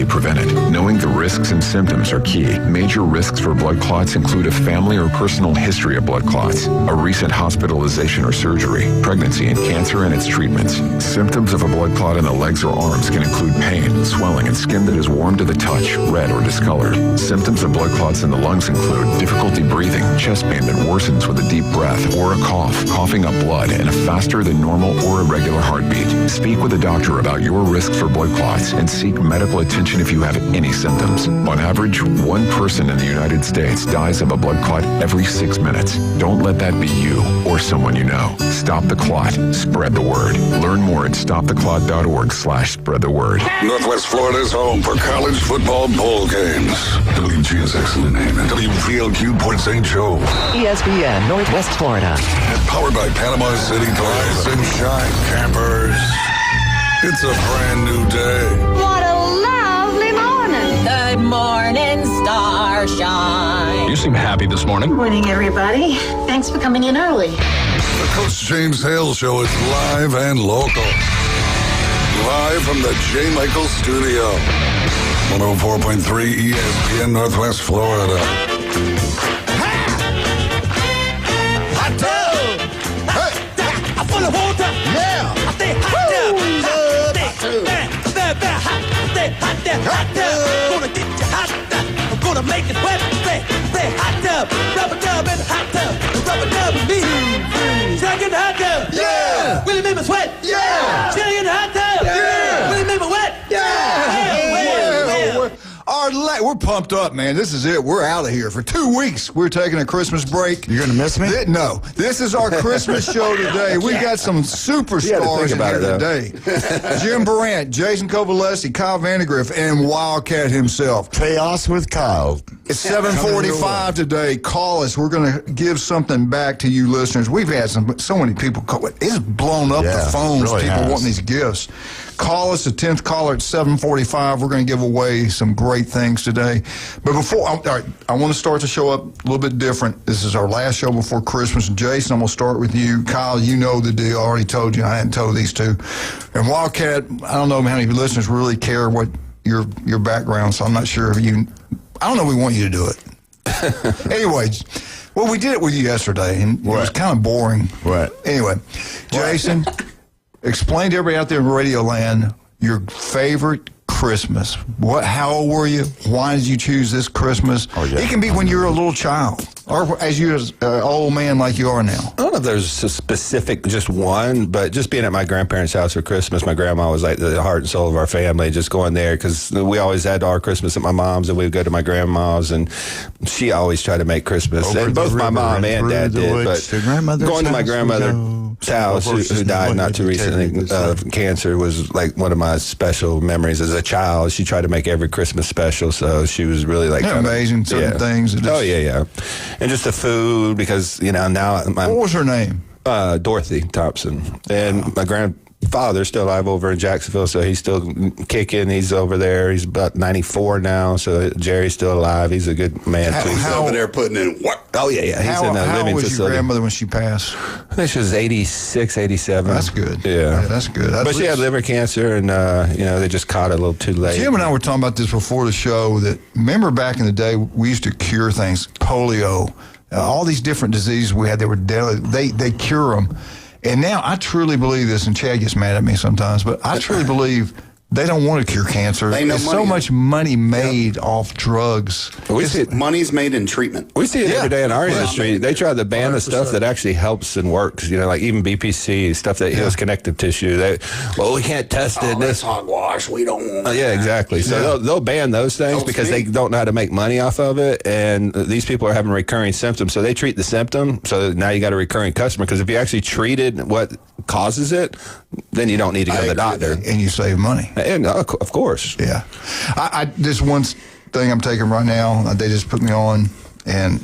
be prevented. Knowing the risks and symptoms are key. Major risks for blood clots include a family or personal history of blood clots, a recent hospitalization or surgery, pregnancy and cancer and its treatments. Symptoms of a blood clot in the legs or arms can include pain, swelling, and skin that is warm to the touch, red, or discolored. Symptoms of blood clots in the lungs include difficulty breathing, chest pain that worsens with a deep breath or a cough, coughing up blood, and a faster than normal or irregular heartbeat. Speak with a doctor about your risk for blood clots and seek medical attention if you have any symptoms. On average, one person in the United States dies of a blood clot every 6 minutes. Don't let that be you or someone you know. Stop the clot. Spread the word. Learn more at stoptheclot.org/spread the word. Northwest Florida's home for college football bowl games. WGSX in the name and WVLQ Port St. Joe. ESPN Northwest Florida. Powered by Panama City Rise and Shine Campers. It's a brand new day. What a lovely morning. Good morning, Starshine. You seem happy this morning. Morning, everybody. Thanks for coming in early. The Coach James Hale Show is live and local. Live from the J. Michael Studio. 104.3 ESPN Northwest Florida. Hot tub! Hey! I'm full of water! Yeah! I stay hot tub! Hot tub! Gonna get you hot tub! I'm gonna make it wet! Stay hot tub! Rubber dub in the hot tub! Rubber dub and me! Stuck in the hot tub! Yeah! Will it make me sweat? Yeah! Stuck in the hot tub! Yeah! Will it make me wet? Yeah! We're pumped up, man. This is it. We're out of here. For 2 weeks, we're taking a Christmas break. You're going to miss me? No. This is our Christmas show today. We got some superstars in here today. Jim Brandt, Jason Kovalesi, Kyle Vandegrift, and Wildcat himself. Chaos with Kyle. It's 7:45 today. Call us. We're going to give something back to you listeners. We've had so many people call. It's blown up the phones. Really people wanting these gifts. Call us, the 10th caller at 7:45. We're going to give away some great things today. But before, all right, I want to start the show up a little bit different. This is our last show before Christmas. Jason, I'm going to start with you. Kyle, you know the deal. I already told you. I hadn't told these two. And Wildcat, I don't know how many listeners really care what your background, so I'm not sure if you, I don't know if we want you to do it. Anyways, well, we did it with you yesterday, and it was kind of boring. Right. Anyway, Jason, explain to everybody out there in Radio Land your favorite Christmas. How old were you? Why did you choose this Christmas? Oh, yeah. It can be when you're a little child, or as you're an old man like you are now. I don't know if there's a specific, just one, but just being at my grandparents' house for Christmas, my grandma was like the heart and soul of our family, just going there, because we always had our Christmas at my mom's, and we would go to my grandma's, and she always tried to make Christmas. Over and both my mom and dad did, but going to my grandmother's house, who died not too recently of cancer, was like one of my special memories as a child. She tried to make every Christmas special, so she was really like amazing certain things. Yeah. And just the food, because now what was her name? Dorothy Thompson, and my grandfather's still alive over in Jacksonville, so he's still kicking. He's over there. He's about 94 now, so Jerry's still alive. He's a good man too. He's over there putting in work. Oh yeah. He's in a living was facility. Your grandmother when she passed? I think she was 86, 87. That's good. Yeah, that's good. But she had liver cancer, and they just caught it a little too late. Jim and I were talking about this before the show. That remember back in the day, we used to cure things, polio, all these different diseases we had. They were deadly. They cure them. And now I truly believe this, and Chad gets mad at me sometimes, but I truly believe they don't want to cure cancer. There's so much money made off drugs. Money's made in treatment. We see it every day in our industry. They try to ban the stuff that actually helps and works. Like even BPC, stuff that heals connective tissue. We can't test it. That's hogwash. We don't want Yeah, exactly. So they'll ban those things because they don't know how to make money off of it. And these people are having recurring symptoms. So they treat the symptom. So now you got a recurring customer. Because if you actually treated what causes it, then you don't need to go to the doctor. And you save money. And of course. Yeah. This one thing I'm taking right now, they just put me on, and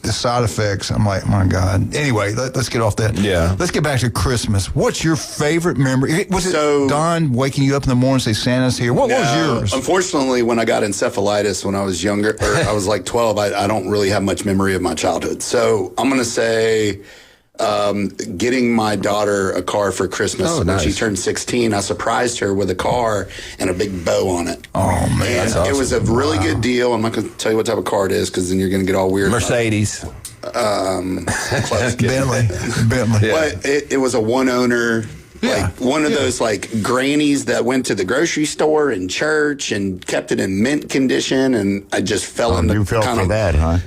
the side effects, I'm like, my God. Anyway, let's get off that. Yeah. Let's get back to Christmas. What's your favorite memory? Was it Don waking you up in the morning and say, Santa's here? What was yours? Unfortunately, when I got encephalitis when I was younger, or I was like 12, I don't really have much memory of my childhood. So I'm going to say getting my daughter a car for Christmas. Oh, when nice. she turned 16, I surprised her with a car and a big bow on it. Oh, man. And That's awesome. it was a really good deal. I'm not going to tell you what type of car it is because then you're going to get all weird. Mercedes. Close. Bentley. But it was a one owner. Yeah. Like one of those like grannies that went to the grocery store and church and kept it in mint condition, and I just fell into You fell kind for of that, huh?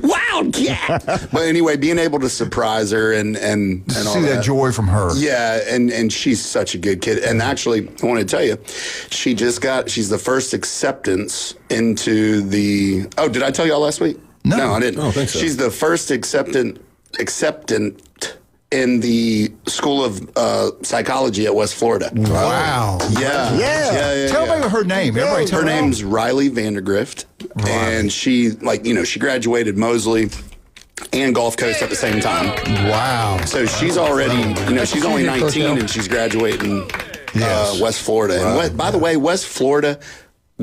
wildcat. But anyway, being able to surprise her and Just all see that joy from her. Yeah, and she's such a good kid. And actually, I want to tell you, she's the first acceptance into the. Oh, did I tell y'all last week? No, I didn't. I don't think so. She's the first acceptant in the School of Psychology at West Florida. Wow. Yeah. Tell me her name. Everybody tell Her me. name's Riley Vandergrift, and she she graduated Mosley and Gulf Coast at the same time. Wow. So she's already, she's only 19 and she's graduating West Florida. And by the way, West Florida,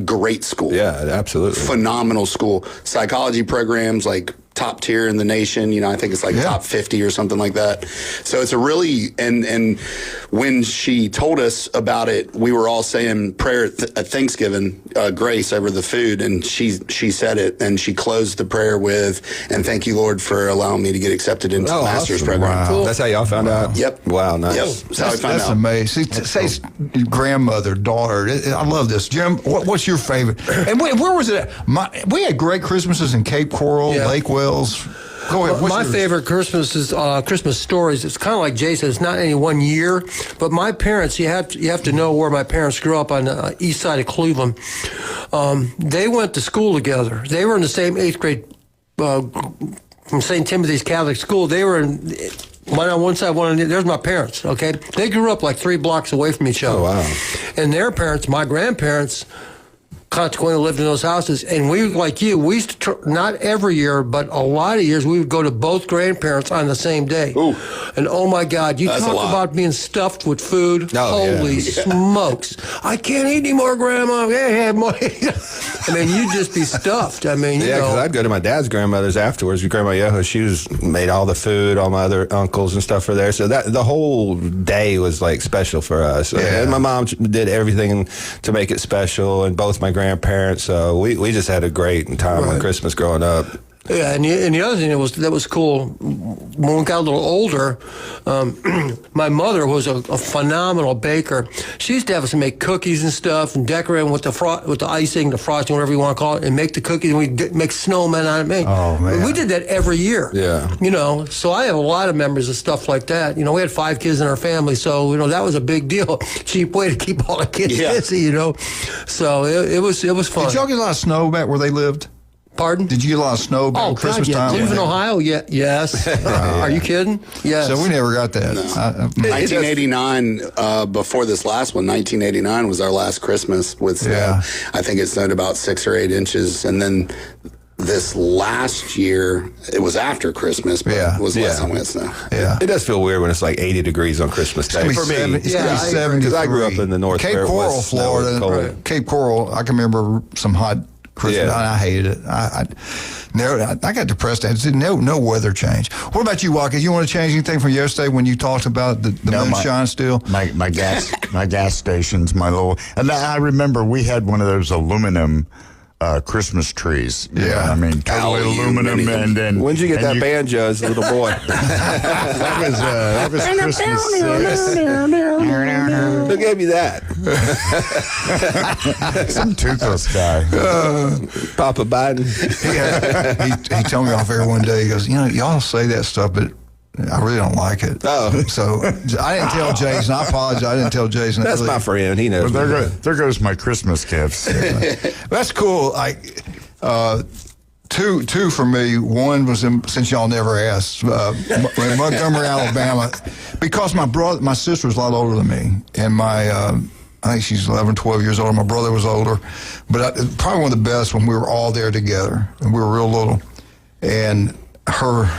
great school. Yeah, absolutely. Phenomenal school. Psychology programs like top tier in the nation. I think it's like top 50 or something like that. So it's a really, and when she told us about it, we were all saying prayer at Thanksgiving, grace over the food, and she said it, and she closed the prayer with, and thank you, Lord, for allowing me to get accepted into the master's program. Wow. Cool. That's how y'all found out? Yep. Wow, nice. Yep. That's how I found That's out. amazing. Say grandmother, daughter. I love this. Jim, what's your favorite? And where was it at? We had great Christmases in Cape Coral, Lake Wells. Go ahead. My favorite Christmas is Christmas stories. It's kind of like Jay said. It's not any one year, but my parents. You have to know where my parents grew up on the east side of Cleveland. They went to school together. They were in the same 8th grade from St. Timothy's Catholic School. They were in. One on one side, one on the other. There's my parents, okay? They grew up like 3 blocks away from each other. Oh, wow. And their parents, my grandparents, consequently lived in those houses. And we, like you, we used to, not every year, but a lot of years, we would go to both grandparents on the same day. Ooh. And oh my God, you That's talk a lot. about being stuffed with food. Oh, Holy yeah. smokes. I can't eat anymore, Grandma. Yeah, more. I mean, you'd just be stuffed. I mean, Yeah, because I'd go to my dad's grandmother's afterwards. Grandma Yoho, she made all the food. All my other uncles and stuff were there. So that the whole day was like special for us. Yeah. And my mom did everything to make it special, and both my grandparents. So we just had a great time on Christmas growing up. Yeah, and the other thing that was cool, when we got a little older, my mother was a phenomenal baker. She used to have us make cookies and stuff and decorate them with the icing, the frosting, whatever you want to call it, and make the cookies, and we'd make snowmen on it. Oh, man. We did that every year. Yeah. So I have a lot of memories of stuff like that. We had 5 kids in our family, so, that was a big deal. Cheap way to keep all the kids busy, So it was fun. Did y'all get a lot of snow back where they lived? Pardon? Did you get a lot of snow back Christmas time? Cleveland, Ohio? Yeah. Yes. Are you kidding? Yes. So we never got that. No. 1989, before this last one, 1989 was our last Christmas with snow. Yeah. I think it snowed about 6 or 8 inches. And then this last year, it was after Christmas, but it was less than we had snow. Yeah. It does feel weird when it's like 80 degrees on Christmas Day. It's For me. It's going to be 70 because I grew up in the north. Cape where it Coral, was snow and Florida. cold. Cape Coral, I can remember some hot Christmas. Yeah. I hated it. I got depressed. I didn't no weather change. What about you, Watkins? You want to change anything from yesterday when you talked about the moonshine still? My gas stations, my little. And I remember we had one of those aluminum Christmas trees. Yeah. I mean, totally aluminum. And then When'd you get that banjo as a little boy? that was Christmas 6. Who gave you that? Some toothless guy. Papa Biden. He told me off air one day. He goes, y'all say that stuff, but I really don't like it. Oh. So I didn't tell Jason. I apologize. I didn't tell Jason. That's my friend. He knows. Well, there goes my Christmas gifts. That's cool. Two for me. One was since y'all never asked, in Montgomery, Alabama, because my sister was a lot older than me, and I think she's 11, 12 years older. My brother was older, but probably one of the best when we were all there together, and we were real little, and her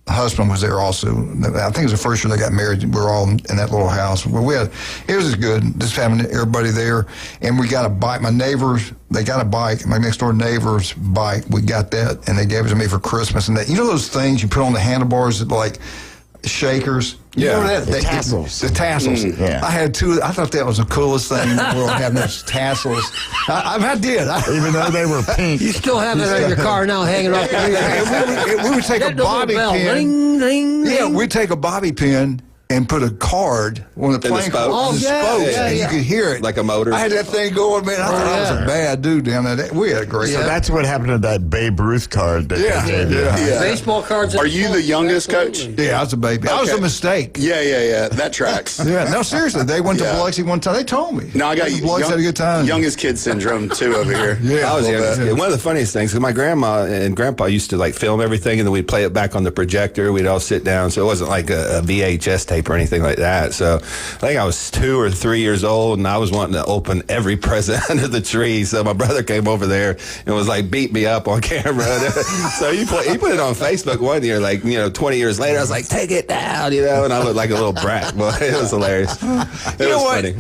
husband was there also. I think it was the first year they got married. We were all in that little house. Well, it was good, just having everybody there. And we got a bike. My neighbors, they got a bike. My next door neighbor's bike, we got that, and they gave it to me for Christmas. And you know those things you put on the handlebars that like shakers? You know that? The tassels. The tassels. Yeah. I had two. I thought that was the coolest thing in the world, having those tassels. I did. Even though they were pink. You still have that in your car now hanging off the we would take a bobby pin. Ring, ring, Yeah, ring. we'd take a bobby pin and put a card on the plane spokes. spokes, and you could hear it. Like a motor. I had that thing going, man. I thought I was a bad dude down there. We had a great So time. that's what happened to that Babe Ruth card. That they gave you. Yeah. Baseball cards. Are you the youngest, Coach? Yeah, I was a baby. I was a mistake. Yeah. That tracks. Yeah, no, seriously. They went to Yeah. Biloxi one time. They told me. No, I got Biloxi had a good time. youngest kid syndrome too over here. Yeah, I was a little youngest bit. kid. One of the funniest things, because my grandma and grandpa used to like film everything, and then we'd play it back on the projector. We'd all sit down, so it wasn't like a VHS tape or anything like that. So I think I was 2 or 3 years old, and I was wanting to open every present under the tree. So my brother came over there and was like, beat me up on camera. So he put it on Facebook one year, 20 years later. I was like, take it down, and I looked like a little brat. But it was hilarious. It was funny.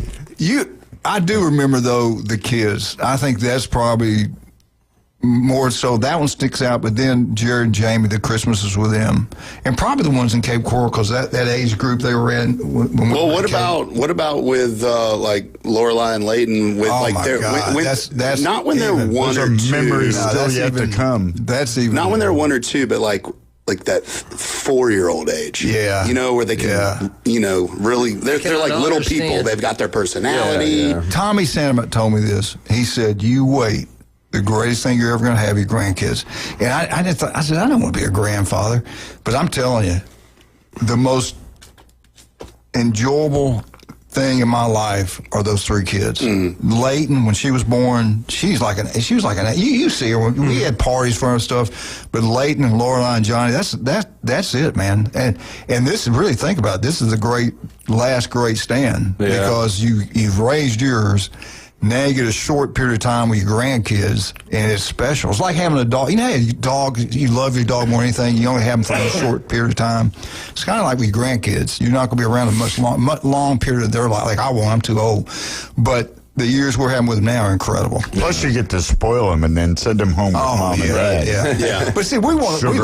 I do remember, though, the kids. I think that's probably more so. That one sticks out, but then Jared and Jamie, the Christmases with them, and probably the ones in Cape Coral, because that age group they were in. Well, what about with like Lorelai and Layton? With Oh like my their God. when, That's not when they're even- one Those or are two. memories No, still that's yet even- to come. That's even Not when they're 1 or 2, but like that 4-year-old age. Yeah. Where they can, really, they're like little understand. people. They've got their personality. Yeah. Tommy Sandman told me this. He said, "You wait. The greatest thing you're ever going to have, your grandkids." And I said, I don't want to be a grandfather, but I'm telling you, the most enjoyable thing in my life are those 3 kids. Layton, when she was born, she was like an. You see her. We had parties for her and stuff, but Layton and Lorelai and Johnny, that's it, man. And this, really think about it, this is the last great stand, because you've raised yours. Now you get a short period of time with your grandkids, and it's special. It's like having a dog. You know how your dog, you love your dog more than anything. You only have them for a short period of time. It's kind of like with your grandkids. You're not going to be around a much long period of their life. Like I won't. I'm too old. But the years we're having with them now are incredible. Plus, you get to spoil them and then send them home with mom and dad. Yeah. But see, we let them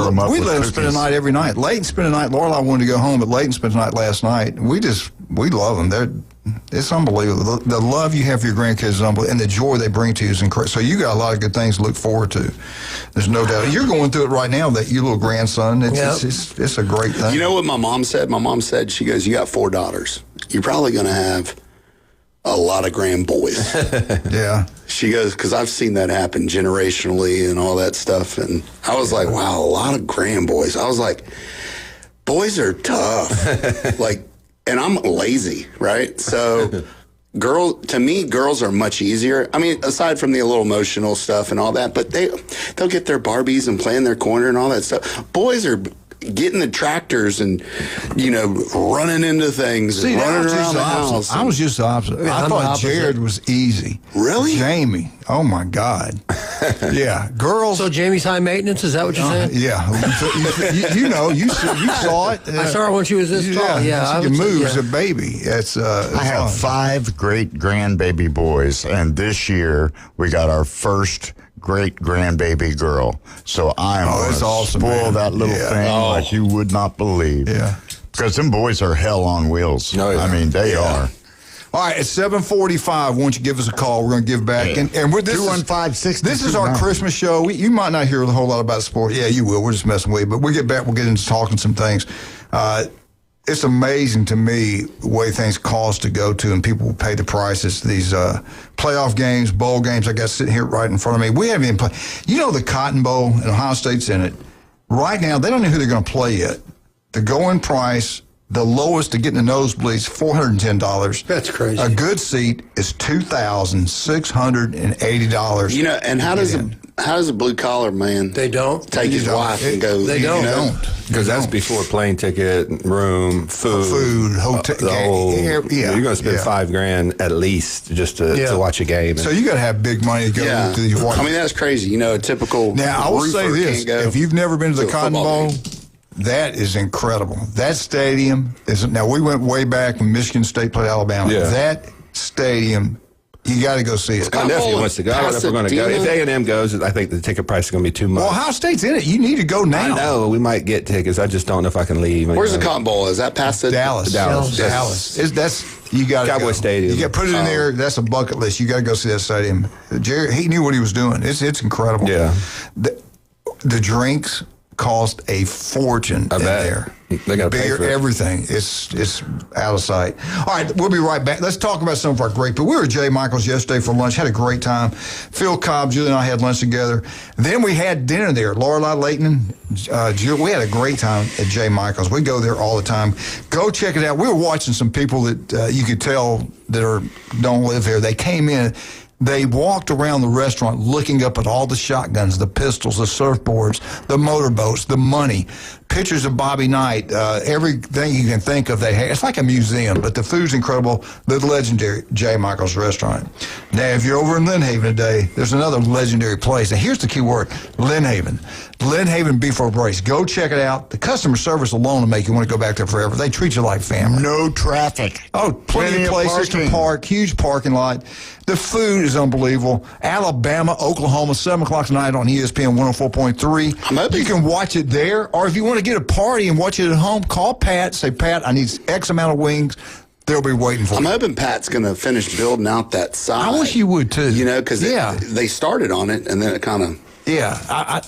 spend the night every night. Layton spent the night. Lorelai wanted to go home, but Layton spent the night last night. We love them. It's unbelievable. The love you have for your grandkids is unbelievable, and the joy they bring to you is incredible. So you got a lot of good things to look forward to. There's no doubt. You're going through it right now, that your little grandson. It's a great thing. You know what my mom said? My mom said, she goes, "You got 4 daughters. You're probably going to have a lot of grand boys." Yeah. She goes, because I've seen that happen generationally and all that stuff. And I was like, wow, a lot of grand boys. I was like, boys are tough. And I'm lazy, right? So to me, girls are much easier. I mean, aside from the little emotional stuff and all that, but they'll get their Barbies and play in their corner and all that stuff. Boys are getting the tractors and, running into things and running around the house. I was just the opposite. I thought Jared was easy. Really? Jamie. Oh, my God. Yeah. Girls. So Jamie's high maintenance, is that what you're saying? Yeah. You saw it. I saw her when she was this tall. Yeah. She moves a baby. I have 5 great grandbaby boys, and this year we got our first great grandbaby girl. So I'm going to awesome, man. spoil that little thing like you would not believe. Yeah. Because them boys are hell on wheels. Oh, yeah. I mean, they are. All right, it's 7:45. Why don't you give us a call? We're going to give back. And this is our Christmas show. You might not hear a whole lot about sports. Yeah, you will. We're just messing with you. But we'll get back. We'll get into talking some things. It's amazing to me the way things cost to go to, and people will pay the prices. These playoff games, bowl games. I got sitting here right in front of me. We haven't even played. The Cotton Bowl, and Ohio State's in it. Right now, they don't know who they're going to play yet. The going price, the lowest to get in the nosebleeds, $410. That's crazy. A good seat is $2,680. And how does a blue collar man They don't take his wife and go? They don't. Because that's before plane ticket, room, food, hotel. the whole. Yeah, you're going to spend $5,000 at least just to watch a game. So you got to have big money to go to these watch. I mean, that's crazy. A typical. Now I will say this: if you've never been to the Cotton Bowl, that is incredible. That stadium is, now we went way back when Michigan State played Alabama. Yeah. That stadium, you got to go see it. My nephew wants to go. I don't know if we're going to go. If A&M goes, I think the ticket price is going to be too much. Well, Ohio State's in it. You need to go now. I know. We might get tickets. I just don't know if I can leave. Where's the Cotton Bowl? Is that past the Dallas. That's you got to Cowboy Stadium. You got put it in there. That's a bucket list. You got to go see that stadium. Jerry, he knew what he was doing. It's incredible. Yeah. The drinks cost a fortune in there. They got to pay for it. Everything. It's out of sight. All right, we'll be right back. Let's talk about some of our great people. We were at Jay Michaels yesterday for lunch. Had a great time. Phil Cobb, Julie, and I had lunch together. Then we had dinner there. Lorelei Layton, Julie. We had a great time at Jay Michaels. We go there all the time. Go check it out. We were watching some people that you could tell that don't live here. They came in. They walked around the restaurant looking up at all the shotguns, the pistols, the surfboards, the motorboats, the money, pictures of Bobby Knight, everything you can think of they had. It's like a museum, but the food's incredible. The legendary J. Michael's restaurant. Now, if you're over in Lynn Haven today, there's another legendary place. Now, here's the key word, Lynn Haven. Lynn Haven Beef Over Brace. Go check it out. The customer service alone will make you want to go back there forever. They treat you like family. No traffic. Oh, plenty of places to park, huge parking lot. The food is unbelievable. Alabama, Oklahoma, 7 o'clock tonight on ESPN 104.3. You can watch it there, or if you want to get a party and watch it at home, call Pat. Say, Pat, I need X amount of wings. They'll be waiting for you. I'm hoping Pat's going to finish building out that side. I wish you would, too. You know, because they started on it, and then it kind of... Yeah,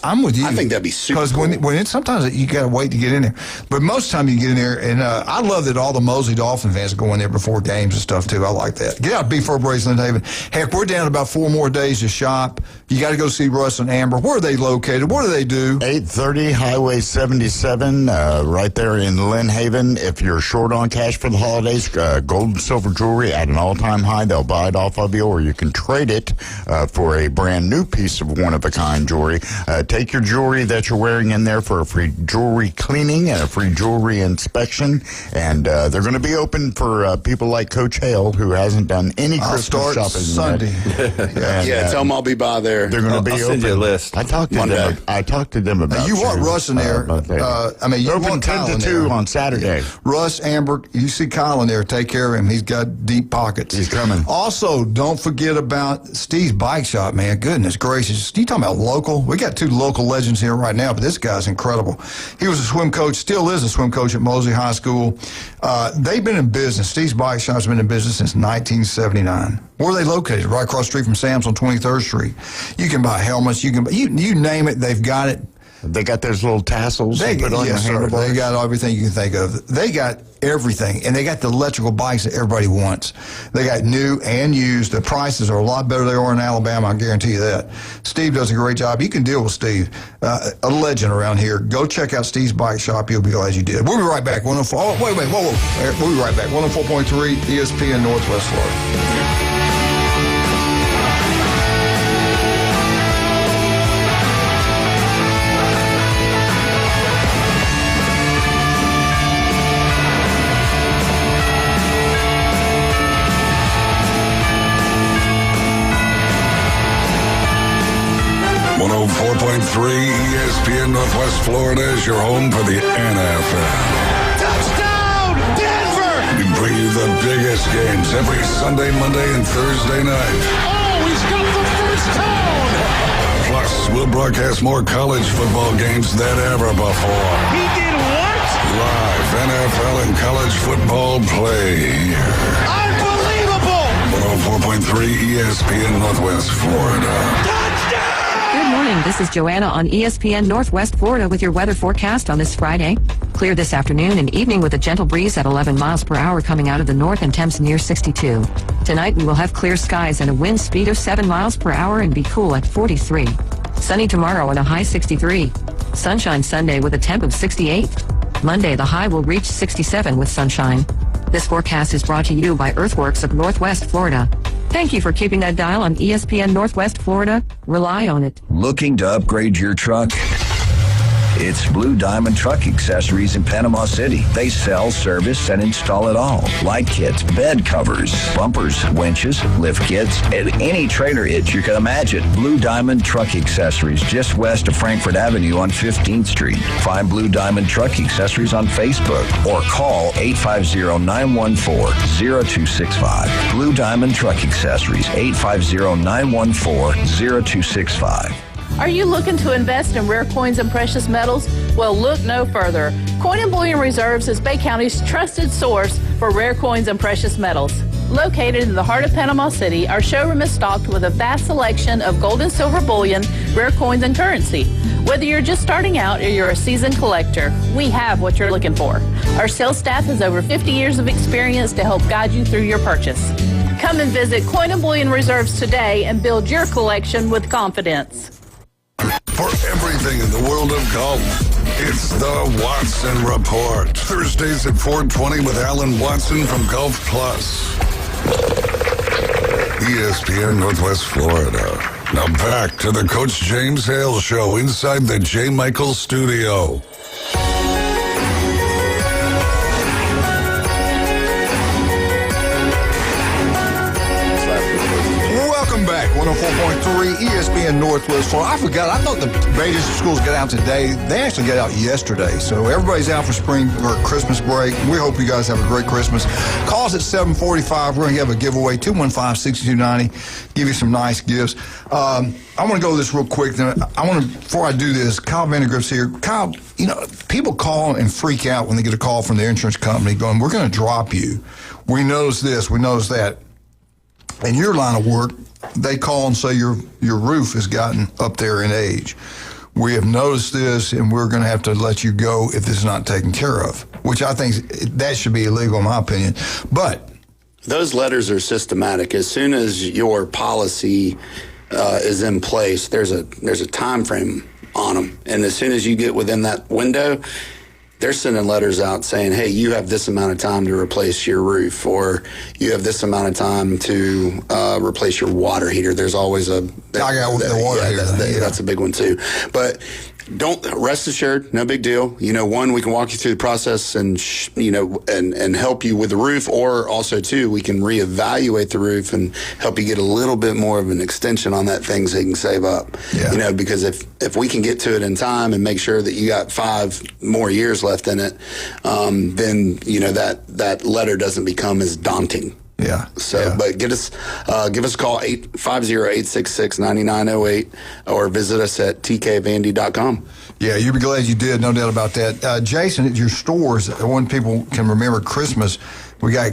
I'm with you. I think that'd be super cool. Because when sometimes you got to wait to get in there. But most of the time you get in there, and I love that all the Mosley Dolphin fans go in there before games and stuff, too. I like that. Get out Beef Over Brace, Lynn Haven. Heck, we're down about 4 more days to shop. You got to go see Russ and Amber. Where are they located? What do they do? 830 Highway 77, right there in Lynn Haven. If you're short on cash for the holidays, gold and silver jewelry at an all-time high. They'll buy it off of you, or you can trade it for a brand new piece of one-of-a-kind jewelry. Take your jewelry that you're wearing in there for a free jewelry cleaning and a free jewelry inspection. And they're going to be open for people like Coach Hale, who hasn't done any Christmas shopping Sunday. Tell them I'll be by there. They're going to be I'll open. Send you a list. I talked to them about you want Russ in there. You open want 10 Kyle to in 2 there. on Saturday. Russ, Amber, you see Kyle in there. Take care of him. He's got deep pockets. He's coming. Also, don't forget about Steve's Bike Shop, man. Goodness gracious. You talking about local? We got 2 local legends here right now, but this guy's incredible. He was a swim coach, still is a swim coach at Mosley High School. They've been in business. Steve's Bike Shop's been in business since 1979. Where are they located? Right across the street from Sam's on 23rd Street. You can buy helmets. You can buy, you name it, they've got it. They got those little tassels. They put on your handlebars. They got everything you can think of. They got everything, and they got the electrical bikes that everybody wants. They got new and used. The prices are a lot better than they are in Alabama, I guarantee you that. Steve does a great job. You can deal with Steve, a legend around here. Go check out Steve's Bike Shop. You'll be glad you did. We'll be right back. Whoa. We'll be right back. 104.3 ESPN Northwest Florida. 104.3 ESPN Northwest Florida is your home for the NFL. Touchdown, Denver! We bring you the biggest games every Sunday, Monday, and Thursday night. Oh, he's got the first down! Plus, we'll broadcast more college football games than ever before. He did what? Live NFL and college football play here. Unbelievable! 104.3 ESPN Northwest Florida. Touchdown! Good morning. This is Joanna on ESPN Northwest Florida with your weather forecast on this Friday. Clear this afternoon and evening with a gentle breeze at 11 miles per hour coming out of the north and temps near 62. Tonight we will have clear skies and a wind speed of 7 miles per hour and be cool at 43. Sunny tomorrow and a high 63. Sunshine Sunday with a temp of 68. Monday the high will reach 67 with sunshine. This forecast is brought to you by Earthworks of Northwest Florida. Thank you for keeping that dial on ESPN Northwest Florida. Rely on it. Looking to upgrade your truck? It's Blue Diamond Truck Accessories in Panama City. They sell, service, and install it all. Light kits, bed covers, bumpers, winches, lift kits, and any trailer hitch you can imagine. Blue Diamond Truck Accessories, just west of Frankfurt Avenue on 15th Street. Find Blue Diamond Truck Accessories on Facebook or call 850-914-0265. Blue Diamond Truck Accessories, 850-914-0265. Are you looking to invest in rare coins and precious metals? Well, look no further. Coin and Bullion Reserves is Bay County's trusted source for rare coins and precious metals. Located in the heart of Panama City, our showroom is stocked with a vast selection of gold and silver bullion, rare coins, and currency. Whether you're just starting out or you're a seasoned collector, we have what you're looking for. Our sales staff has over 50 years of experience to help guide you through your purchase. Come and visit Coin and Bullion Reserves today and build your collection with confidence. For everything in the world of golf, it's the Watson Report. Thursdays at 4:20 with Alan Watson from Golf Plus. ESPN Northwest Florida. Now back to the Coach James Hale Show inside the J. Michael Studio. Welcome back, 104.3 ESPN Northwest Florida. I forgot, I thought the Vegas schools got out today. They actually got out yesterday. So everybody's out for spring or Christmas break. We hope you guys have a great Christmas. Call us at 745. We're going to have a giveaway, 215-6290. Give you some nice gifts. I want to go this real quick. Before I do this, Kyle Vandergrift's here. Kyle, you know, people call and freak out when they get a call from the insurance company going, we're going to drop you. We notice this, we notice that. In your line of work, they call and say your roof has gotten up there in age. We have noticed this, and we're going to have to let you go if this is not taken care of, which I think that should be illegal in my opinion. But those letters are systematic. As soon as your policy is in place, there's a time frame on them, and as soon as you get within that window, they're sending letters out saying, hey, you have this amount of time to replace your roof, or you have this amount of time to replace your water heater. There's always the water heater. That's a big one too. But don't rest assured, no big deal. You know, one, we can walk you through the process and and help you with the roof, or also two, we can reevaluate the roof and help you get a little bit more of an extension on that thing so you can save up. Yeah. You know, because if we can get to it in time and make sure that you got 5 more years left in it, then that letter doesn't become as daunting. Yeah. So, but give us a call, 850-866-9908, or visit us at tkvandy.com. Yeah, you'll be glad you did, no doubt about that. Jason, at your stores, when people can remember Christmas, we got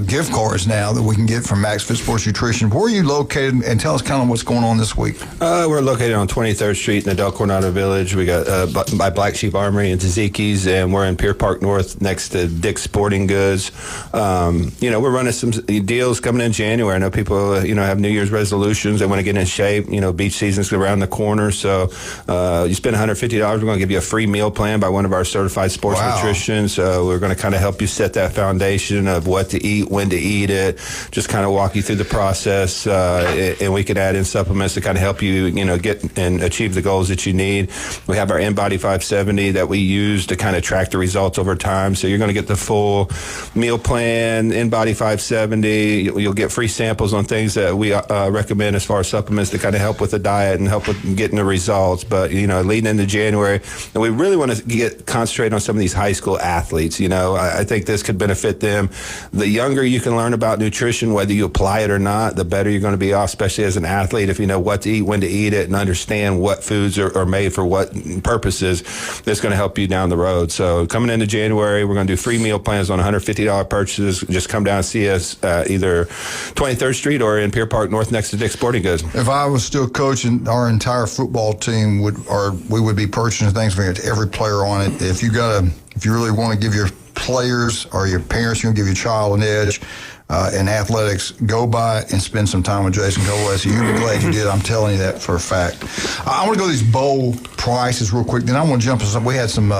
gift cards now that we can get from Max Fit Sports Nutrition. Where are you located? And tell us kind of what's going on this week. We're located on 23rd Street in the Del Coronado Village. We got by Black Sheep Armory and Taziki's, and we're in Pier Park North next to Dick's Sporting Goods. We're running some deals coming in January. I know people, have New Year's resolutions. They want to get in shape. Beach season's around the corner. So you spend $150, we're going to give you a free meal plan by one of our certified sports nutritionists. So we're going to kind of help you set that foundation of what to eat, when to eat it, just kind of walk you through the process, and we could add in supplements to kind of help you, get and achieve the goals that you need. We have our InBody 570 that we use to kind of track the results over time. So you're going to get the full meal plan, InBody 570. You'll get free samples on things that we recommend as far as supplements to kind of help with the diet and help with getting the results. But, leading into January, and we really want to concentrate on some of these high school athletes. I think this could benefit them. The younger you can learn about nutrition, whether you apply it or not, the better you're going to be off, especially as an athlete. If you know what to eat, when to eat it, and understand what foods are made for what purposes, that's going to help you down the road. So coming into January, we're going to do free meal plans on $150 purchases. Just come down and see us either 23rd Street or in Pier Park North next to Dick's Sporting Goods. If I was still coaching, our entire football team we would be purchasing things for every player on it. If you really want to give your players or your parents, you're going to give your child an edge in athletics, go by and spend some time with Jason Coles. You'll be glad you did. I'm telling you that for a fact. I want to go to these bowl prices real quick. Then I want to jump on something. We had some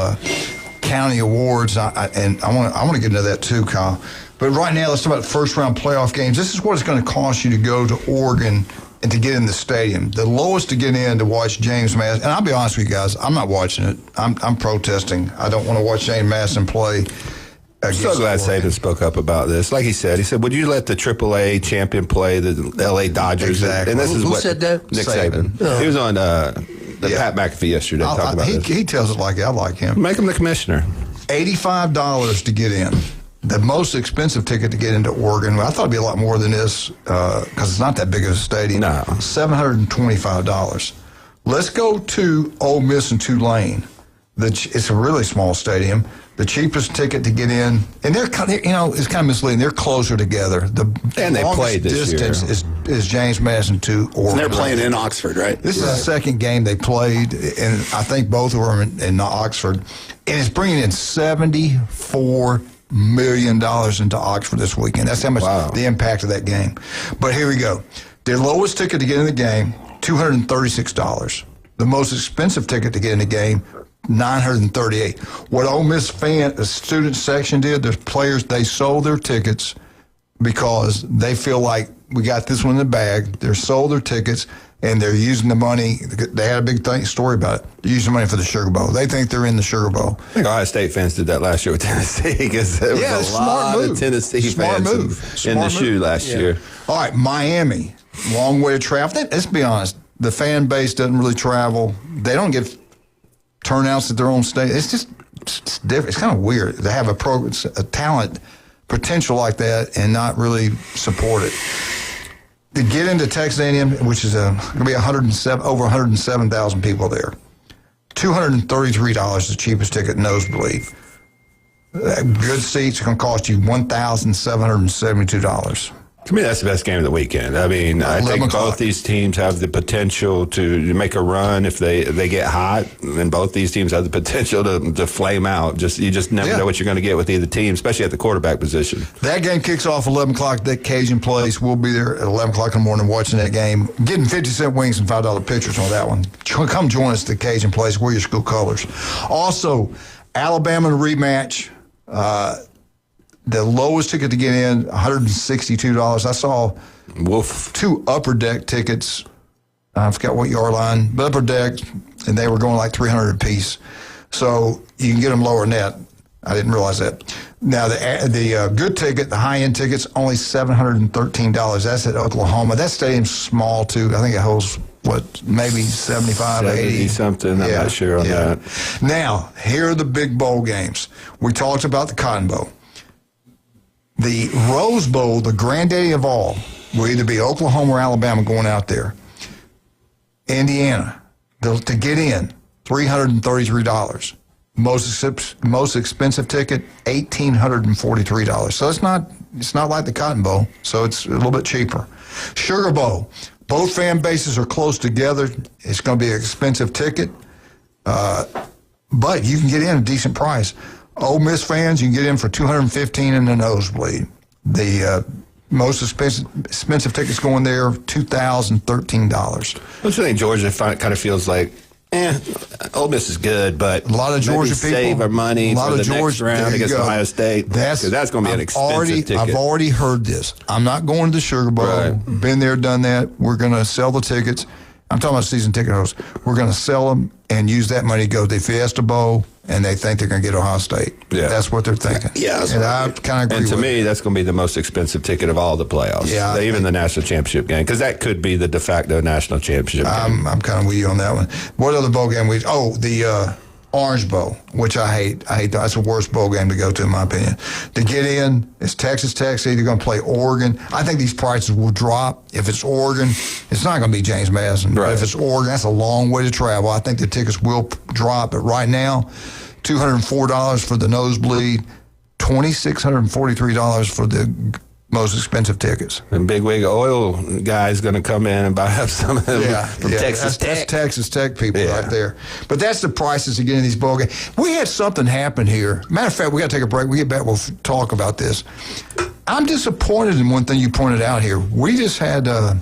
county awards, and I want to get into that too, Kyle. But right now, let's talk about first-round playoff games. This is what it's going to cost you to go to Oregon and to get in the stadium. The lowest to get in to watch James Madison, and I'll be honest with you guys, I'm not watching it. I'm protesting. I don't want to watch James Madison play. I'm so glad Saban spoke up about this. Like he said, would you let the AAA champion play the L.A. Dodgers? Exactly. And this is Who what said that? Nick Saban. Oh. He was on Pat McAfee yesterday talking about this. He tells it like I like him. Make him the commissioner. $85 to get in. The most expensive ticket to get into Oregon, I thought it'd be a lot more than this because it's not that big of a stadium. No. $725. Let's go to Ole Miss and Tulane. It's a really small stadium. The cheapest ticket to get in, and they're it's kind of misleading. They're closer together. And they played this distance year. is James Madison to Oregon. And they're playing in Oxford, right? This is the second game they played, and I think both of them in Oxford. And it's bringing in $74 million into Oxford this weekend. That's how much the impact of that game. But here we go. Their lowest ticket to get in the game, $236. The most expensive ticket to get in the game, $938. What Ole Miss the student section did, the players, they sold their tickets because they feel like we got this one in the bag. They sold their tickets, and they're using the money. They had a big story about it. They're using money for the Sugar Bowl. They think they're in the Sugar Bowl. I think Ohio State fans did that last year with Tennessee because there was a lot of Tennessee fans in the shoe last year. All right, Miami, long way to travel. Let's be honest, the fan base doesn't really travel. They don't get turnouts at their own state. It's different. It's kind of weird to have a talent potential like that and not really support it. To get into Texas A&M, which is going to be over 107,000 people there, $233 is the cheapest ticket, nosebleed. Good seats are going to cost you $1,772. To me, that's the best game of the weekend. I mean, I think both these teams have the potential to make a run if they get hot, and both these teams have the potential to flame out. You just never know what you're going to get with either team, especially at the quarterback position. That game kicks off 11 o'clock at Cajun Place. We'll be there at 11 o'clock in the morning watching that game, getting 50-cent wings and $5 pictures on that one. Come join us at Cajun Place. Wear your school colors. Also, Alabama rematch. The lowest ticket to get in, $162. I saw two upper deck tickets. I forgot what yard line, but upper deck, and they were going like $300 a piece. So you can get them lower than that. I didn't realize that. Now, the good ticket, the high-end ticket's only $713. That's at Oklahoma. That stadium's small, too. I think it holds, maybe 75, 80. Something. I'm not sure on that. Now, here are the big bowl games. We talked about the Cotton Bowl. The Rose Bowl, the granddaddy of all, will either be Oklahoma or Alabama going out there. Indiana, to get in, $333. Most expensive ticket, $1,843. So it's not like the Cotton Bowl, so it's a little bit cheaper. Sugar Bowl, both fan bases are close together. It's going to be an expensive ticket, but you can get in at a decent price. Ole Miss fans, you can get in for $215 in the nosebleed. The most expensive tickets going there, $2,013. Don't you think Georgia kind of feels like, Ole Miss is good, but a lot of Georgia people save our money for the next round against Ohio State? That's going to be an expensive ticket. I've already heard this. I'm not going to the Sugar Bowl. Right. Been there, done that. We're going to sell the tickets. I'm talking about season ticket holders. We're going to sell them and use that money to go to the Fiesta Bowl, and they think they're going to get Ohio State. Yeah. That's what they're thinking. Yeah, and I kind of agree with to me, that's going to be the most expensive ticket of all the playoffs. Yeah, even the national championship game, because that could be the de facto national championship game. I'm kind of with you on that one. What other bowl game? The Orange Bowl, which I hate. That's the worst bowl game to go to, in my opinion. To get in, it's Texas Tech. They're going to play Oregon. I think these prices will drop. If it's Oregon, it's not going to be James Madison. Right. But if it's Oregon, that's a long way to travel. I think the tickets will drop. But right now, $204 for the nosebleed, $2,643 for the most expensive tickets. And big wig oil guy's going to come in and buy up some of them from Texas Tech. That's Texas Tech people right there. But that's the prices to get in these bowl games. We had something happen here. Matter of fact, we got to take a break. We get back, we'll talk about this. I'm disappointed in one thing you pointed out here. We just had the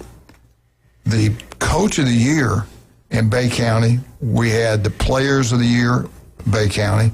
Coach of the Year in Bay County. We had the Players of the Year, Bay County.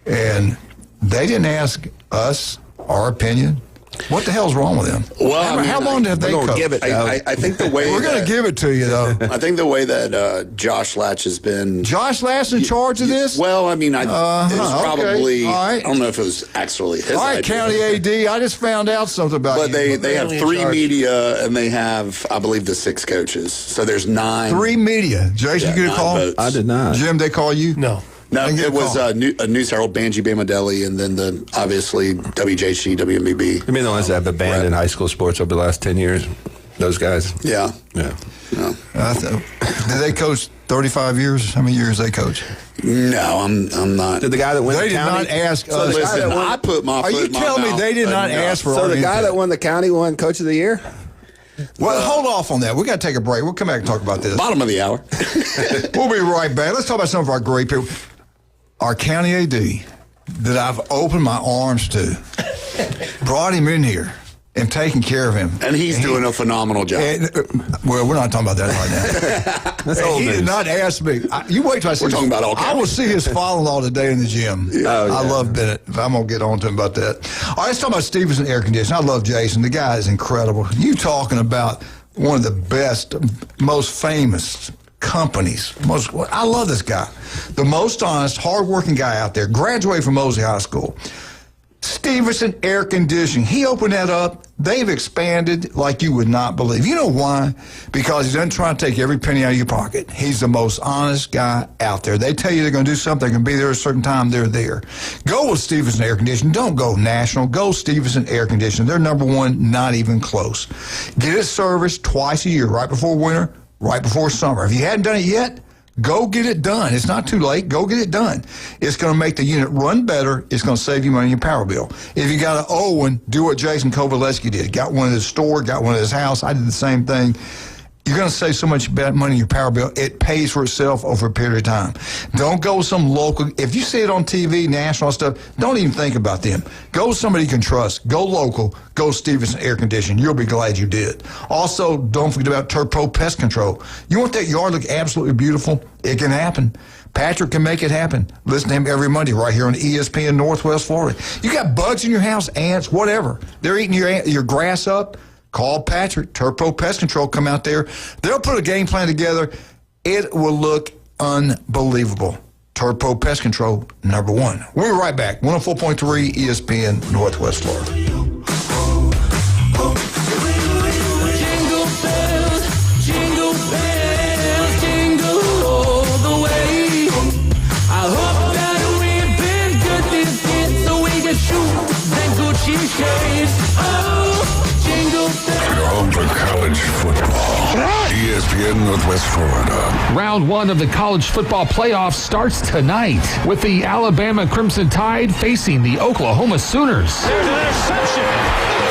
And they didn't ask us our opinion. What the hell's wrong with them? Well, how long have they coached? Give it, I think the way we're going to give it to you, though. I think the way that Josh Latch has been. Josh Latch in charge of this? Well, I mean, it was probably. Okay. All right. I don't know if it was actually his. All right, idea. County AD. I just found out something about but you. They have 3 media and they have, I believe, the 6 coaches. So there's 9. 3 media. Jason, you get a call? Votes. I did not. Jim, they call you? No. No, it was a News Herald, Banji Bama Deli, and then obviously WJC, WMBB. I mean, the ones that have abandoned high school sports over the last 10 years. Those guys. Yeah. Yeah. No. Did they coach 35 years? How many years they coach? No, I'm not. Did the guy that won They the did county? not ask So us. listen, I put my Are foot you in my telling me mouth they did not enough. ask for So our the guy input? that won the county won Coach of the Year? Well, hold off on that. We got to take a break. We'll come back and talk about this. Bottom of the hour. We'll be right back. Let's talk about some of our great people. Our county AD that I've opened my arms to, brought him in here and taken care of him. And he's doing a phenomenal job. Well, we're not talking about that right now. That's old He news. did not ask me. You wait till I see. We're talking about all I will see his father-in-law today in the gym. I love Bennett. I'm going to get on to him about that. All right, let's talk about Stevenson Air Conditioning. I love Jason. The guy is incredible. You talking about one of the best, most famous companies. I love this guy. The most honest, hardworking guy out there. Graduated from Mosley High School. Stevenson Air Conditioning. He opened that up. They've expanded like you would not believe. You know why? Because he doesn't try to take every penny out of your pocket. He's the most honest guy out there. They tell you they're going to do something. They're going to be there at a certain time. They're there. Go with Stevenson Air Conditioning. Don't go national. Go Stevenson Air Conditioning. They're number one, not even close. Get it serviced twice a year, right before winter, right before summer. If you hadn't done it yet, go get it done. It's not too late. Go get it done. It's going to make the unit run better. It's going to save you money on your power bill. If you got an old one, do what Jason Kovaleski did. Got one at his store, got one at his house. I did the same thing. You're going to save so much money on your power bill. It pays for itself over a period of time. Don't go with some local. If you see it on TV, national stuff, don't even think about them. Go with somebody you can trust. Go local. Go Stevenson Air Conditioning. You'll be glad you did. Also, don't forget about Turpo Pest Control. You want that yard to look absolutely beautiful? It can happen. Patrick can make it happen. Listen to him every Monday right here on ESPN Northwest Florida. You got bugs in your house, ants, whatever. They're eating your grass up. Call Patrick, Turpo Pest Control, come out there. They'll put a game plan together. It will look unbelievable. Turpo Pest Control, number one. We'll be right back. 104.3 ESPN Northwest Florida. Jingle bells, jingle bells, jingle all the way. I hope that we've been good this year so we can shoot and Gucci shades. Oh, jingle bells. You're home for college football. ESPN Northwest Florida. Round 1 of the college football playoffs starts tonight with the Alabama Crimson Tide facing the Oklahoma Sooners. There's an interception.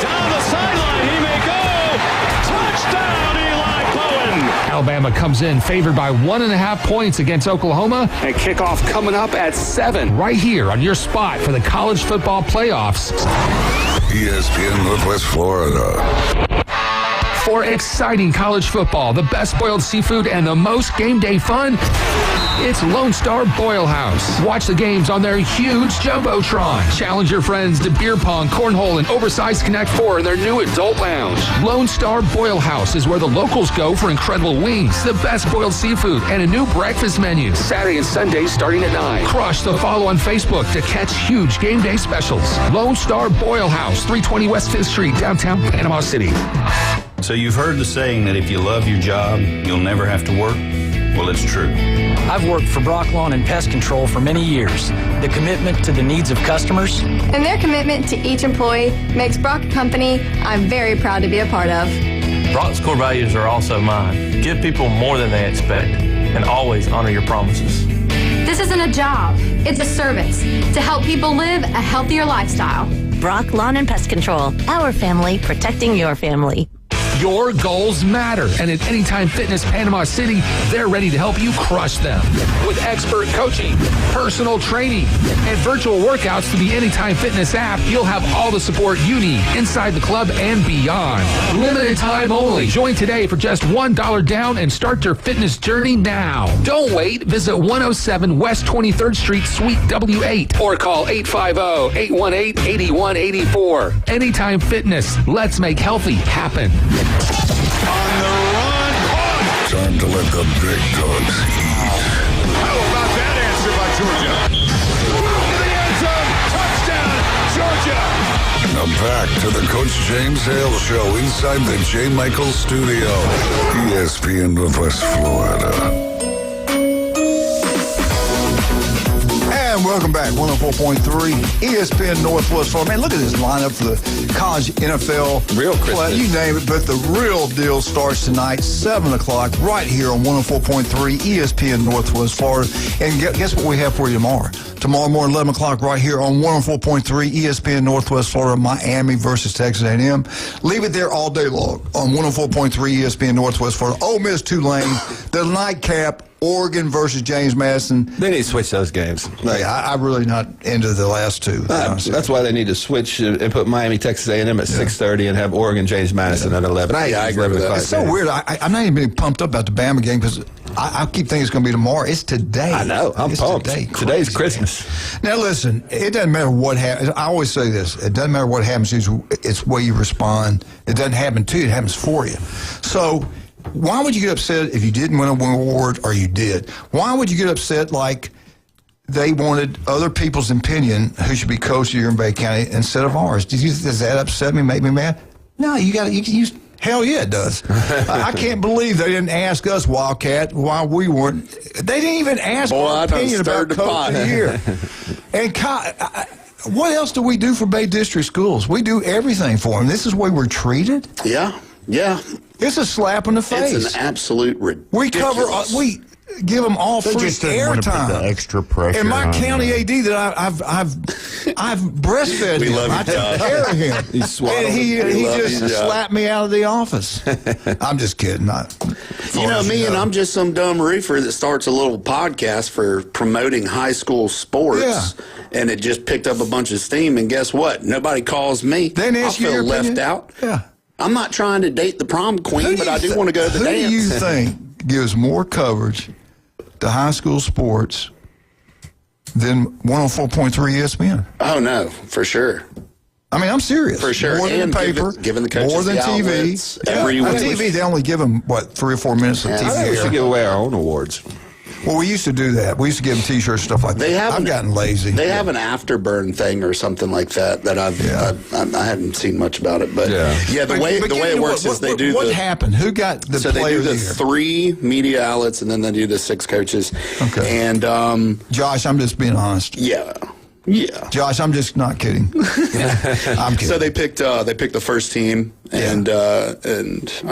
Down the sideline, he may go. Touchdown, Eli Cohen. Alabama comes in favored by 1.5 points against Oklahoma. And kickoff coming up at 7 right here on your spot for the college football playoffs. ESPN Northwest Florida. For exciting college football, the best boiled seafood, and the most game day fun, it's Lone Star Boil House. Watch the games on their huge Jumbotron. Challenge your friends to beer pong, cornhole, and oversized Connect 4 in their new adult lounge. Lone Star Boil House is where the locals go for incredible wings, the best boiled seafood, and a new breakfast menu. Saturday and Sunday starting at 9. Crush the follow on Facebook to catch huge game day specials. Lone Star Boil House, 320 West 5th Street, downtown Panama City. So you've heard the saying that if you love your job, you'll never have to work? Well, it's true. I've worked for Brock Lawn and Pest Control for many years. The commitment to the needs of customers and their commitment to each employee makes Brock a company I'm very proud to be a part of. Brock's core values are also mine. Give people more than they expect and always honor your promises. This isn't a job, it's a service to help people live a healthier lifestyle. Brock Lawn and Pest Control, our family protecting your family. Your goals matter, and at Anytime Fitness Panama City, they're ready to help you crush them. With expert coaching, personal training, and virtual workouts through the Anytime Fitness app, you'll have all the support you need inside the club and beyond. Limited time only. Join today for just $1 down and start your fitness journey now. Don't wait. Visit 107 West 23rd Street, Suite W8, or call 850-818-8184. Anytime Fitness. Let's make healthy happen. Time to let the big dogs eat. How about that answer by Georgia? To the end zone, touchdown, Georgia! Now back to the Coach James Hale Show inside the J. Michael Studio, ESPN Northwest Florida. And welcome back, 104.3 ESPN Northwest Florida. Man, look at this lineup for the college NFL. Real Christmas. Well, you name it, but the real deal starts tonight, 7 o'clock, right here on 104.3 ESPN Northwest Florida. And guess what we have for you tomorrow? Tomorrow morning, 11 o'clock, right here on 104.3 ESPN Northwest Florida, Miami versus Texas A&M. Leave it there all day long on 104.3 ESPN Northwest Florida. Ole Miss Tulane, the nightcap. Oregon versus James Madison. They need to switch those games. I'm really not into the last two. That's why they need to switch and put Miami, Texas A&M at 6:30 and have Oregon, James Madison at 11. I agree with that. It's so weird. I'm not even being pumped up about the Bama game because I keep thinking it's going to be tomorrow. It's today. I know. I'm pumped. Today's Christmas. Now, listen, it doesn't matter what happens. I always say this. It doesn't matter what happens. It's the way you respond. It doesn't happen to you. It happens for you. So why would you get upset if you didn't win an award or you did? Why would you get upset like they wanted other people's opinion who should be coach of your Bay County instead of ours? Does that upset me, make me mad? No, you hell yeah, it does. I can't believe they didn't ask us, Wildcat, why we weren't. They didn't even ask our opinion about Coach of the Year. And what else do we do for Bay District schools? We do everything for them. This is the way we're treated? Yeah. It's a slap in the face. It's an absolute ridiculous. We give them all free airtime. Extra pressure. And my county AD that I've breastfed him. I took care of him. He just slapped me out of the office. I'm just kidding. I'm just some dumb reefer that starts a little podcast for promoting high school sports. Yeah. And it just picked up a bunch of steam. And guess what? Nobody calls me. They didn't ask you your left opinion? out. Yeah. I'm not trying to date the prom queen, but I do want to go to the dance. Who do you think gives more coverage to high school sports than 104.3 ESPN? Oh, no, for sure. I mean, I'm serious. For sure. More than and the paper, giving the coaches more than the TV. Every week. TV, they only give them, 3 or 4 minutes of TV. I think we should give away our own awards. Well, we used to do that. We used to give them T-shirts, stuff like that. I've gotten lazy. They have an afterburn thing or something like that I haven't seen much about it. But the way it works is they do. What happened? Who got the so player they do of the the year? 3 media outlets and then they do the 6 coaches. Okay. And Josh, I'm just being honest. Yeah. Josh, I'm just not kidding. I'm kidding. So they picked the first team and I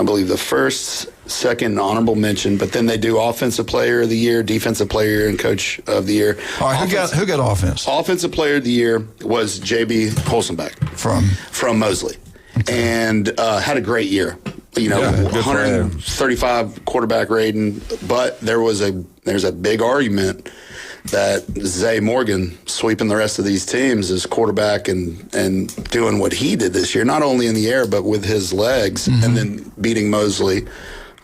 believe the first, second honorable mention, but then they do offensive player of the year, defensive player, and coach of the year. All right, who got offense? Offensive player of the year was JB Holzenbeck from Mosley, and had a great year. 135 quarterback rating, but there's a big argument that Zay Morgan sweeping the rest of these teams as quarterback and doing what he did this year, not only in the air but with his legs, and then beating Mosley,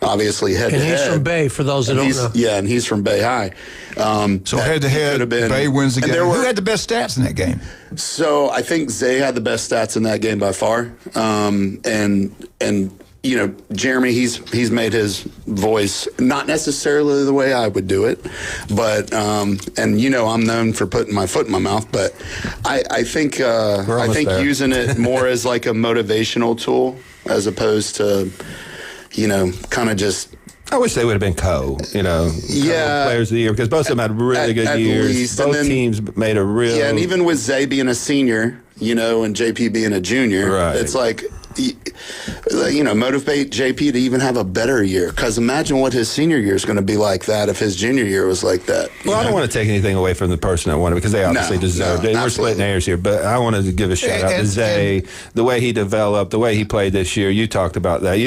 obviously head to head. And he's from Bay, for those that don't know. Yeah, and he's from Bay High. So head to head, Bay wins the game. Who had the best stats in that game? So I think Zay had the best stats in that game by far, and Jeremy, he's made his voice not necessarily the way I would do it, but I'm known for putting my foot in my mouth, but I think using it more as like a motivational tool as opposed to kind of just. I wish they would have been players of the year, because both of them had really good years. Least. Both teams made a real. Yeah, and even with Zay being a senior, and JP being a junior, right. it's like motivate JP to even have a better year. Because imagine what his senior year is going to be like that if his junior year was like that. Well, I don't want to take anything away from the person that won it because they obviously deserved it. We're splitting hairs here, but I wanted to give a shout out to Zay, the way he developed, the way he played this year. You talked about that.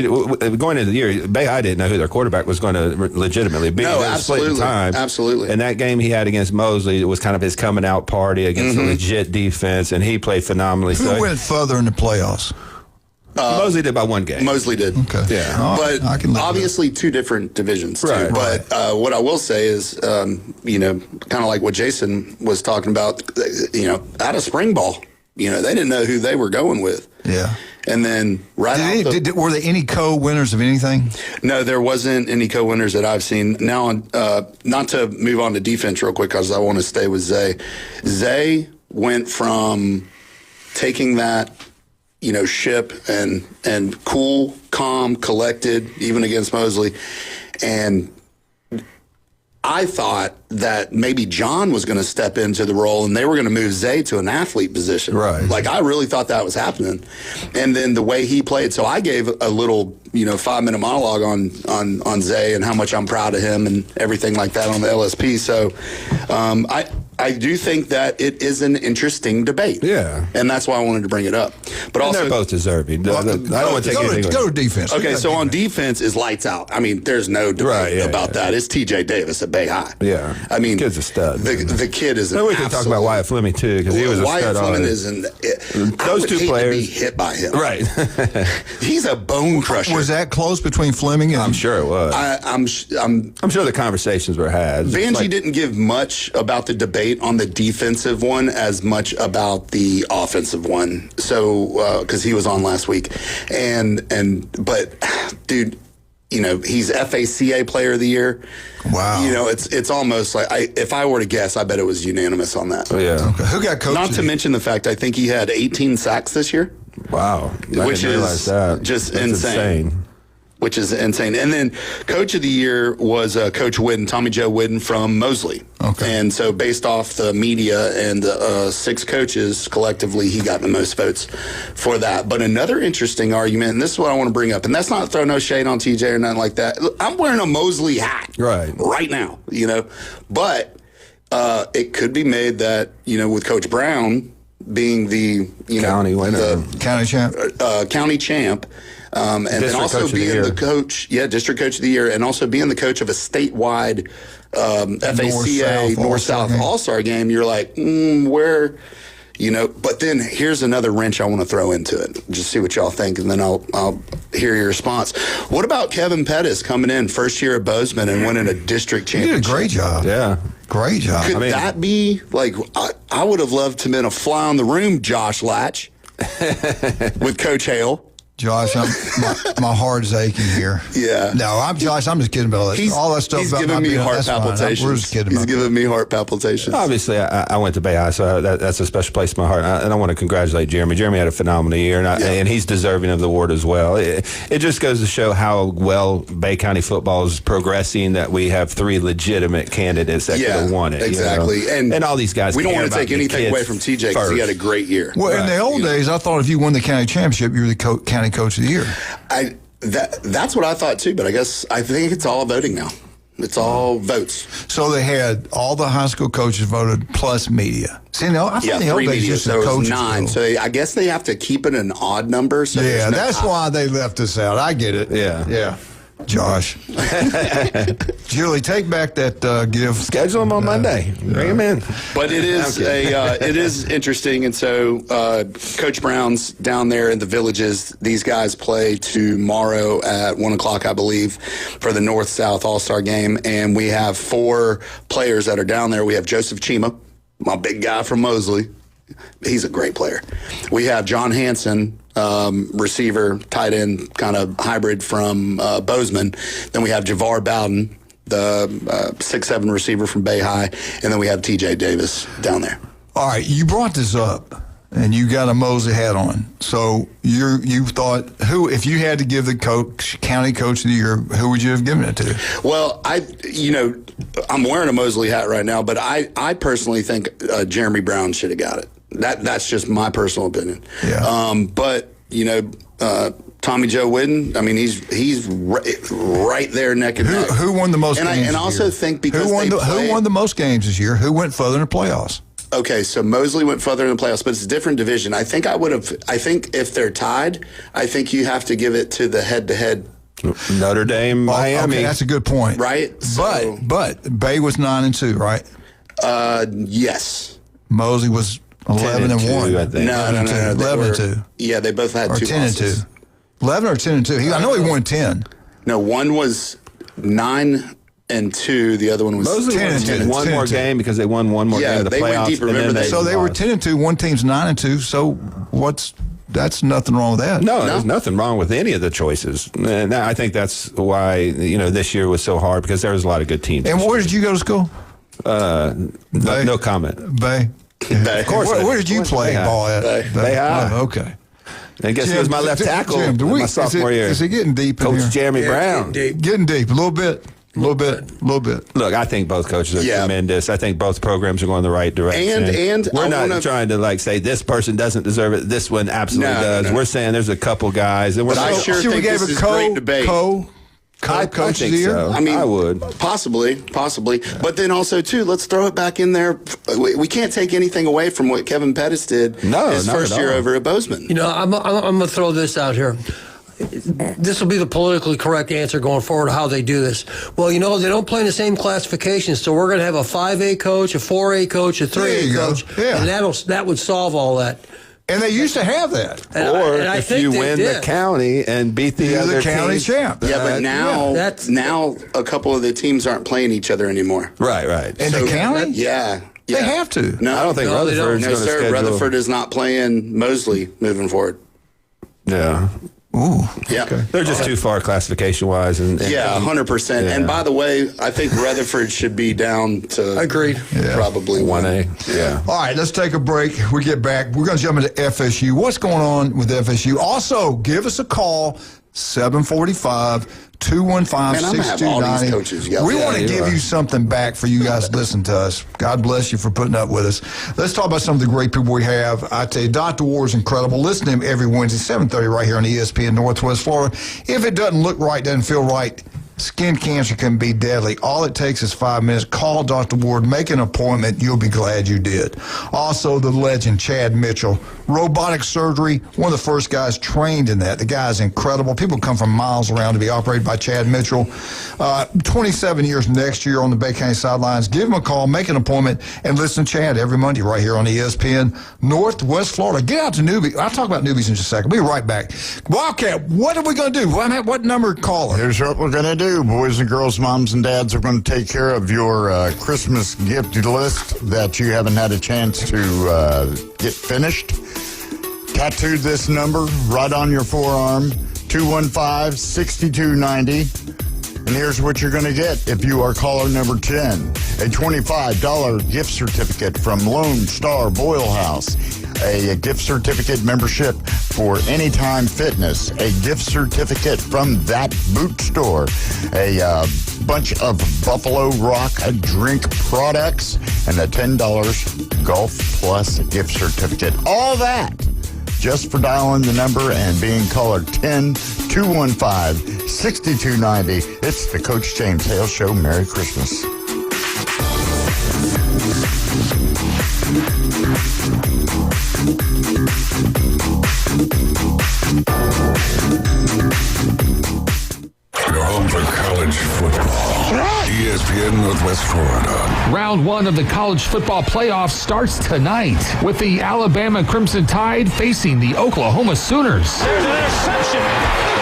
Going into the year, I didn't know who their quarterback was going to legitimately be. No, absolutely. Absolutely. And that game he had against Mosley, it was kind of his coming out party against a legit defense, and he played phenomenally. Who went further in the playoffs? Mosley did by one game. Mosley did. Okay. Yeah. But obviously two different divisions, too. Right. But what I will say is, kind of like what Jason was talking about, out of spring ball, they didn't know who they were going with. Yeah. And then were there any co-winners of anything? No, there wasn't any co-winners that I've seen. Now, not to move on to defense real quick because I want to stay with Zay. Zay went from taking that ship and cool, calm, collected, even against Mosley. And I thought that maybe John was going to step into the role and they were going to move Zay to an athlete position. Right. Like, I really thought that was happening. And then the way he played, so I gave a little, 5-minute monologue on Zay and how much I'm proud of him and everything like that on the LSP. So I do think that it is an interesting debate. Yeah. And that's why I wanted to bring it up. But also, they're both deserving. I don't want to take anything. Go to defense. Okay, so on defense is lights out. I mean, there's no debate about that. It's TJ Davis at Bay High. Yeah. I mean, kid's a stud. The kid is an we can talk about Wyatt Fleming, too, because he was a stud. Wyatt Fleming is those two players. To be hit by him. Right. He's a bone crusher. Was that close between Fleming and... I'm sure it was. I'm sure the conversations were had. Vanjie didn't give much about the debate on the defensive one as much about the offensive one. So, because he was on last week. But, dude, he's FACA Player of the Year. Wow. It's almost like, if I were to guess, I bet it was unanimous on that. Oh, yeah. Okay. Who got coach? Not to mention the fact I think he had 18 sacks this year. Wow. Which is just insane. Which is insane. And then Coach of the Year was Coach Whidden, Tommy Joe Whidden from Mosley. Okay. And so based off the media and the 6 coaches, collectively, he got the most votes for that. But another interesting argument, and this is what I want to bring up, and that's not throw no shade on TJ or nothing like that. Look, I'm wearing a Mosley hat right now, But it could be made that, with Coach Brown being the county winner, the county champ, and then also being the coach, District Coach of the Year, and also being the coach of a statewide FACA North-South All-Star game, you're like, where, but then here's another wrench I want to throw into it. Just see what y'all think, and then I'll hear your response. What about Kevin Pettis coming in first year at Bozeman and winning a district championship? He did a great job. Yeah. Great job. Could that be, like, I would have loved to have been a fly on the room, Josh Latch, with Coach Hale. Josh, my heart is aching here. Yeah. No, Josh, I'm just kidding about that. All that stuff. He's about giving me heart palpitations. We're just kidding about He's giving me heart palpitations. Obviously, I went to Bay High, so that's a special place in my heart. And I want to congratulate Jeremy. Jeremy had a phenomenal year, and he's deserving of the award as well. It just goes to show how well Bay County football is progressing, that we have 3 legitimate candidates that could have won it. Exactly. And all these guys. We don't want to take anything away from TJ because he had a great year. Well, in the old days, I thought if you won the county championship, you were the county coach of the year. That's what I thought too, but I think it's all voting now. It's all votes. So they had all the high school coaches voted plus media. See, I thought the old days just so the coaches 9. So I guess they have to keep it an odd number. So that's why they left us out. I get it. Yeah. Josh. Julie, take back that gift. Schedule them on Monday. Bring them in. But it is it is interesting, and so Coach Brown's down there in the Villages. These guys play tomorrow at 1:00, I believe, for the North-South All-Star game, and we have 4 players that are down there. We have Joseph Chima, my big guy from Mosley. He's a great player. We have John Hansen, receiver, tight end, kind of hybrid from Bozeman. Then we have Javar Bowden, the 6'7" receiver from Bay High. And then we have TJ Davis down there. All right, you brought this up, and you got a Mosley hat on. So you thought, if you had to give the county coach of the year, who would you have given it to? Well, I'm wearing a Mosley hat right now, but I personally think Jeremy Brown should have got it. That's just my personal opinion. Yeah. But Tommy Joe Whidden. I mean, he's right there neck and neck. Who won the most games? And I also think because who won the most games this year? Who went further in the playoffs? Okay, so Mosley went further in the playoffs, but it's a different division. I think if they're tied, I think you have to give it to the head-to-head. Notre Dame, Miami. Okay, that's a good point. Right? So, but Bay was 9-2, right? Yes. Mosley was 11-1. I think. No. 11-2. Yeah, they both had 2 losses. 11 or 10-2. I know he won 10. No, one was 9-2. The other one was Mosley 10-2. One more game because they won one more game of the they playoffs. went deep. Remember that? So they were 10-2. One team's 9-2. So that's nothing wrong with that. No, there's nothing wrong with any of the choices. And I think that's why this year was so hard because there was a lot of good teams. And where did you go to school? No comment. Bay. Bay. Of course. Where did you play ball at? Bay High. Oh, okay. And guess who was my left tackle in my sophomore year? Is it getting deep in here? Coach Jeremy Brown. Getting deep. A little bit. Look, I think both coaches are tremendous. I think both programs are going the right direction. And we're not trying to say this person doesn't deserve it. This one absolutely does. No. We're saying there's a couple guys. And I sure think this is great debate. I think so. I mean, I would. Possibly. But then also, too, let's throw it back in there. We can't take anything away from what Kevin Pettis did his first year over at Bozeman. I'm going to throw this out here. This will be the politically correct answer going forward, how they do this. Well, they don't play in the same classifications, so we're going to have a 5A coach, a 4A coach, a 3A coach, and that would solve all that. And they used to have that. Or if you win the county and beat the other county champ. Yeah, but now a couple of the teams aren't playing each other anymore. Right. In the county? Yeah. They have to. No, I don't think Rutherford's going to schedule. Rutherford is not playing Mosley moving forward. Yeah. Ooh. Yeah. Okay. They're just too far classification-wise. And 100%. Yeah. And by the way, I think Rutherford should be down to probably 1A. Yeah. All right, let's take a break. We get back. We're going to jump into FSU. What's going on with FSU? Also, give us a call, 745-215-6290. We want to give you something back for you guys to listen to us. God bless you for putting up with us. Let's talk about some of the great people we have. I tell you, Dr. Ward is incredible. Listen to him every Wednesday, 7:30 right here on ESPN Northwest Florida. If it doesn't look right, doesn't feel right, skin cancer can be deadly. All it takes is 5 minutes. Call Dr. Ward. Make an appointment. You'll be glad you did. Also, the legend, Chad Mitchell. Robotic surgery, one of the first guys trained in that. The guy's incredible. People come from miles around to be operated by Chad Mitchell. 27 years next year on the Bay County sidelines. Give him a call. Make an appointment. And listen to Chad every Monday right here on ESPN Northwest Florida. Get out to newbies. I'll talk about newbies in just a second. We'll be right back. Wildcat, what are we going to do? What number caller? Here's what we're going to do. Boys and girls, moms and dads are going to take care of your Christmas gift list that you haven't had a chance to get finished. Tattoo this number right on your forearm, 215-6290. And here's what you're going to get if you are caller number 10. A $25 gift certificate from Lone Star Boil House. A gift certificate membership for Anytime Fitness. A gift certificate from That Boot Store. A bunch of Buffalo Rock drink products. And a $10 Golf Plus gift certificate. All that just for dialing the number and being caller 10-215-6290. It's the Coach James Hale Show. Merry Christmas. Your home for college football. ESPN Northwest Florida. Round 1 of the college football playoffs starts tonight with the Alabama Crimson Tide facing the Oklahoma Sooners. There's an interception.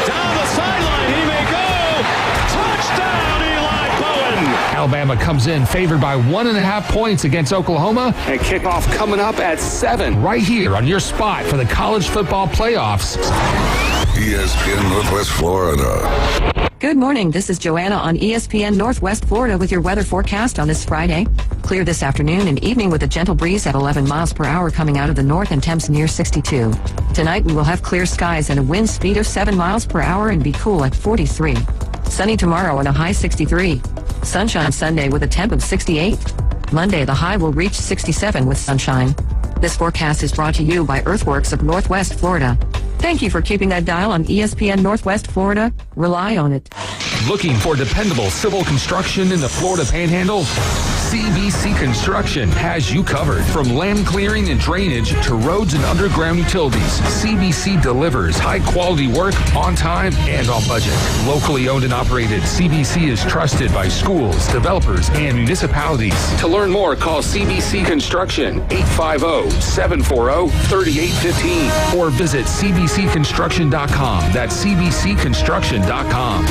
Down the sideline. He may go. Touchdown, Eli Cohen. Alabama comes in favored by 1.5 points against Oklahoma. And kickoff coming up at 7. Right here on your spot for the college football playoffs. ESPN Northwest Florida. Good morning. This is Joanna on ESPN Northwest Florida with your weather forecast on this Friday. Clear this afternoon and evening with a gentle breeze at 11 miles per hour coming out of the north and temps near 62. Tonight we will have clear skies and a wind speed of 7 miles per hour and be cool at 43. Sunny tomorrow and a high 63. Sunshine Sunday with a temp of 68. Monday the high will reach 67 with sunshine. This forecast is brought to you by Earthworks of Northwest Florida. Thank you for keeping that dial on ESPN Northwest Florida. Rely on it. Looking for dependable civil construction in the Florida Panhandle? CBC Construction has you covered. From land clearing and drainage to roads and underground utilities, CBC delivers high-quality work on time and on budget. Locally owned and operated, CBC is trusted by schools, developers, and municipalities. To learn more, call CBC Construction 850-740-3815 or visit cbcconstruction.com. That's cbcconstruction.com.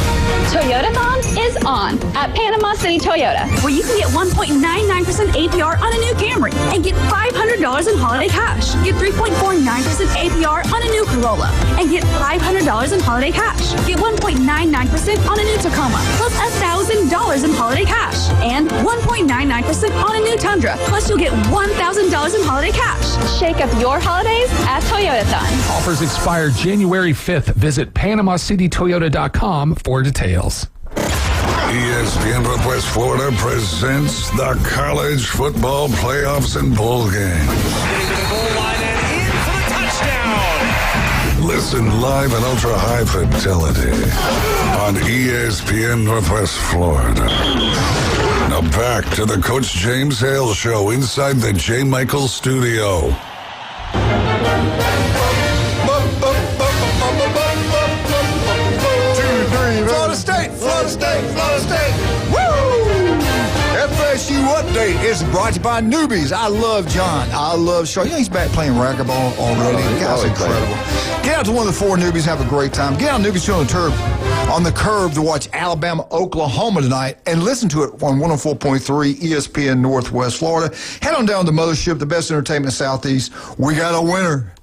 Toyotathon is on at Panama City Toyota, where you can get 1.99% APR on a new Camry and get $500 in holiday cash. Get 3.49% APR on a new Corolla and get $500 in holiday cash. Get 1.99% on a new Tacoma plus $1,000 in holiday cash and 1.99% on a new Tundra. Plus you'll get $1,000 in holiday cash. Shake up your holidays at Toyotathon. Offers expire January 5th. Visit PanamaCityToyota.com for details. ESPN Northwest Florida presents the college football playoffs and bowl game. Listen live and ultra high fidelity on ESPN Northwest Florida. Now back to the Coach James Hale Show inside the J. Michael Studio. Florida State. Woo! FSU Update is brought to you by Newbies. I love John. I love Shaw. You know, he's back playing racquetball already. The guy's incredible. Get out to one of the 4 Newbies, have a great time. Get out Newbies on the curve to watch Alabama, Oklahoma tonight, and listen to it on 104.3 ESPN Northwest Florida. Head on down to the Mothership, the best entertainment in the Southeast. We got a winner.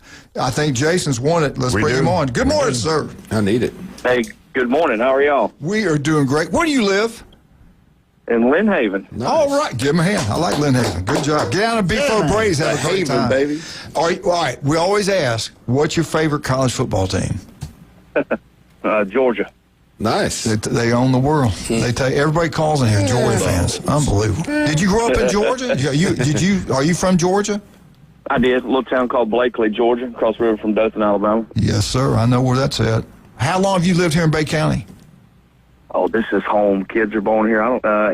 I think Jason's won it. Let's bring him on. Good morning, sir. I need it. Hey, good morning. How are y'all? We are doing great. Where do you live? In Lynn Haven. Nice. All right. Give him a hand. I like Lynn Haven. Good job. Get down to B4 Brady's. Have a great time. Baby. All right. We always ask, what's your favorite college football team? Georgia. Nice. They own the world. They tell you, everybody calls in here Georgia fans. Unbelievable. Did you grow up in Georgia? Are you from Georgia? I did. A little town called Blakely, Georgia, across the river from Dothan, Alabama. Yes, sir. I know where that's at. How long have you lived here in Bay County? Oh, this is home. Kids are born here.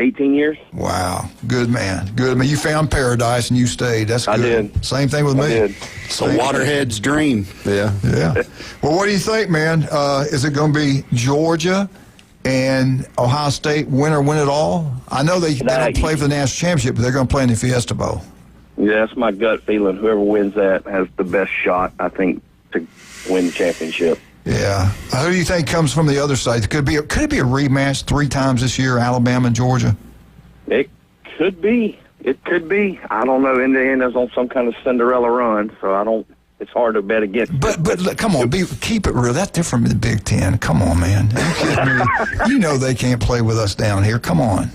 18 years. Wow. Good man. You found paradise and you stayed. That's good. I did. Same thing with me. It's a waterhead's dream. Yeah. Well, what do you think, man? Is it going to be Georgia and Ohio State win it all? I know they don't play for the national championship, but they're going to play in the Fiesta Bowl. Yeah, that's my gut feeling. Whoever wins that has the best shot, I think, to win the championship. Yeah. Who do you think comes from the other side? Could it be a rematch 3 times this year, Alabama and Georgia? It could be. It could be. I don't know. Indiana's on some kind of Cinderella run, so it's hard to bet against. But come on, keep it real. That's different than the Big Ten. Come on, man. Are you kidding me? You know they can't play with us down here. Come on.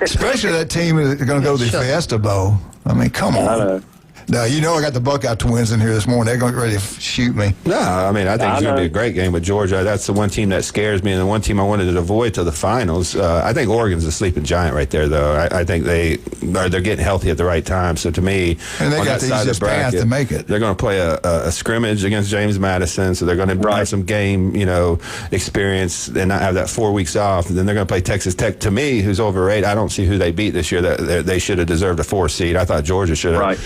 Especially that team that's going to go to the Fiesta Bowl. I mean, come on. I know. Now, I got the Buckeye twins in here this morning. They're going to get ready to shoot me. No, I mean, I think it's going to be a great game with Georgia. That's the one team that scares me, and the one team I wanted to avoid to the finals. I think Oregon's a sleeping giant right there, though. I think they're getting healthy at the right time. So to me, and they got the easiest path to make it. They're going to play a scrimmage against James Madison, so they're going to have some game, experience and not have that 4 weeks off. And then they're going to play Texas Tech. To me, who's overrated, I don't see who they beat this year. That they should have deserved a 4 seed. I thought Georgia should have. Right.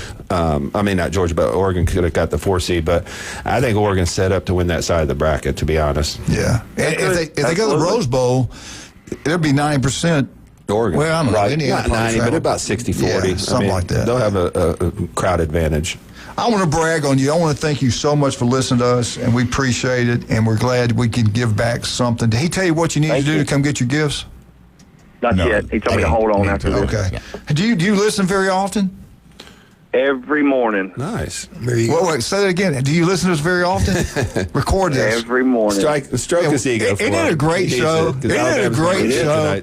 I mean, not Georgia, but Oregon could have got the 4 seed. But I think Oregon's set up to win that side of the bracket, to be honest. Yeah. If they go to the Rose Bowl, it'll be 90%. Oregon. Well, I don't know. Not 90, but about 60-40. Yeah, something like that. They'll have a crowd advantage. I want to brag on you. I want to thank you so much for listening to us, and we appreciate it, and we're glad we can give back something. Did he tell you what you need to do to come get your gifts? Not yet. He told me to hold on after this. Okay. Yeah. Do you listen very often? Every morning. Nice. Wait, say that again. Do you listen to us very often? Record this. Every morning. Stroke his ego for Isn't it a great show? Isn't it a great show?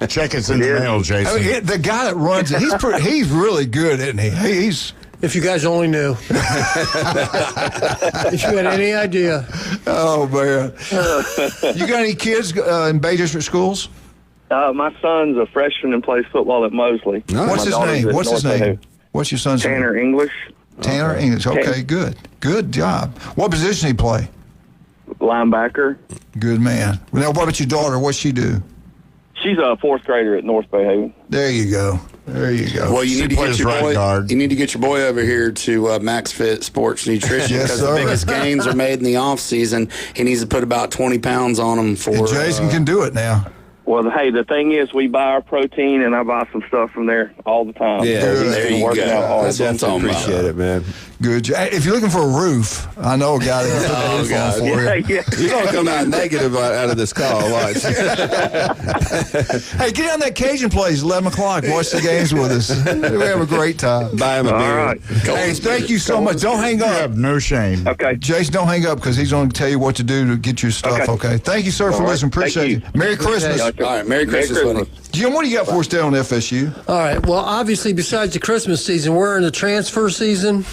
Check it's in the mail, Jason. I mean, the guy that runs it, he's really good, isn't he? He's... If you guys only knew. If you had any idea. Oh, man. You got any kids in Bay District schools? My son's a freshman and plays football at Mosley. Nice. What's his name? What's your son's name? Tanner English. Tanner English. Okay, good. Good job. What position he play? Linebacker. Good man. Now, what about your daughter? What's she do? She's a fourth grader at North Bay Haven. There you go. There you go. Well, you need to get your right boy. guard. You need to get your boy over here to Max Fit Sports Nutrition Yes, because sir. the biggest gains are made in the off season. He needs to put about 20 pounds on him for. And Jason can do it now. Well, hey, the thing is, we buy our protein, and I buy some stuff from there all the time. Yeah, So he's there been you working go. out hard. That's what I'm talking about. Appreciate it, man. Good job. If you're looking for a roof, I know a guy that can put the roof on for you. Yeah. You're going to come out negative out of this call. Watch. Hey, get on that Cajun place, 11 o'clock. Watch the games with us. We have a great time. Buy him a beer. All right. Hey, thank you so much. Don't hang You up. have no shame. Okay. Jason, don't hang up because he's going to tell you what to do to get your stuff, okay? Thank you, sir, for right. listening. Thank Appreciate you. you. Merry Christmas. All right, Merry Christmas, buddy. Jim, what do you got for us down on FSU? All right. Well, obviously, besides the Christmas season, we're in the transfer season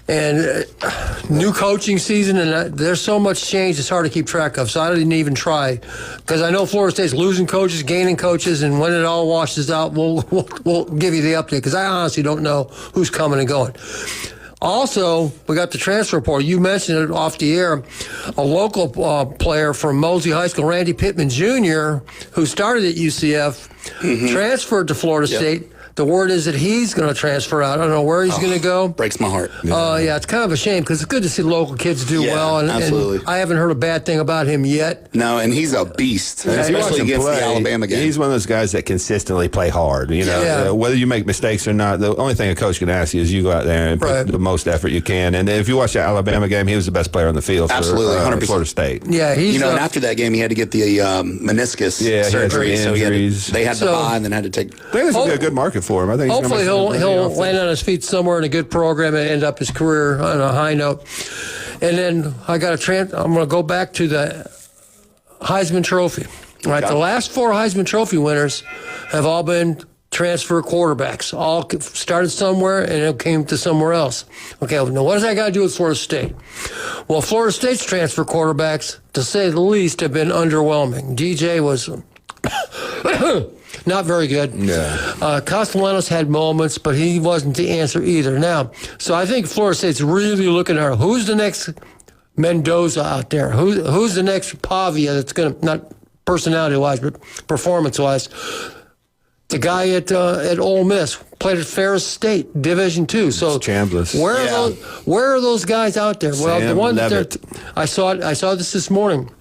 and new coaching season, and there's so much change it's hard to keep track of. So I didn't even try because I know Florida State's losing coaches, gaining coaches, and when it all washes out, we'll give you the update because I honestly don't know who's coming and going. Also, we got the transfer report. You mentioned it off the air. A local player from Moseley High School, Randy Pittman Jr., who started at UCF, transferred to Florida State. The word is that he's going to transfer out. I don't know where he's going to go. Breaks my heart. Yeah, it's kind of a shame because it's good to see local kids do well. And absolutely. I haven't heard a bad thing about him yet. No, and he's a beast, And if you watch especially him against play, the Alabama game. He's one of those guys that consistently play hard. You know, Yeah. whether you make mistakes or not, the only thing a coach can ask you is you go out there and put the most effort you can. And if you watch the Alabama game, he was the best player on the field Absolutely, for 100%. Florida State. Yeah, he's and after that game, he had to get the meniscus surgery, so they had to buy and then had to take. I think this would be a good market for him. I think Hopefully he'll land on his feet somewhere in a good program and end up his career on a high note. And then I got I'm going to go back to the Heisman Trophy. All right, the last 4 Heisman Trophy winners have all been transfer quarterbacks. All started somewhere and it came to somewhere else. Okay, now what does that got to do with Florida State? Well, Florida State's transfer quarterbacks, to say the least, have been underwhelming. DJ was not very good. Castellanos had moments, but he wasn't the answer either. Now, so I think Florida State's really looking at who's the next Mendoza out there? Who's the next Pavia that's going to, not personality-wise, but performance-wise? The guy at Ole Miss played at Ferris State, Division II. So Chambliss. Where are those guys out there? Well, Sam the one Levitt. I saw this morning.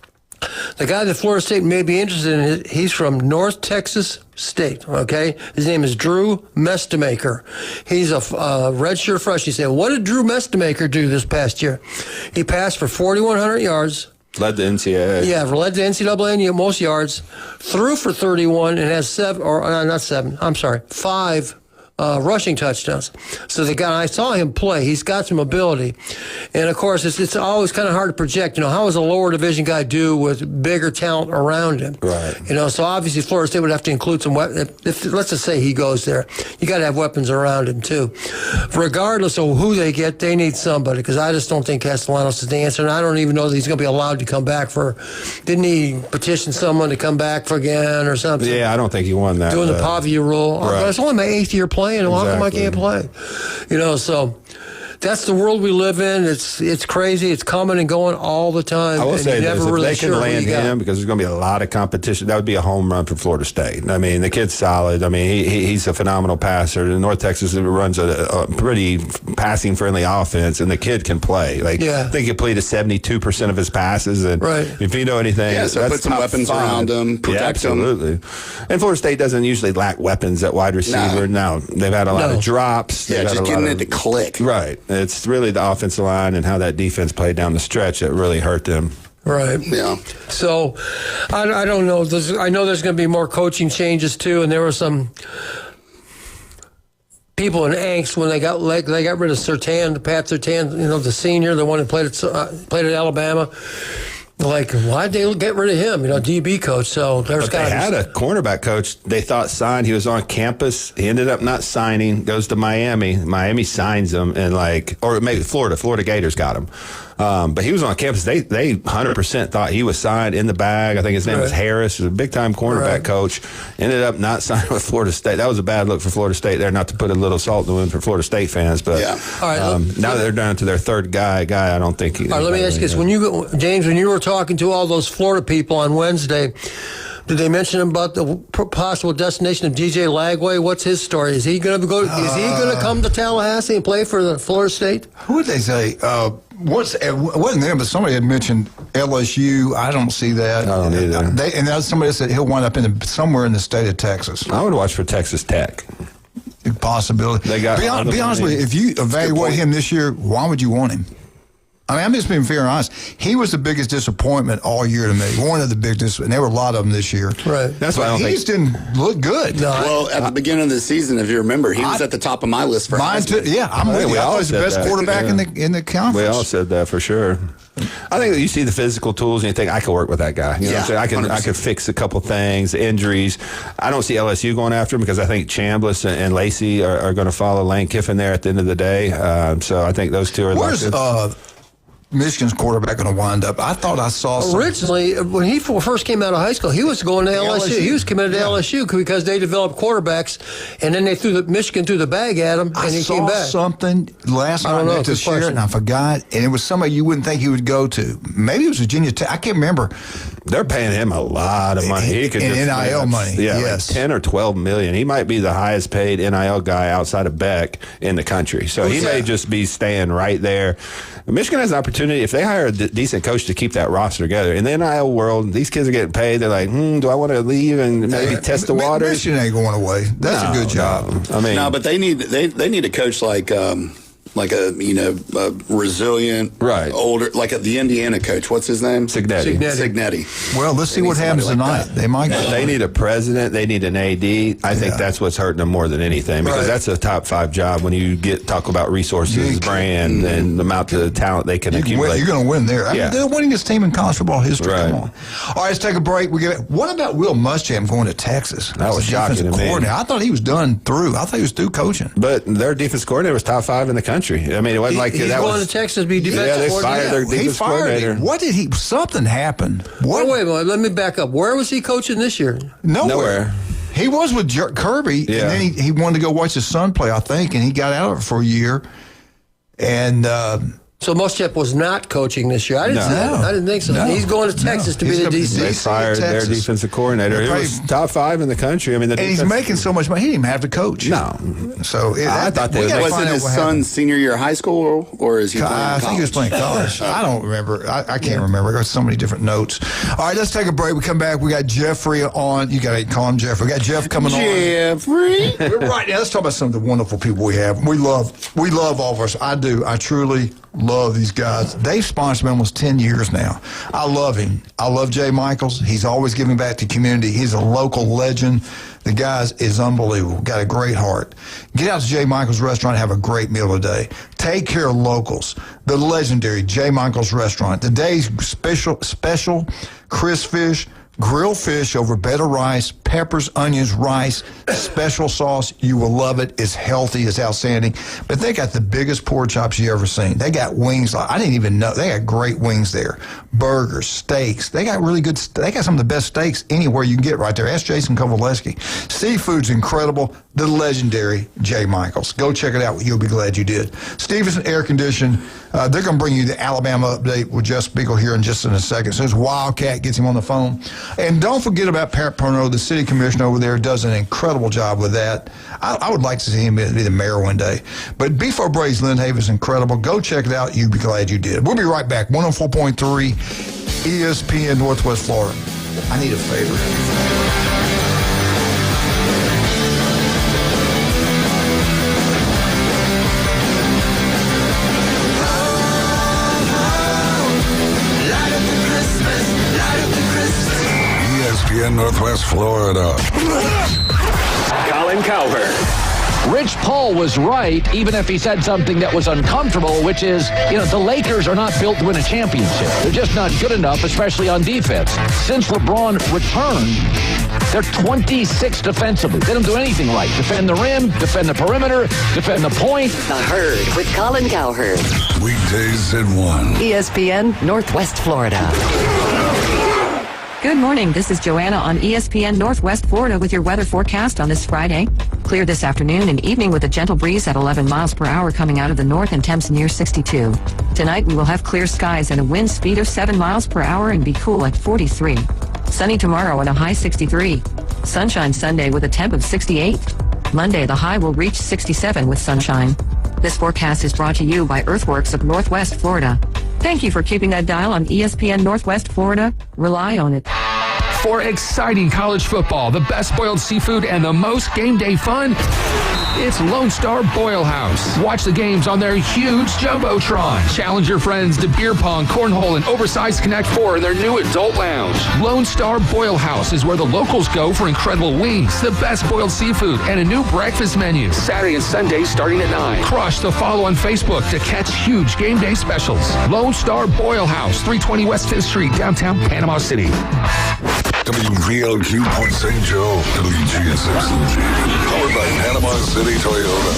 The guy that Florida State may be interested in, he's from North Texas State, okay? His name is Drew Mestemaker. He's a redshirt freshman. You say, what did Drew Mestemaker do this past year? He passed for 4,100 yards. Led the NCAA. Yeah, led the NCAA in most yards, threw for 31, and has 5 rushing touchdowns. So the guy, I saw him play. He's got some ability. And, of course, it's always kind of hard to project. You know, how does a lower division guy do with bigger talent around him? Right. You know, so obviously Florida State would have to include some weapons. If let's just say he goes there, you got to have weapons around him, too. Regardless of who they get, they need somebody because I just don't think Castellanos is the answer. And I don't even know that he's going to be allowed to come back didn't he petition someone to come back for again or something? Yeah, I don't think he won that. Doing the Pavia rule. Right. But it's only my 8th year playing, and how come I can't play? You know, so that's the world we live in. It's crazy. It's coming and going all the time. I will say this, if they can land him, because there's going to be a lot of competition, that would be a home run for Florida State. I mean, the kid's solid. I mean, he's a phenomenal passer. North Texas runs a pretty passing-friendly offense, and the kid can play. I think he completed 72% of his passes. And if you know anything, so that's put some top weapons 5. around him, protect him. Absolutely. And Florida State doesn't usually lack weapons at wide receiver. No, they've had a lot of drops. Yeah, just getting it to click. Right. It's really the offensive line and how that defense played down the stretch that really hurt them. Right. Yeah. So, I don't know. I know there's going to be more coaching changes too, and there were some people in angst when they got rid of Surtain, Pat Surtain, you know, the senior, the one who played at Alabama. Like, why'd they get rid of him? You know, DB coach. So there's got to be. They had a cornerback coach they thought signed. He was on campus. He ended up not signing. Goes to Miami. Miami signs him, and maybe Florida. Florida Gators got him. But he was on campus. They 100% thought he was signed in the bag. I think his name was Harris. He was a big-time cornerback coach. Ended up not signing with Florida State. That was a bad look for Florida State there, not to put a little salt in the wound for Florida State fans. But now that they're down to their third guy, I don't think. All right, let me ask you this. James, when you were talking to all those Florida people on Wednesday, did they mention about the possible destination of DJ Lagway? What's his story? Is he going to go? Is he going to come to Tallahassee and play for the Florida State? Who would they say? It wasn't them, but somebody had mentioned LSU. I don't see that. I don't either. And then somebody said he'll wind up somewhere in the state of Texas. I would watch for Texas Tech. Possibility. Be honest with you. If you evaluate him this year, why would you want him? I mean, I'm just being fair and honest. He was the biggest disappointment all year to me. One of the biggest, and there were a lot of them this year. Right. That's why he just didn't look good. No, well, at the beginning of the season, if you remember, he was at the top of my list for mine too. Yeah, I'm with you. I thought he was the best quarterback in the conference. We all said that for sure. I think that you see the physical tools and you think, I could work with that guy. You know what I'm saying? I could fix a couple things, injuries. I don't see LSU going after him because I think Chambliss and Lacey are going to follow Lane Kiffin there at the end of the day. So I think those two are Where's Michigan's quarterback going to wind up? I thought I saw originally when he first came out of high school, he was going to LSU. He was committed to LSU because they developed quarterbacks, and then Michigan threw the bag at him, and he came back. I saw something last night. I meant to share it, and I forgot. And it was somebody you wouldn't think he would go to. Maybe it was Virginia Tech. I can't remember. They're paying him a lot of money. He could NIL money. Yeah, like 10 or 12 million. He might be the highest paid NIL guy outside of Beck in the country. So he may just be staying right there. Michigan has an opportunity if they hire a decent coach to keep that roster together. In the NIL world, these kids are getting paid. They're like, do I want to leave and maybe test the waters? Michigan ain't going away. That's a good job. I mean, but they need a coach like a resilient, older, like the Indiana coach. What's his name? Cignetti. Well, let's see what happens tonight. They might. They need a president. They need an AD. I think that's what's hurting them more than anything because that's a top 5 job when you talk about resources, brand, and the amount of talent they can accumulate. You're going to win there. I mean, they're the winningest team in college football history. Come on. All right, let's take a break. What about Will Muschamp going to Texas? That was shocking to me. I thought he was done through. I thought he was through coaching. But their defense coordinator was top 5 in the country. I mean, it wasn't like he's that going to Texas to be defensive coordinator. They fired their defense coordinator. What did he? Something happened. What? Oh, wait a minute. Let me back up. Where was he coaching this year? Nowhere. He was with Kirby, and then he wanted to go watch his son play, I think, and he got out of it for a year. And so Muschamp was not coaching this year. I didn't think so. He's going to Texas to be the DC. They fired their defensive coordinator. He was top 5 in the country. I mean, and he's making so much money. He didn't even have to coach. No. So I thought was it his son's senior year of high school, or is he playing college? I think he was playing college. I don't remember. I can't remember. I got so many different notes. All right, let's take a break. We come back. We got Jeffrey on. You got to call him Jeffrey. We got Jeff coming on. Jeffrey. We're right now. Let's talk about some of the wonderful people we have. We love all of us. I do. I truly love these guys. They've sponsored me almost 10 years now. I love him. I love Jay Michaels. He's always giving back to the community. He's a local legend. The guy is unbelievable. Got a great heart. Get out to Jay Michaels Restaurant and have a great meal today. Take care of locals. The legendary Jay Michaels Restaurant. Today's special crisp fish, grilled fish over bed of rice, peppers, onions, rice, special sauce. You will love it. It's healthy. It's outstanding. But they got the biggest pork chops you ever seen. They got wings. I didn't even know. They got great wings there. Burgers, steaks. They got really good. They got some of the best steaks anywhere you can get right there. Ask Jason Kowaleski. Seafood's incredible. The legendary Jay Michaels. Go check it out. You'll be glad you did. Stevenson Air Condition. They're going to bring you the Alabama update with Jeff Spiegel here in just in a second. As soon as Wildcat gets him on the phone. And don't forget about Pat Perneau, the city commissioner over there, does an incredible job with that. I would like to see him be the mayor one day. But Beef O'Brady's Lynn Haven is incredible. Go check it out. You'll be glad you did. We'll be right back. 104.3 ESPN Northwest Florida. I need a favor. ESPN Northwest Florida. Colin Cowherd, Rich Paul was right, even if he said something that was uncomfortable, which is, the Lakers are not built to win a championship. They're just not good enough, especially on defense. Since LeBron returned, they're 26th defensively. They don't do anything right. Defend the rim, defend the perimeter, defend the point. The Herd with Colin Cowherd. Weekdays at 1. ESPN Northwest Florida. Good morning. This is Joanna on ESPN Northwest Florida with your weather forecast on this Friday. Clear this afternoon and evening with a gentle breeze at 11 miles per hour coming out of the north and temps near 62. Tonight we will have clear skies and a wind speed of 7 miles per hour and be cool at 43. Sunny tomorrow and a high 63. Sunshine Sunday with a temp of 68. Monday the high will reach 67 with sunshine. This forecast is brought to you by Earthworks of Northwest Florida. Thank you for keeping that dial on ESPN Northwest Florida. Rely on it. For exciting college football, the best boiled seafood, and the most game day fun, it's Lone Star Boil House. Watch the games on their huge Jumbotron. Challenge your friends to beer pong, cornhole, and oversized Connect 4 in their new adult lounge. Lone Star Boil House is where the locals go for incredible wings, the best boiled seafood, and a new breakfast menu. Saturday and Sunday starting at 9. Crush the follow on Facebook to catch huge game day specials. Lone Star Boil House, 320 West 5th Street, downtown Panama City. WVLQ Point St. Joe, WGSX, powered by Panama City Toyota.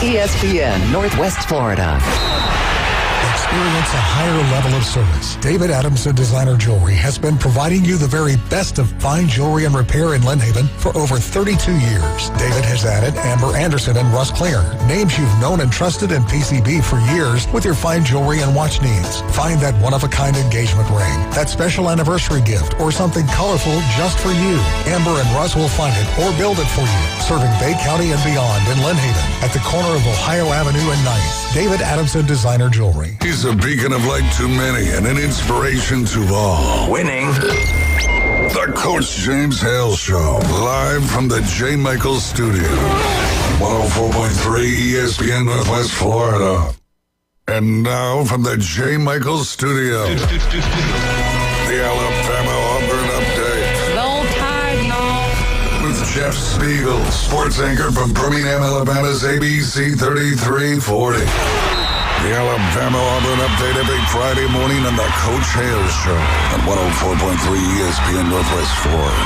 ESPN Northwest Florida. Experience a higher level of service. David Adamson Designer Jewelry has been providing you the very best of fine jewelry and repair in Lynn Haven for over 32 years. David has added Amber Anderson and Russ Clare, names you've known and trusted in PCB for years with your fine jewelry and watch needs. Find that one-of-a-kind engagement ring, that special anniversary gift, or something colorful just for you. Amber and Russ will find it or build it for you, serving Bay County and beyond in Lynn Haven at the corner of Ohio Avenue and 9th. David Adamson Designer Jewelry. He's a beacon of light to many and an inspiration to all. Winning. The Coach James Hale Show, live from the J. Michaels Studio. 104.3 ESPN Northwest Florida. And now from the J. Michaels Studio, the Alabama Auburn Update. Roll Tide, y'all. With Jeff Spiegel, sports anchor from Birmingham, Alabama's ABC 3340. The Alabama Auburn Update every Friday morning on the Coach Hale Show on 104.3 ESPN Northwest Florida.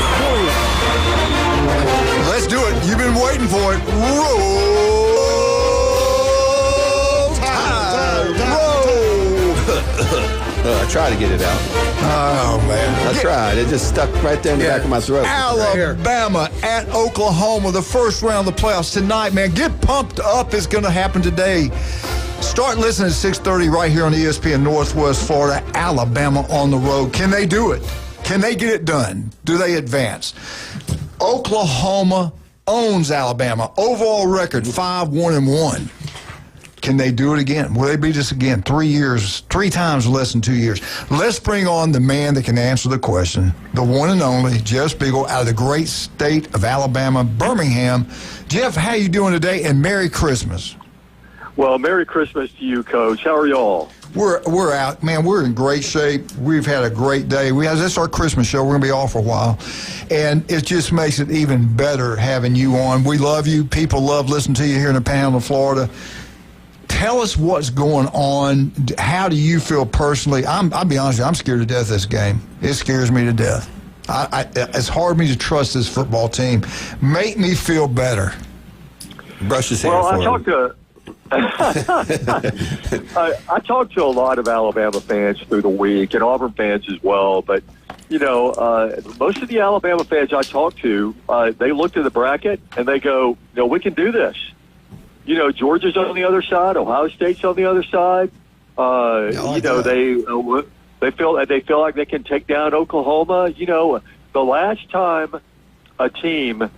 Let's do it. You've been waiting for it. Roll Tide. Roll. I tried to get it out. Oh, man. I tried. It just stuck right there in the back of my throat. Alabama at Oklahoma, the first round of the playoffs tonight, man. Get pumped up. It's going to happen today. Start listening at 6:30 right here on ESPN Northwest Florida. Alabama on the road. Can they do it? Can they get it done? Do they advance? Oklahoma owns Alabama. Overall record, 5-1-1. Can they do it again? Will they beat us again? 3 times in less than 2 years. Let's bring on the man that can answer the question, the one and only Jeff Spiegel out of the great state of Alabama, Birmingham. Jeff, how you doing today? And Merry Christmas. Well, Merry Christmas to you, Coach. How are y'all? We're out, man. We're in great shape. We've had a great day. This is our Christmas show. We're gonna be off for a while, and it just makes it even better having you on. We love you. People love listening to you here in the Panhandle of Florida. Tell us what's going on. How do you feel personally? I'll be honest with you, I'm scared to death of this game. It scares me to death. It's hard for me to trust this football team. Make me feel better. Brush his hair. Well, I talked to a lot of Alabama fans through the week and Auburn fans as well. But, most of the Alabama fans I talked to, they looked at the bracket and they go, we can do this. Georgia's on the other side. Ohio State's on the other side. They feel like they can take down Oklahoma. The last time a team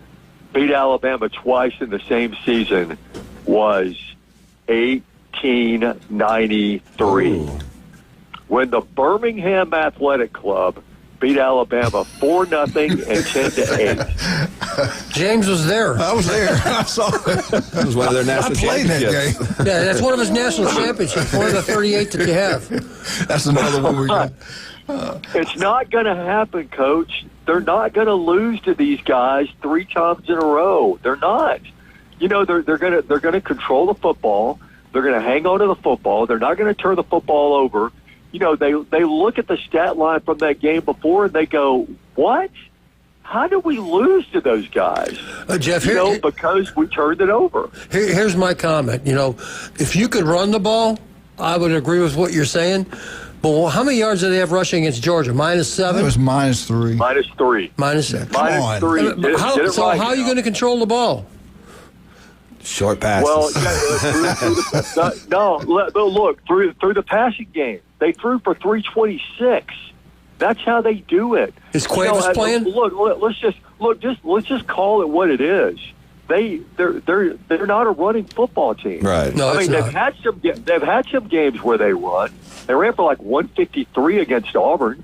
beat Alabama twice in the same season was 1893, when the Birmingham Athletic Club beat Alabama 4-0 and 10-8. James was there. I was there. I saw it. That was one of their national championships. That game. Yeah, that's one of his national championships, one of the 38 that you have. That's another one we got. It's not going to happen, Coach. They're not going to lose to these guys 3 times in a row. They're not. you know, they're gonna control the football. They're gonna hang on to the football. They're not gonna turn the football over. You know, they look at the stat line from that game before and they go, what? How did we lose to those guys? Jeff, because we turned it over. Here's my comment. You know, if you could run the ball, I would agree with what you're saying. But how many yards did they have rushing against Georgia? -7? It was -3. -3. -7. -3. How are you going to control the ball? Short passes. Well, look, through the passing game, they threw for 326. That's how they do it. Is Cuevas playing? Look, let's just call it what it is. They're not a running football team. Right. No, I mean, they've had some games where they run. They ran for like 153 against Auburn.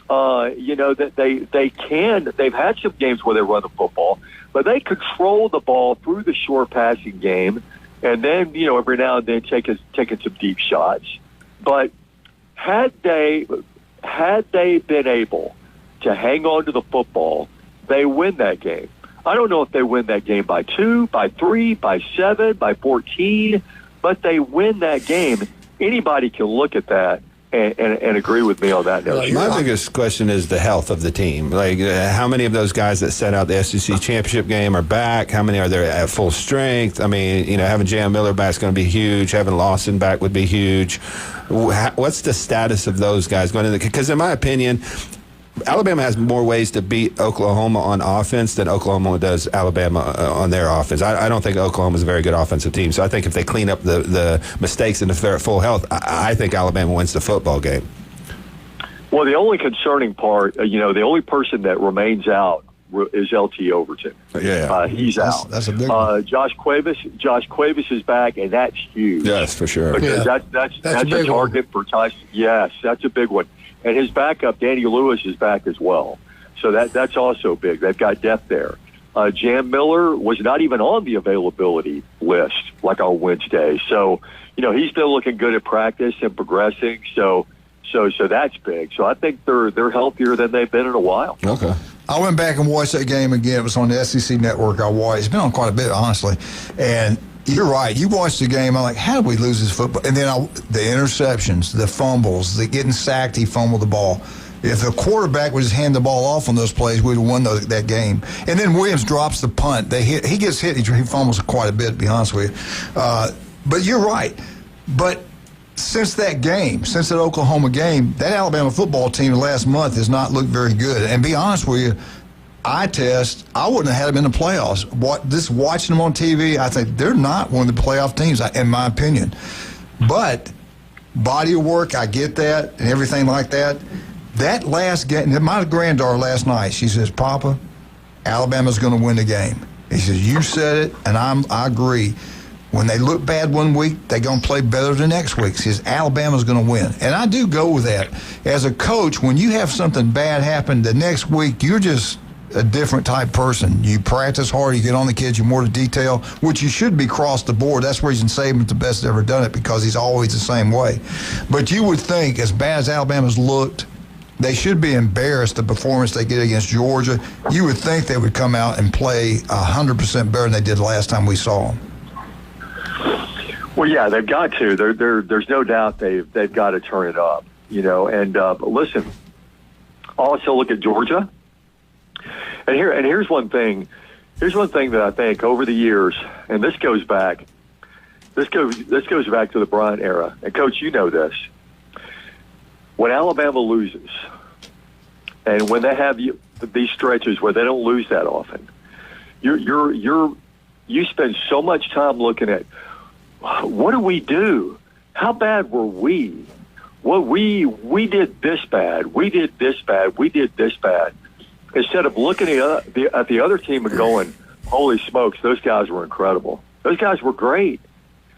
You know that they've had some games where they run the football, but they control the ball through the short passing game, and then, you know, every now and then taking some deep shots. But had they been able to hang on to the football, they win that game. I don't know if they win that game by 2, by 3, by 7, by 14, but they win that game. Anybody can look at that and agree with me on that notion. My biggest question is the health of the team. Like, how many of those guys that set out the SEC championship game are back? How many are there at full strength? I mean, you know, having J.M. Miller back is going to be huge. Having Lawson back would be huge. What's the status of those guys going into? Because in my opinion, Alabama has more ways to beat Oklahoma on offense than Oklahoma does Alabama on their offense. I don't think Oklahoma is a very good offensive team. So I think if they clean up the mistakes and if they're at full health, I think Alabama wins the football game. Well, the only concerning part, you know, the only person that remains out is LT Overton. Yeah, he's out. That's a big one. Josh Cuevas is back, and that's huge. Yes, for sure. Because that's a target for Tyson. Yes, that's a big one. And his backup, Danny Lewis, is back as well. So that's also big. They've got depth there. Jan Miller was not even on the availability list like on Wednesday. So, you know, he's still looking good at practice and progressing. So that's big. So I think they're healthier than they've been in a while. Okay. I went back and watched that game again. It was on the SEC Network. I watched. It's been on quite a bit, honestly. And you're right. You watched the game. I'm like, how did we lose this football? And then the interceptions, the fumbles, the getting sacked, he fumbled the ball. If the quarterback would just hand the ball off on those plays, we'd have won that game. And then Williams drops the punt. He gets hit. He fumbles quite a bit, to be honest with you. But you're right. But since that Oklahoma game, that Alabama football team last month has not looked very good. And be honest with you, I wouldn't have had them in the playoffs. Watching them on TV, I think they're not one of the playoff teams, in my opinion. But body of work, I get that, and everything like that. That last game, my granddaughter last night, she says, Papa, Alabama's going to win the game. He says, you said it, and I agree. When they look bad one week, they're going to play better the next week. He says, Alabama's going to win. And I do go with that. As a coach, when you have something bad happen the next week, you're just a different type person. You practice hard, you get on the kids, you're more to detail, which you should be across the board. That's the reason Saban's the best ever done it, because he's always the same way. But you would think, as bad as Alabama's looked, they should be embarrassed the performance they get against Georgia. You would think they would come out and play 100% better than they did last time we saw them. Well, yeah, they've got to. There's no doubt they've got to turn it up, you know. And listen, also look at Georgia. And here's one thing. Here's one thing that I think over the years, and this goes back to the Bryant era. And Coach, you know this. When Alabama loses, and when they have these stretches where they don't lose that often, you spend so much time looking at, what do we do? How bad were we? Well, we did this bad. We did this bad. We did this bad. Instead of looking at the other team and going, holy smokes, those guys were incredible. Those guys were great.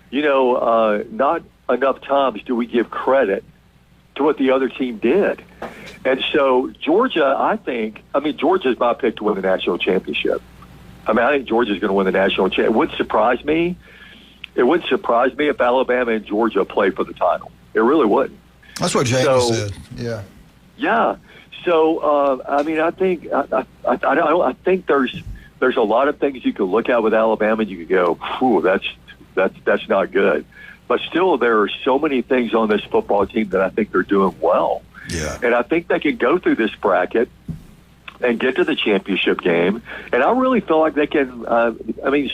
You know, not enough times do we give credit to what the other team did. And so Georgia's my pick to win the national championship. I think Georgia's going to win the national championship. It wouldn't surprise me. It wouldn't surprise me if Alabama and Georgia play for the title. It really wouldn't. That's what Jamie said. Yeah. Yeah. So I think there's there's a lot of things you could look at with Alabama and you could go, "Phew, that's not good." But still, there are so many things on this football team that I think they're doing well. Yeah. And I think they can go through this bracket and get to the championship game. And I really feel like they can,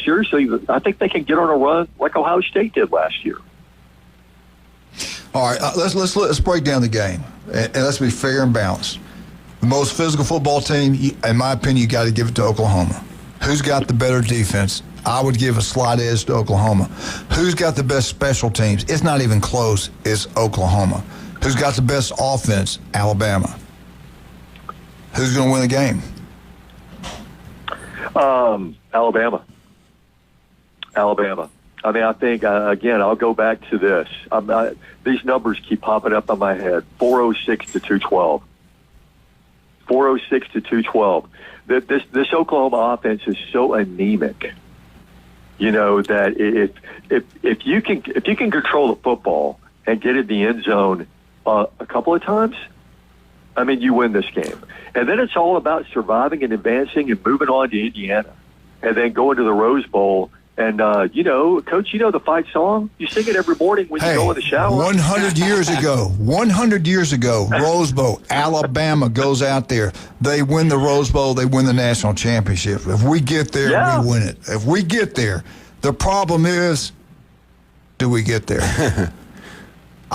seriously, I think they can get on a run like Ohio State did last year. All right, let's break down the game, and let's be fair and balanced. The most physical football team, in my opinion, you got to give it to Oklahoma. Who's got the better defense? I would give a slight edge to Oklahoma. Who's got the best special teams? It's not even close. It's Oklahoma. Who's got the best offense? Alabama. Who's going to win the game? Alabama. I mean, I think, again, I'll go back to this. These numbers keep popping up in my head. 406 to 212. 406 to 212. This Oklahoma offense is so anemic, that if you can control the football and get in the end zone a couple of times, I mean, you win this game. And then it's all about surviving and advancing and moving on to Indiana, and then going to the Rose Bowl. And, Coach, the fight song? You sing it every morning when you go in the shower. 100 years ago, Rose Bowl, Alabama goes out there. They win the Rose Bowl. They win the national championship. If we get there, we win it. If we get there, the problem is, do we get there?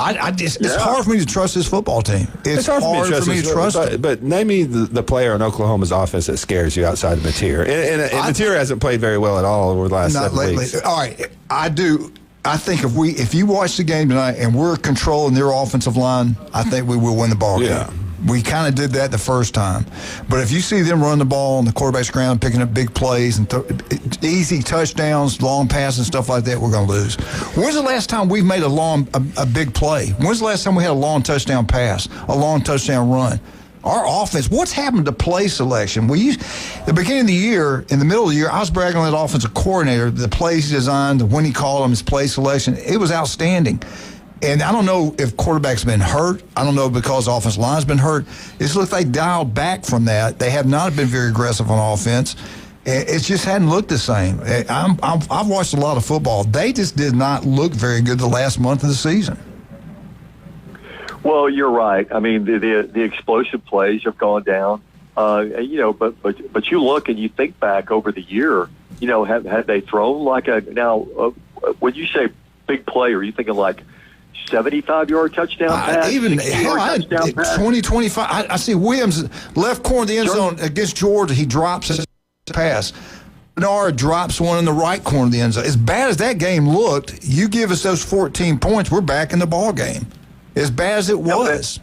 It's hard for me to trust this football team. It's hard for me to trust it. But name me the player on Oklahoma's offense that scares you outside of Mateer. And Mateer hasn't played very well at all over the last 7 weeks. All right, I do. I think if you watch the game tonight and we're controlling their offensive line, I think we will win the ball game. We kind of did that the first time. But if you see them run the ball on the quarterback's ground, picking up big plays and easy touchdowns, long passes, stuff like that, we're going to lose. When's the last time we've made a big play? When's the last time we had a long touchdown pass, a long touchdown run? Our offense, what's happened to play selection? The beginning of the year, in the middle of the year, I was bragging on that offensive coordinator, the plays he designed, when he called them, his play selection. It was outstanding. And I don't know if quarterback's been hurt. I don't know because the offensive line's been hurt. It's looked like they dialed back from that. They have not been very aggressive on offense. It just hadn't looked the same. I've watched a lot of football. They just did not look very good the last month of the season. Well, you're right. I mean, the explosive plays have gone down. But you look and you think back over the year. Had they thrown like when you say big play, are you thinking like 75-yard touchdown pass? 20, 25. I see Williams, left corner of the end zone against Georgia. He drops his pass. Bernard drops one in the right corner of the end zone. As bad as that game looked, you give us those 14 points, we're back in the ball game. As bad as it was.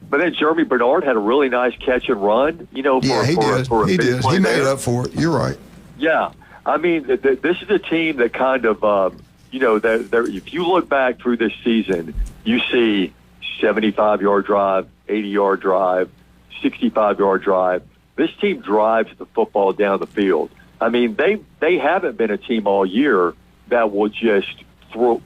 But then Jeremy Bernard had a really nice catch and run. He did. He made it up for it. You're right. Yeah. I mean, this is a team that kind of if you look back through this season, you see 75-yard drive, 80-yard drive, 65-yard drive. This team drives the football down the field. I mean, they haven't been a team all year that will just throw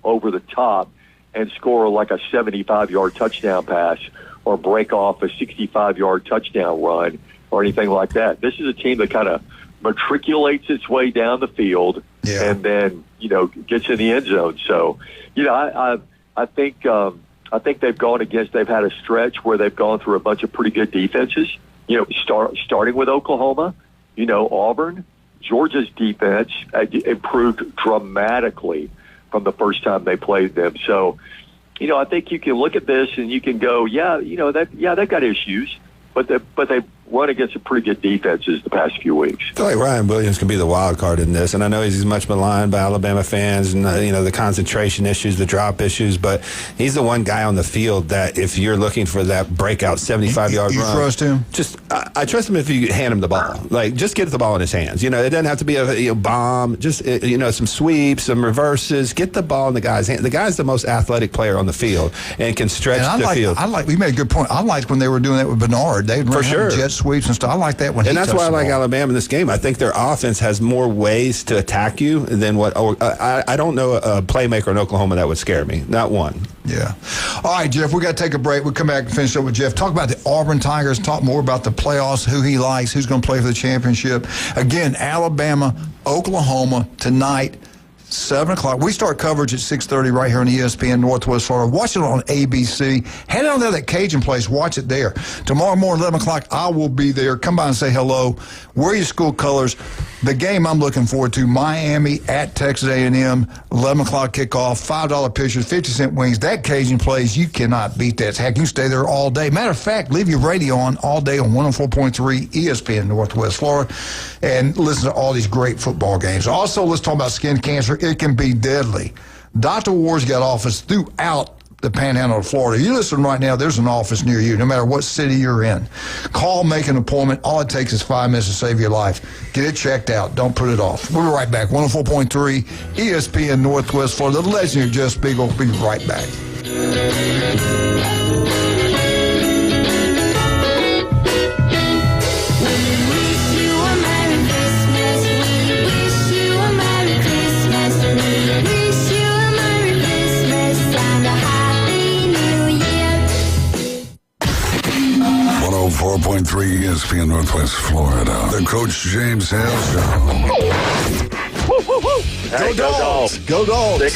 over the top and score like a 75-yard touchdown pass or break off a 65-yard touchdown run or anything like that. This is a team that kind of matriculates its way down the field and then, gets in the end zone. So, I think they've had a stretch where they've gone through a bunch of pretty good defenses, starting with Oklahoma, Auburn. Georgia's defense improved dramatically from the first time they played them. So, I think you can look at this and you can go, they've got issues, but they've run against some pretty good defenses the past few weeks. I feel like Ryan Williams can be the wild card in this, and I know he's much maligned by Alabama fans and the concentration issues, the drop issues, but he's the one guy on the field that if you're looking for that breakout 75-yard run, you trust him? I trust him if you hand him the ball. Like, just get the ball in his hands. It doesn't have to be a bomb. Just some sweeps, some reverses. Get the ball in the guy's hand. The guy's the most athletic player on the field and can stretch the field. You made a good point. I liked when they were doing that with Bernard. They'd run jet sweeps and stuff. I like that when and that's why I like Alabama in this game. I think their offense has more ways to attack you than what. I don't know a playmaker in Oklahoma that would scare me. Not one. Yeah. All right, Jeff, we got to take a break. We'll come back and finish up with Jeff. Talk about the Auburn Tigers. Talk more about the playoffs, who he likes, who's going to play for the championship. Again, Alabama, Oklahoma tonight. 7 o'clock. We start coverage at 6:30 right here on ESPN Northwest Florida. Watch it on ABC. Head on there to that Cajun place. Watch it there. Tomorrow morning, 11 o'clock, I will be there. Come by and say hello. Wear your school colors. The game I'm looking forward to, Miami at Texas A&M, 11 o'clock kickoff, $5 pitchers, 50-cent wings. That Cajun place, you cannot beat that. Heck, you stay there all day. Matter of fact, leave your radio on all day on 104.3 ESPN Northwest Florida and listen to all these great football games. Also, let's talk about skin cancer. It can be deadly. Dr. Ward's got office throughout the Panhandle of Florida. You listen right now, there's an office near you, no matter what city you're in. Call, make an appointment. All it takes is 5 minutes to save your life. Get it checked out. Don't put it off. We'll be right back. 104.3 ESPN Northwest Florida. The legend of Jeff Spiegel will be right back. ESPN Northwest Florida. The Coach James Hale Show. Hey, go dogs. Go dogs.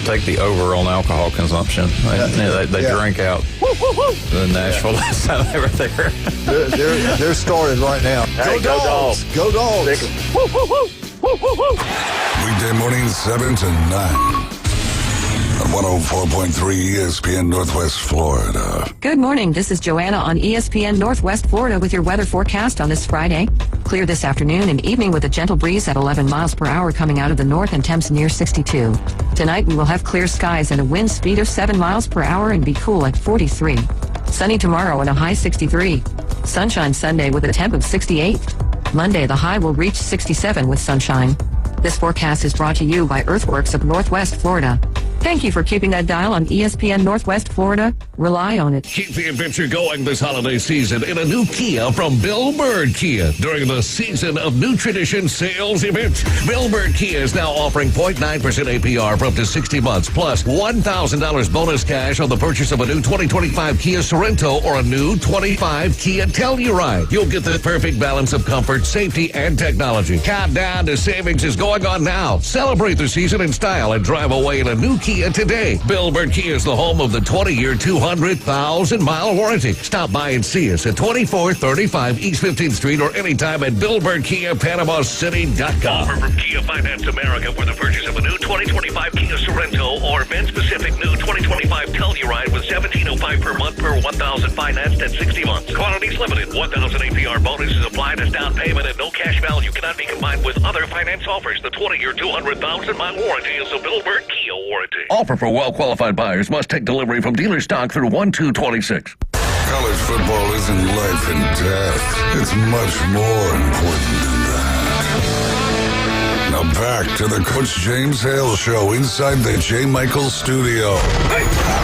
Take the over on alcohol consumption. They drank out in Nashville last time they were there. They're started right now. Hey, go dogs. Go dogs. Weekday morning 7 to 9. 104.3 ESPN Northwest Florida. Good morning. This is Joanna on ESPN Northwest Florida with your weather forecast on this Friday. Clear this afternoon and evening with a gentle breeze at 11 miles per hour coming out of the north and temps near 62. Tonight we will have clear skies and a wind speed of 7 miles per hour and be cool at 43. Sunny tomorrow and a high 63. Sunshine Sunday with a temp of 68. Monday the high will reach 67 with sunshine. This forecast is brought to you by Earthworks of Northwest Florida. Thank you for keeping that dial on ESPN Northwest Florida. Rely on it. Keep the adventure going this holiday season in a new Kia from Bill Bird Kia during the Season of New Tradition sales event. Bill Bird Kia is now offering 0.9% APR for up to 60 months, plus $1,000 bonus cash on the purchase of a new 2025 Kia Sorento or a new 25 Kia Telluride. You'll get the perfect balance of comfort, safety, and technology. Countdown to savings is going on now. Celebrate the season in style and drive away in a new Kia today. Bill Bird Kia is the home of the 20-year, 200,000-mile warranty. Stop by and see us at 2435 East 15th Street or anytime at BillBirdKiaPanamaCity.com. Offer from Kia Finance America for the purchase of a new 2025 Kia Sorento or VIN-specific new 2025 Telluride with $1,705 per month per $1,000 financed at 60 months. Quantities limited. $1,000 APR bonus is applied as down payment and no cash value cannot be combined with other finance offers. The 20-year, 200,000-mile warranty is a Bill Bird Kia warranty. Offer for well-qualified buyers must take delivery from dealer stock through 1/2/26. College football isn't life and death. It's much more important than that. Now back to the Coach James Hale Show inside the J. Michael Studio.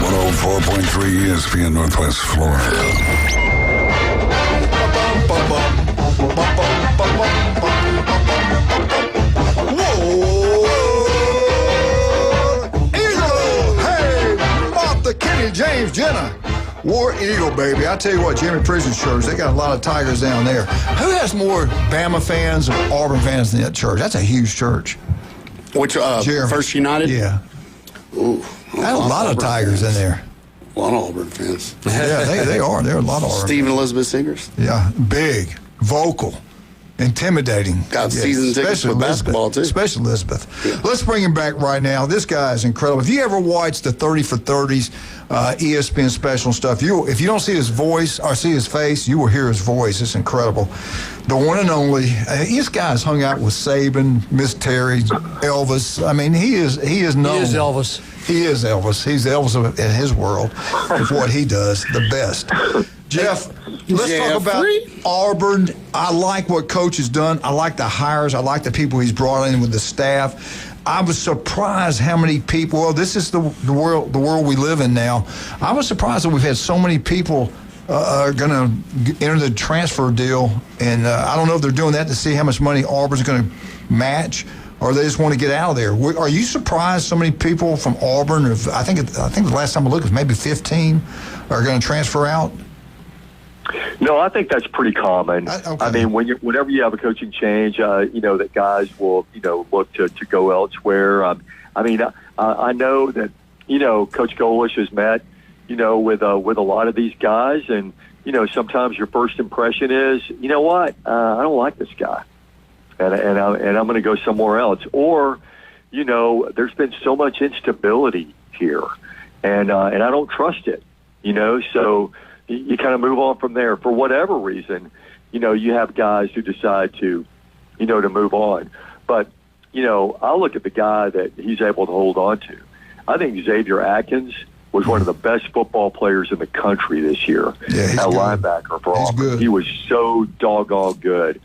104.3 ESPN Northwest Florida. The Kenny James Jenner War Eagle, baby. I tell you what, Jimmy Prison's church, they got a lot of Tigers down there. Who has more Bama fans or Auburn fans than that church? That's a huge church. Which, First United? Yeah. Ooh. Had a lot of Tigers in there. A lot of Auburn fans. Yeah, they are. There are a lot of Auburn. Stephen Elizabeth Singers? Yeah, big, vocal. Intimidating. Got season tickets for basketball, too. Especially Elizabeth. Yeah. Let's bring him back right now. This guy is incredible. If you ever watched the 30 for 30s, ESPN special stuff, if you don't see his voice or see his face, you will hear his voice. It's incredible. The one and only. This guy's hung out with Saban, Miss Terry, Elvis. I mean, he is known. He is Elvis. He is Elvis. He's Elvis in his world of what he does, the best. Jeff, let's talk about Auburn. I like what Coach has done. I like the hires. I like the people he's brought in with the staff. I was surprised how many people. Well, this is the world we live in now. I was surprised that we've had so many people are going to enter the transfer deal, and I don't know if they're doing that to see how much money Auburn's going to match, or they just want to get out of there. Are you surprised so many people from Auburn? I think the last time I looked it was maybe 15 are going to transfer out. No, I think that's pretty common. Okay. I mean, whenever you have a coaching change, that guys will, look to go elsewhere. I know that, Coach Golish has met, with a lot of these guys, and sometimes your first impression is, you know what, I don't like this guy, and I'm going to go somewhere else. Or, there's been so much instability here, and I don't trust it, so. You kind of move on from there. For whatever reason, you have guys who decide to move on. But, I look at the guy that he's able to hold on to. I think Xavier Atkins was one of the best football players in the country this year. Yeah, he's at good. Linebacker for Auburn. He was so doggone good.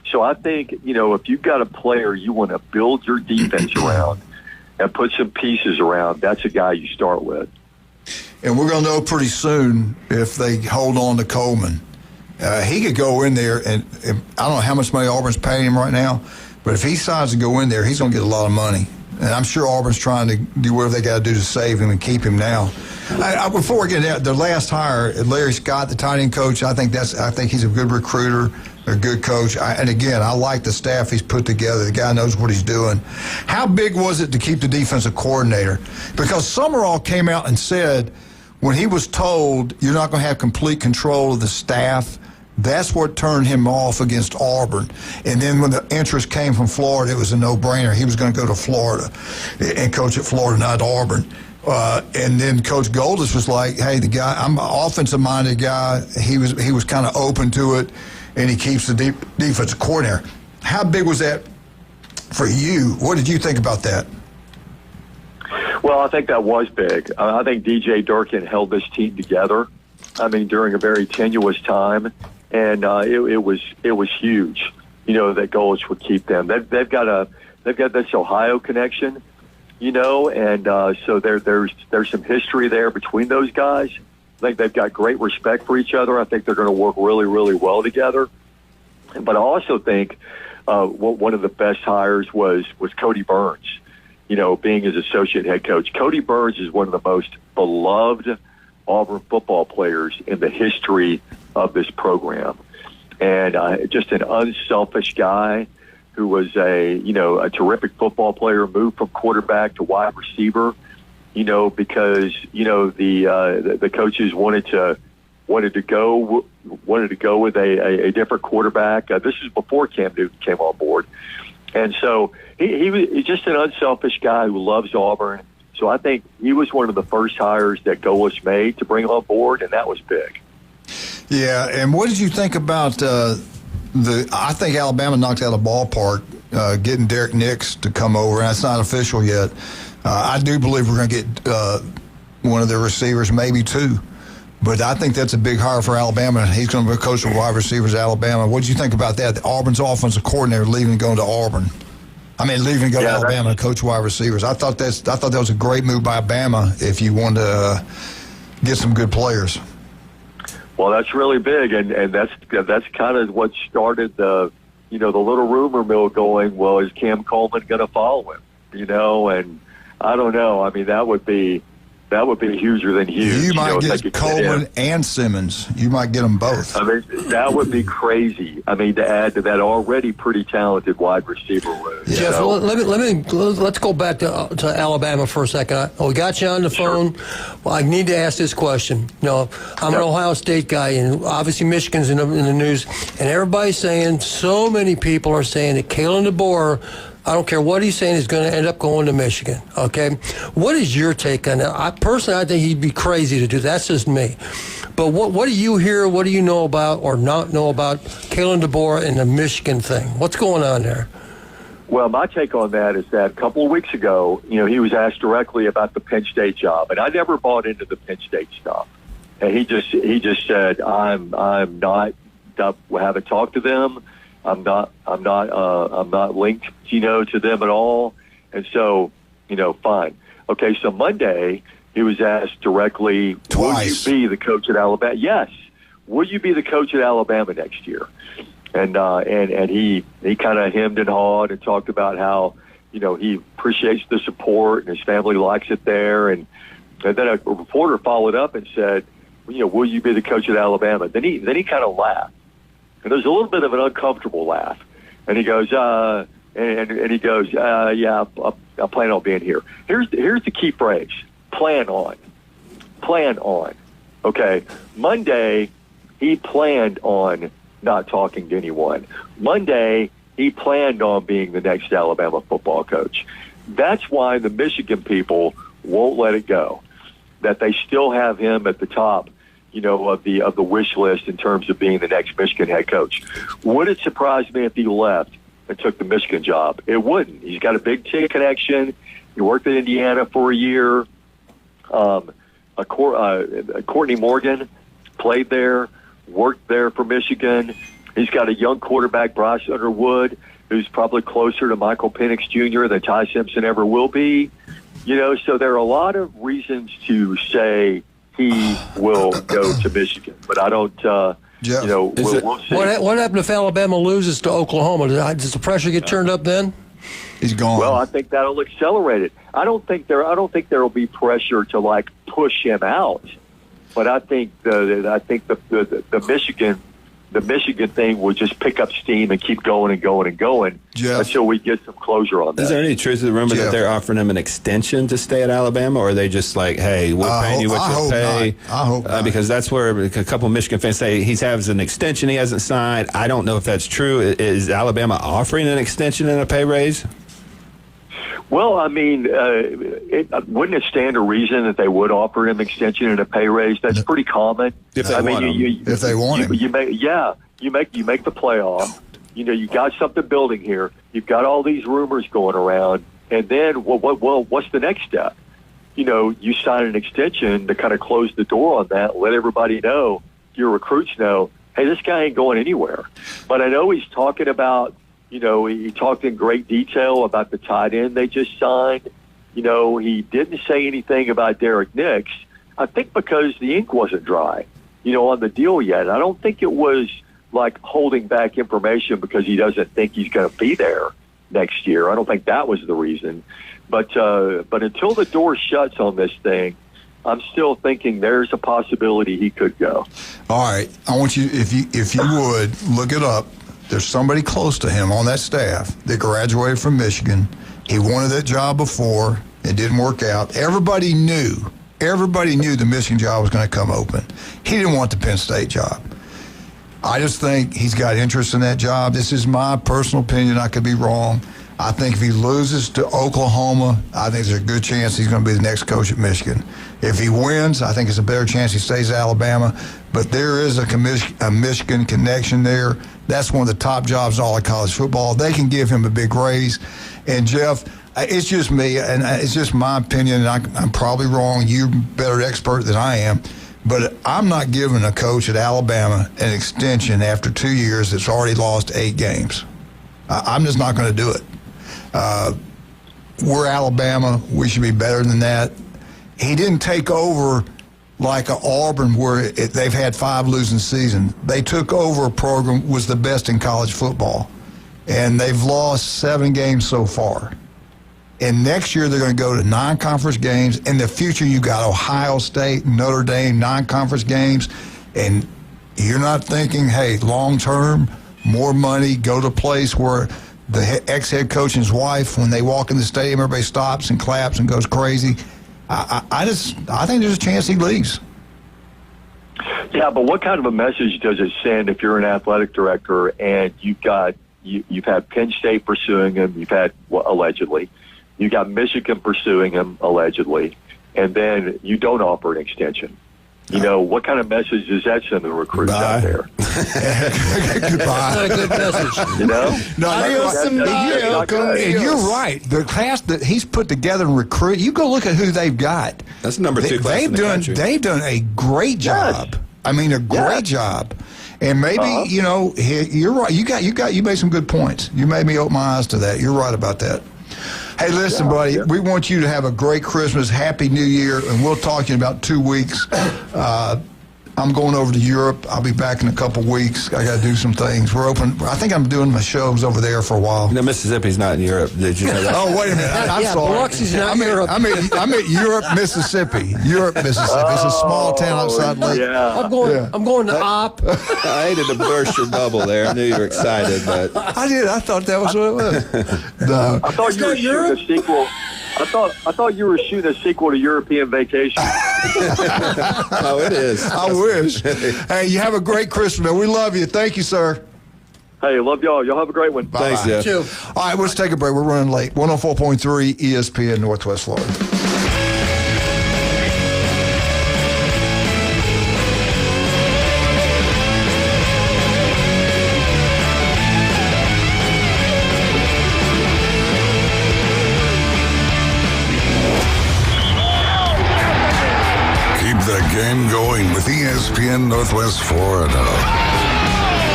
So I think, if you've got a player you want to build your defense around and put some pieces around, that's a guy you start with. And we're going to know pretty soon if they hold on to Coleman. He could go in there, and I don't know how much money Auburn's paying him right now, but if he decides to go in there, he's going to get a lot of money. And I'm sure Auburn's trying to do whatever they got to do to save him and keep him now. Before we get into that, their last hire, Larry Scott, the tight end coach, I think he's a good recruiter, a good coach. And again, I like the staff he's put together. The guy knows what he's doing. How big was it to keep the defensive coordinator? Because Summerall came out and said when he was told you're not going to have complete control of the staff, that's what turned him off against Auburn. And then when the interest came from Florida, it was a no-brainer. He was going to go to Florida and coach at Florida, not Auburn. And then Coach Goldis was like, hey, the guy, I'm an offensive-minded guy. He was kind of open to it, and he keeps the defensive coordinator. How big was that for you? What did you think about that? Well, I think that was big. I think DJ Durkin held this team together, during a very tenuous time, and it was huge, that Goldis would keep them. They've got this Ohio connection, and so there's some history there between those guys. I think they've got great respect for each other. I think they're going to work really, really well together. But I also think one of the best hires was Cody Burns, being his associate head coach. Cody Burns is one of the most beloved Auburn football players in the history of this program. And just an unselfish guy who was a terrific football player, moved from quarterback to wide receiver, because, the coaches wanted to go with a different quarterback. This is before Cam Newton came on board. And so he's just an unselfish guy who loves Auburn. So I think he was one of the first hires that Goldis made to bring on board, and that was big. Yeah, and what did you think about I think Alabama knocked out of the ballpark getting Derek Nix to come over, and it's not official yet. I do believe we're going to get one of their receivers, maybe two. But I think that's a big hire for Alabama. He's going to be coach of wide receivers at Alabama. What did you think about that? Auburn's offensive coordinator leaving and going to Auburn. Leaving and going to Alabama and coach wide receivers. I thought that was a great move by Alabama if you wanted to get some good players. Well, that's really big, and that's kind of what started the little rumor mill going. Well, is Cam Coleman going to follow him? And I don't know. That would be huger than huge. You might get Coleman and Simmons. You might get them both. That would be crazy. To add to that already pretty talented wide receiver room. Yeah. Jeff, let's go back to Alabama for a second. We got you on the phone. Sure. Well, I need to ask this question. I'm an Ohio State guy, and obviously Michigan's in the news, and everybody's saying, so many people are saying that Kalen DeBoer, I don't care what he's saying, he's going to end up going to Michigan, okay? What is your take on that? I think he'd be crazy to do that. That's just me. But what do you hear, what do you know about or not know about Kalen DeBoer and the Michigan thing? What's going on there? Well, my take on that is that a couple of weeks ago, he was asked directly about the Penn State job, and I never bought into the Penn State stuff. And he just said, I'm not, haven't talked to them. I'm not linked, to them at all. And so, fine. Okay, so Monday he was asked directly, Twice. Will you be the coach at Alabama? Yes. will you be the coach at Alabama next year? And he kind of hemmed and hawed and talked about how, he appreciates the support and his family likes it there. And then a reporter followed up and said, will you be the coach at Alabama? Then he kind of laughed. And there's a little bit of an uncomfortable laugh. And he goes, yeah, I plan on being here. Here's the key phrase: plan on. Plan on. Okay. Monday, he planned on not talking to anyone. Monday, he planned on being the next Alabama football coach. That's why the Michigan people won't let it go. That they still have him at the top, of the wish list in terms of being the next Michigan head coach. Would it surprise me if he left and took the Michigan job? It wouldn't. He's got a Big Ten connection. He worked at Indiana for a year. Courtney Morgan played there, worked there for Michigan. He's got a young quarterback, Bryce Underwood, who's probably closer to Michael Penix Jr. than Ty Simpson ever will be. So there are a lot of reasons to say he will go to Michigan, but I don't. We'll see. What happened if Alabama loses to Oklahoma? Does the pressure get turned up then? He's gone. Well, I think that'll accelerate it. I don't think there will be pressure to push him out, but I think the Michigan thing will just pick up steam and keep going and going and going until we get some closure on that. Is there any truth to the rumor that they're offering him an extension to stay at Alabama, or are they just like, hey, we're paying you what you pay? I hope not. Because that's where a couple of Michigan fans say he has an extension he hasn't signed. I don't know if that's true. Is Alabama offering an extension and a pay raise? Well, I mean, wouldn't it stand to reason that they would offer him extension and a pay raise? That's pretty common. If they want him. If they want him. You make the playoff. You got something building here. You've got all these rumors going around, and then what's the next step? You sign an extension to kind of close the door on that. Let everybody know, your recruits know, hey, this guy ain't going anywhere. But I know he's talking about. He talked in great detail about the tight end they just signed. He didn't say anything about Derek Nix. I think because the ink wasn't dry, on the deal yet. I don't think it was like holding back information because he doesn't think he's going to be there next year. I don't think that was the reason. But until the door shuts on this thing, I'm still thinking there's a possibility he could go. All right. I want you, if you would, look it up. There's somebody close to him on that staff that graduated from Michigan. He wanted that job before. It didn't work out. Everybody knew the Michigan job was going to come open. He didn't want the Penn State job. I just think he's got interest in that job. This is my personal opinion. I could be wrong. I think if he loses to Oklahoma, I think there's a good chance he's going to be the next coach at Michigan. If he wins, I think it's a better chance he stays at Alabama. But there is a Michigan connection there. That's one of the top jobs in all of college football. They can give him a big raise. And, Jeff, it's just me, and it's just my opinion, and I'm probably wrong. You're a better expert than I am. But I'm not giving a coach at Alabama an extension after 2 years that's already lost 8 games. I'm just not going to do it. We're Alabama. We should be better than that. He didn't take over like a Auburn where they've had 5 losing seasons. They took over a program was the best in college football, and they've lost 7 games so far. And next year they're going to go to non-conference games. In the future, you got Ohio State, Notre Dame, non-conference games, and you're not thinking, hey, long-term, more money, go to a place where the ex-head coach and his wife, when they walk in the stadium, everybody stops and claps and goes crazy. I think there's a chance he leaves. Yeah, but what kind of a message does it send if you're an athletic director and you've had Penn State pursuing him, you've had allegedly, you got Michigan pursuing him allegedly, and then you don't offer an extension? What kind of message does that send the recruits out there? Goodbye. Not a good message. And you're right. The class that he's put together and recruit, you go look at who they've got. That's number 2 class in the country. They've done a great job. Yes. I mean, a great job. And maybe, you're right. You made some good points. You made me open my eyes to that. You're right about that. Hey, listen, buddy, we want you to have a great Christmas, Happy New Year, and we'll talk to you in about 2 weeks. I'm going over to Europe. I'll be back in a couple weeks. I got to do some things. We're open. I think I'm doing my shows over there for a while. No, Mississippi's not in Europe. Did you know that? Oh, wait a minute. I'm sorry. Biloxi's not in Europe. I'm at Europe, Mississippi. Europe, Mississippi. It's a small town outside Lake. Yeah. I'm going to Op. I hated to burst your bubble there. I knew you were excited, but I did. I thought that was what it was. No. I thought you were shooting a sequel. I thought you were shooting a sequel to European Vacation. Oh, it is. I wish. Hey, you have a great Christmas, man. We love you. Thank you, sir. Hey, love y'all. Y'all have a great one. Bye. Thanks, Jeff. All right, let's take a break. We're running late. 104.3 ESPN Northwest Florida. The game going with ESPN Northwest Florida.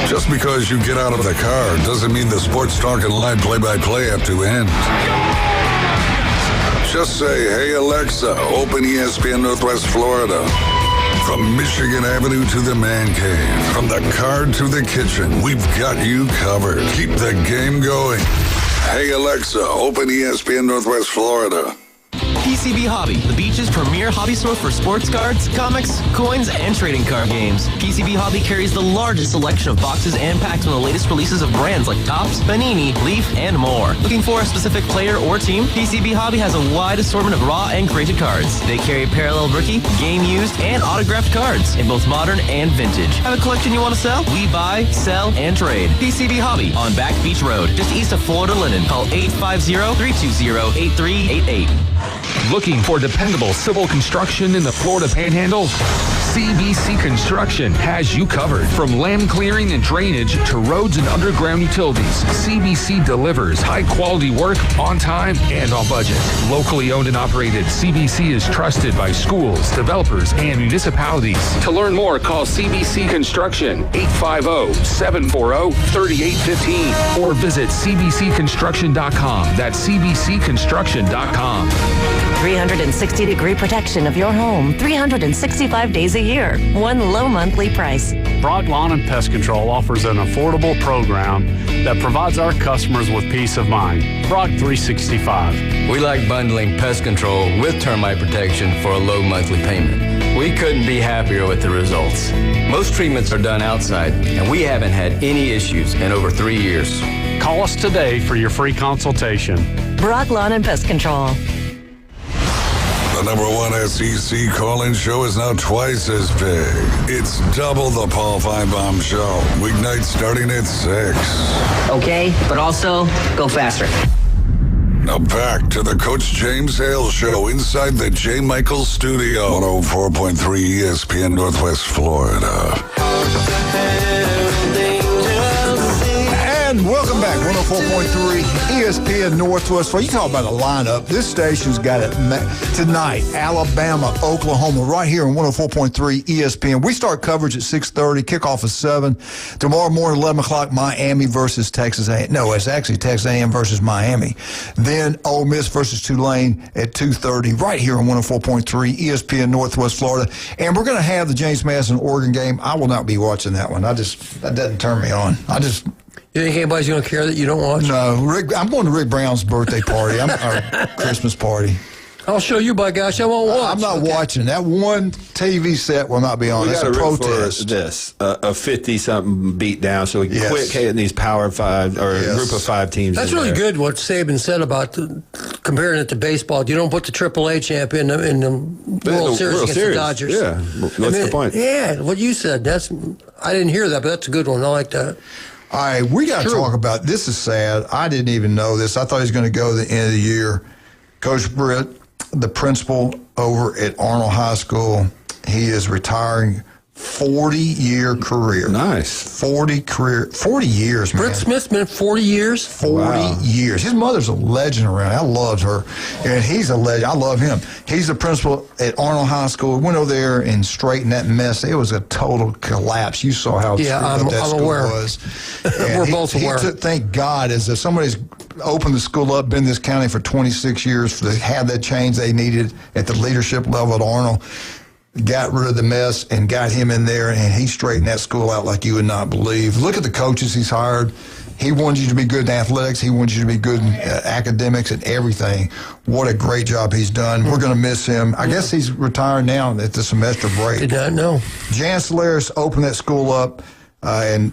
Just because you get out of the car doesn't mean the sports talk and live play-by-play have to end. Just say, hey Alexa, open ESPN Northwest Florida. From Michigan Avenue to the man cave, from the car to the kitchen, we've got you covered. Keep the game going. Hey Alexa, open ESPN Northwest Florida. PCB Hobby, the beach's premier hobby store for sports cards, comics, coins, and trading card games. PCB Hobby carries the largest selection of boxes and packs from the latest releases of brands like Topps, Panini, Leaf, and more. Looking for a specific player or team? PCB Hobby has a wide assortment of raw and graded cards. They carry parallel rookie, game used, and autographed cards in both modern and vintage. Have a collection you want to sell? We buy, sell, and trade. PCB Hobby on Back Beach Road, just east of Florida Linen. Call 850-320-8388. Looking for dependable civil construction in the Florida Panhandle? CBC Construction has you covered. From land clearing and drainage to roads and underground utilities, CBC delivers high-quality work on time and on budget. Locally owned and operated, CBC is trusted by schools, developers, and municipalities. To learn more, call CBC Construction 850-740-3815 or visit cbcconstruction.com. That's cbcconstruction.com. 360-degree protection of your home, 365 days a year, one low monthly price. Brock Lawn and Pest Control offers an affordable program that provides our customers with peace of mind. Brock 365. We like bundling pest control with termite protection for a low monthly payment. We couldn't be happier with the results. Most treatments are done outside, and we haven't had any issues in over 3 years. Call us today for your free consultation. Brock Lawn and Pest Control. The number one SEC call-in show is now twice as big. It's double the Paul Feinbaum Show. Weeknights starting at 6. Okay, but also go faster. Now back to the Coach James Hale Show inside the J. Michael Studio. 104.3 ESPN Northwest Florida. And welcome back, 104.3 ESPN Northwest. Well, you talk about a lineup. This station's got it tonight. Alabama, Oklahoma, right here on 104.3 ESPN. We start coverage at 6:30, kickoff at 7. Tomorrow morning, 11 o'clock, Miami versus Texas A&M. No, it's actually Texas A&M versus Miami. Then Ole Miss versus Tulane at 2:30, right here on 104.3 ESPN Northwest Florida. And we're going to have the James Madison Oregon game. I will not be watching that one. That doesn't turn me on. You think anybody's going to care that you don't watch? No, I'm going to Rick Brown's birthday party. Or Christmas party. I'll show you, by gosh, I won't watch. I'm not watching. That one TV set will not be on. That's a protest. This a 50-something beat down, so we can quit hitting these Power 5 or group of 5 teams. That's really good. What Saban said about comparing it to baseball. You don't put the AAA champion in the World Series against the Dodgers. Yeah, what's the point? Yeah, what you said. I didn't hear that, but that's a good one. I like that. All right, we got to talk about this. Is sad. I didn't even know this. I thought he was going to go to the end of the year. Coach Britt, the principal over at Arnold High School, he is retiring. 40-year career. Nice. 40 years, man. Britt Smith's been 40 years? 40 years. His mother's a legend around. I loved her. And he's a legend. I love him. He's the principal at Arnold High School. We went over there and straightened that mess. It was a total collapse. You saw how screwed up that school was. We're both aware. Thank God, as if somebody's opened the school up, been in this county for 26 years, to have that change they needed at the leadership level at Arnold. got rid of the mess and got him in there, and he straightened that school out like you would not believe. Look at the coaches he's hired. He wanted you to be good in athletics. He wanted you to be good in academics and everything. What a great job he's done. We're going to miss him. I guess he's retired now at the semester break. Did not know. Jan Solaris opened that school up, and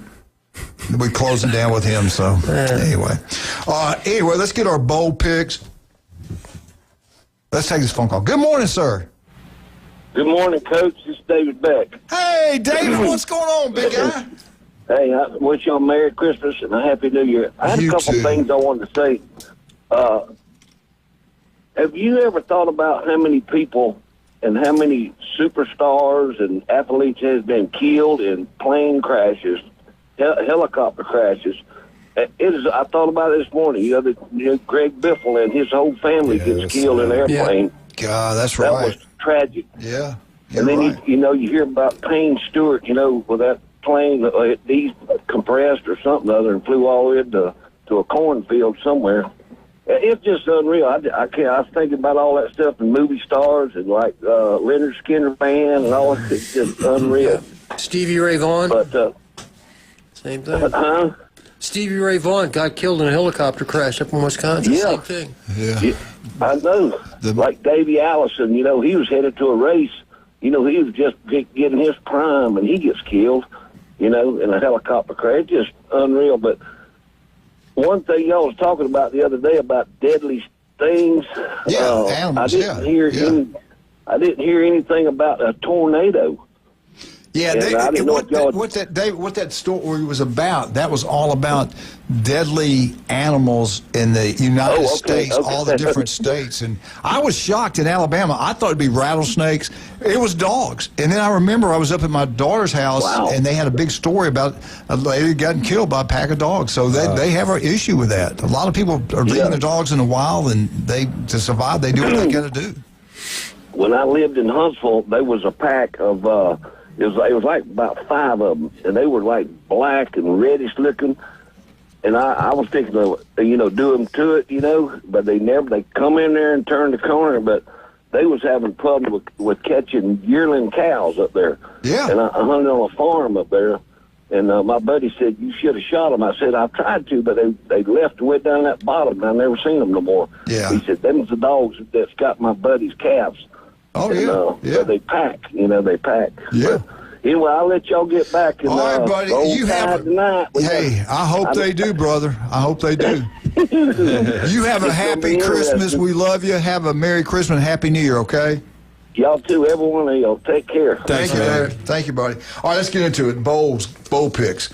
we're closing down with him. So anyway, let's get our bowl picks. Let's take this phone call. Good morning, sir. Good morning, Coach. This is David Beck. Hey, David, what's going on, big guy? Hey, I wish y'all Merry Christmas and a Happy New Year. I had a couple things I wanted to say. Have you ever thought about how many people and how many superstars and athletes has been killed in plane crashes, helicopter crashes? I thought about it this morning. Greg Biffle and his whole family gets killed in an airplane. Yeah. God, that's right. That was tragic. Yeah. And then, you hear about Payne Stewart, with that plane that decompressed or something other and flew all the way to a cornfield somewhere. It's just unreal. I was thinking about all that stuff and movie stars and like Leonard Skinner band and all that. It's just unreal. Stevie Ray Vaughan. But same thing. Stevie Ray Vaughan got killed in a helicopter crash up in Wisconsin. Yeah. Same thing. Yeah. I know. Like Davey Allison, he was headed to a race. He was just getting his prime, and he gets killed, in a helicopter crash. It's just unreal. But one thing y'all was talking about the other day about deadly things. Yeah, animals. I didn't hear anything about a tornado. Yeah, what that story was about, that was all about deadly animals in the United States, all the different states. And I was shocked in Alabama. I thought it'd be rattlesnakes. It was dogs. And then I remember I was up at my daughter's house, and they had a big story about a lady getting killed by a pack of dogs. So they have an issue with that. A lot of people are leaving their dogs in the wild, and to survive, they do what they got to do. When I lived in Huntsville, there was a pack of... It was like about 5 of them, and they were like black and reddish looking. And I was thinking of, do them to it, but they come in there and turn the corner, but they was having problems with catching yearling cows up there. Yeah. And I hunted on a farm up there, and my buddy said, you should have shot them. I said, I've tried to, but they left way down that bottom, and I never seen them no more. Yeah. He said, them's the dogs that's got my buddy's calves. Oh, and, so they pack, they pack. Yeah. But anyway, I'll let y'all get back. And, all right, buddy. You have tonight. I hope they do, brother. I hope they do. You have a happy Christmas. We love you. Have a Merry Christmas and Happy New Year, okay? Y'all too, every one of y'all. Take care. Thank you, man. Thank you, buddy. All right, let's get into it. Bowl picks.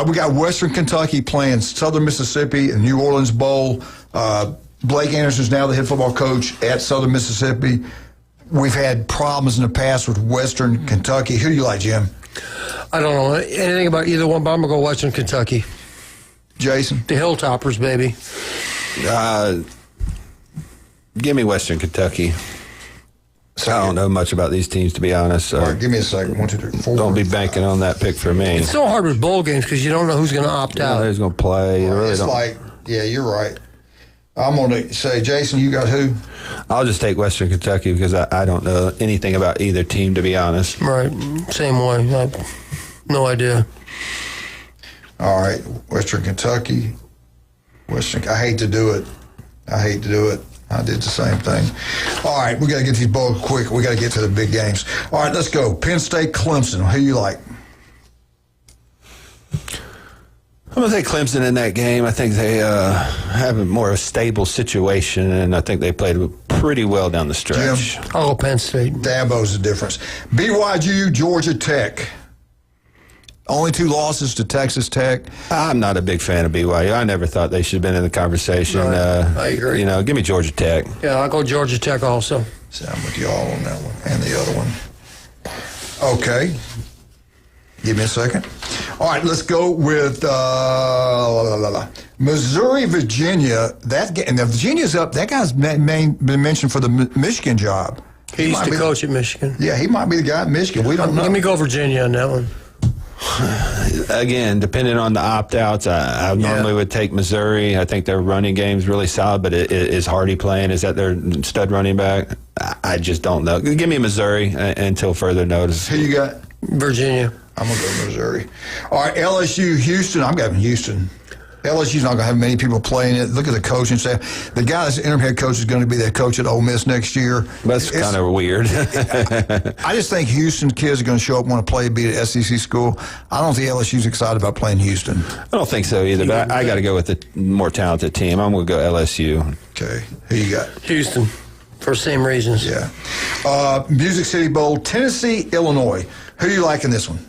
We got Western Kentucky playing Southern Mississippi and New Orleans Bowl. Blake Anderson's now the head football coach at Southern Mississippi. We've had problems in the past with Western Kentucky. Who do you like, Jim? I don't know anything about either one, but I'm going to go Western Kentucky. Jason? The Hilltoppers, baby. Give me Western Kentucky. I don't know much about these teams, to be honest. So all right, give me a second. 1, 2, 3, 4. Don't be banking on that pick for me. It's so hard with bowl games because you don't know who's going to opt out. Who's going to play. Yeah, you're right. I'm going to say, Jason, you got who? I'll just take Western Kentucky because I don't know anything about either team, to be honest. Right. Same way. No idea. All right. Western Kentucky. I hate to do it. I did the same thing. All right. We got to get these bowls quick. We got to get to the big games. All right. Let's go. Penn State, Clemson. Who you like? I'm going to take Clemson in that game. I think they have a more stable situation, and I think they played pretty well down the stretch. Jim? Oh, Penn State. Dabo's the difference. BYU, Georgia Tech. Only 2 losses to Texas Tech. I'm not a big fan of BYU. I never thought they should have been in the conversation. Right. I agree. Give me Georgia Tech. Yeah, I'll go Georgia Tech also. So I'm with you all on that one and the other one. Okay. Give me a second. All right, let's go with Missouri, Virginia. Now, Virginia's up. That guy's been mentioned for the Michigan job. He used to coach at Michigan. Yeah, he might be the guy at Michigan. We don't know. Let me go Virginia on that one. Again, depending on the opt-outs, I normally would take Missouri. I think their running game's really solid, but is Hardy playing? Is that their stud running back? I just don't know. Give me Missouri until further notice. Who you got? Virginia. I'm going to go Missouri. All right, LSU, Houston. I'm going Houston. LSU's not going to have many people playing it. Look at the coaching staff. The guy that's the interim head coach is going to be the coach at Ole Miss next year. That's kind of weird. I just think Houston kids are going to show up and want to play, be at SEC school. I don't think LSU's excited about playing Houston. I don't think so either, but I got to go with the more talented team. I'm going to go LSU. Okay. Who you got? Houston. For the same reasons. Yeah. Music City Bowl, Tennessee, Illinois. Who do you like in this one?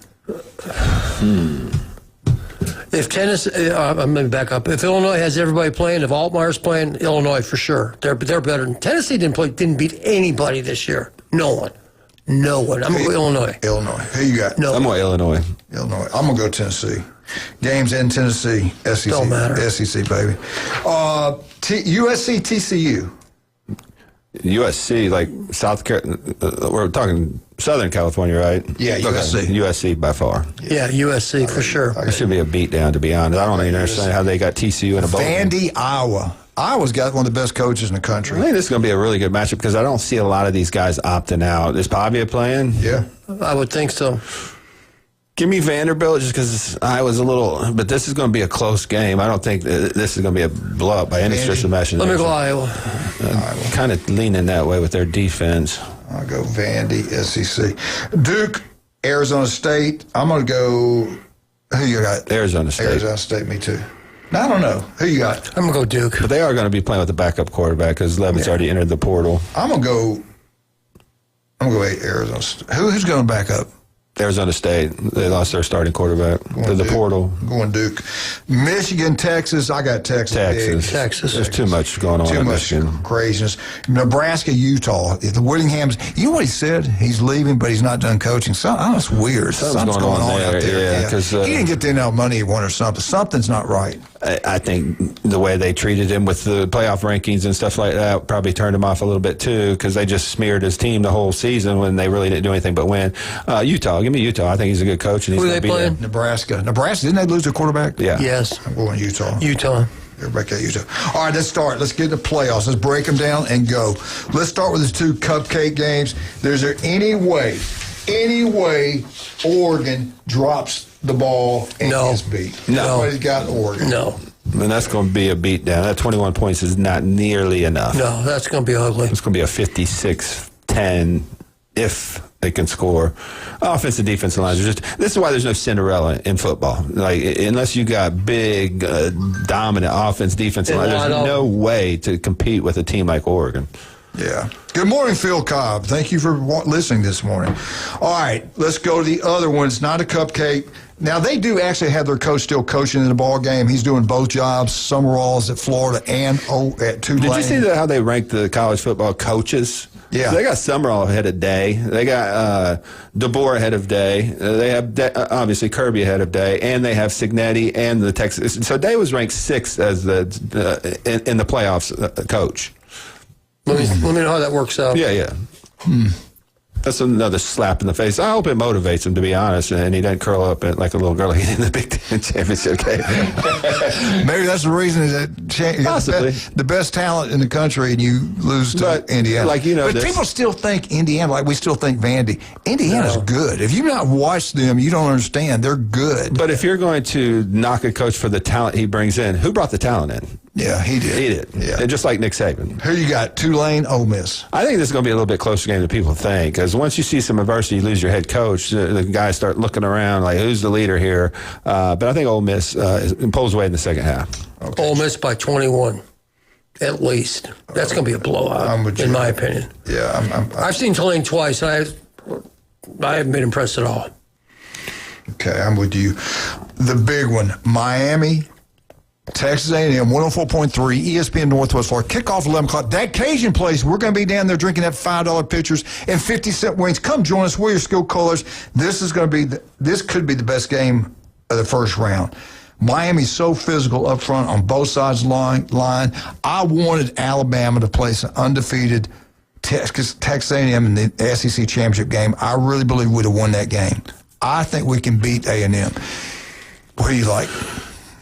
If Tennessee, let me back up. If Illinois has everybody playing, if Altmaier's playing, Illinois for sure. They're better than Tennessee. Didn't beat anybody this year. No one. I'm going to go Illinois. Illinois. Who you got? I'm going Illinois. Illinois. I'm going to go Tennessee. Games in Tennessee. SEC. Don't matter. SEC, baby. USC, TCU. USC, like South Carolina, we're talking Southern California, right? Yeah, USC. USC by far. Yeah, USC for sure. It should be a beatdown, to be honest. I don't even understand how they got TCU in a bowl. Vandy, Iowa. Iowa's got one of the best coaches in the country. I think this is going to be a really good matchup because I don't see a lot of these guys opting out. Is Pavia playing? Yeah. I would think so. Give me Vanderbilt just because I was a little, but this is going to be a close game. I don't think this is going to be a blowout by any stretch of the imagination. Let me go Iowa. Kind of leaning that way with their defense. I'll go Vandy, SEC. Duke, Arizona State. I'm going to go, who you got? Arizona State. Arizona State, me too. I don't know. Who you got? I'm going to go Duke. But they are going to be playing with the backup quarterback because Levin's already entered the portal. I'm going to go Arizona State. Who's going to back up? Arizona State. They lost their starting quarterback to the portal. Going Duke. Michigan, Texas. I got Texas. Texas. There's too much going on in Michigan. Craziness. Nebraska, Utah. The Willinghams. You know what he said? He's leaving, but he's not done coaching. That's weird. Something's going on out there. Yeah, because he didn't get the amount of money he wanted or something. Something's not right. I think the way they treated him with the playoff rankings and stuff like that probably turned him off a little bit too because they just smeared his team the whole season when they really didn't do anything but win. Utah, give me Utah. I think he's a good coach. And he's Who are they playing? Nebraska. Nebraska, didn't they lose their quarterback? Yeah. Yes. I'm going Utah. Everybody got Utah. All right, let's start. Let's get the playoffs. Let's break them down and go. Let's start with the two cupcake games. Is there any way Oregon drops the ball and gets beat? Nobody's got Oregon. No. And that's going to be a beatdown. That 21 points is not nearly enough. No, that's going to be ugly. It's going to be a 56-10 if they can score. Offensive, defensive lines are just. This is why there's no Cinderella in football. Like unless you got big, dominant offense, defensive line, there's no way to compete with a team like Oregon. Yeah. Good morning, Phil Cobb. Thank you for listening this morning. All right, let's go to the other one. It's not a cupcake. Now, they do actually have their coach still coaching in the ball game. He's doing both jobs. Summerall's at Florida and at Tulane. Did you see how they ranked the college football coaches? Yeah. So they got Summerall ahead of Day. They got DeBoer ahead of Day. They have, obviously, Kirby ahead of Day. And they have Signetti and the Texas. So Day was ranked 6th as in the playoffs coach. Let me know how that works out. Yeah. That's another slap in the face. I hope it motivates him, to be honest, and he doesn't curl up like a little girl in the Big Ten championship game. Maybe that's the reason that possibly the best talent in the country, and you lose to Indiana. Like but people still think Indiana, like we still think Vandy. Indiana's good. If you've not watched them, you don't understand. They're good. But if you're going to knock a coach for the talent he brings in, who brought the talent in? Yeah, he did. He did. Yeah. And just like Nick Saban. Who you got? Tulane, Ole Miss. I think this is going to be a little bit closer game than people think. Because once you see some adversity, you lose your head coach. The guys start looking around like, who's the leader here? But I think Ole Miss pulls away in the second half. Okay. Ole Miss by 21, at least. That's going to be a blowout, in my opinion. Yeah, I've seen Tulane twice, and I haven't been impressed at all. Okay, I'm with you. The big one, Miami, Texas A&M, 104.3, ESPN Northwest Florida. Kickoff 11 o'clock. That Cajun place, we're going to be down there drinking that $5 pitchers and 50-cent wings. Come join us. We're your skill callers. This could be the best game of the first round. Miami's so physical up front on both sides of the line. I wanted Alabama to play some undefeated Texas A&M in the SEC championship game. I really believe we'd have won that game. I think we can beat A&M. What do you like?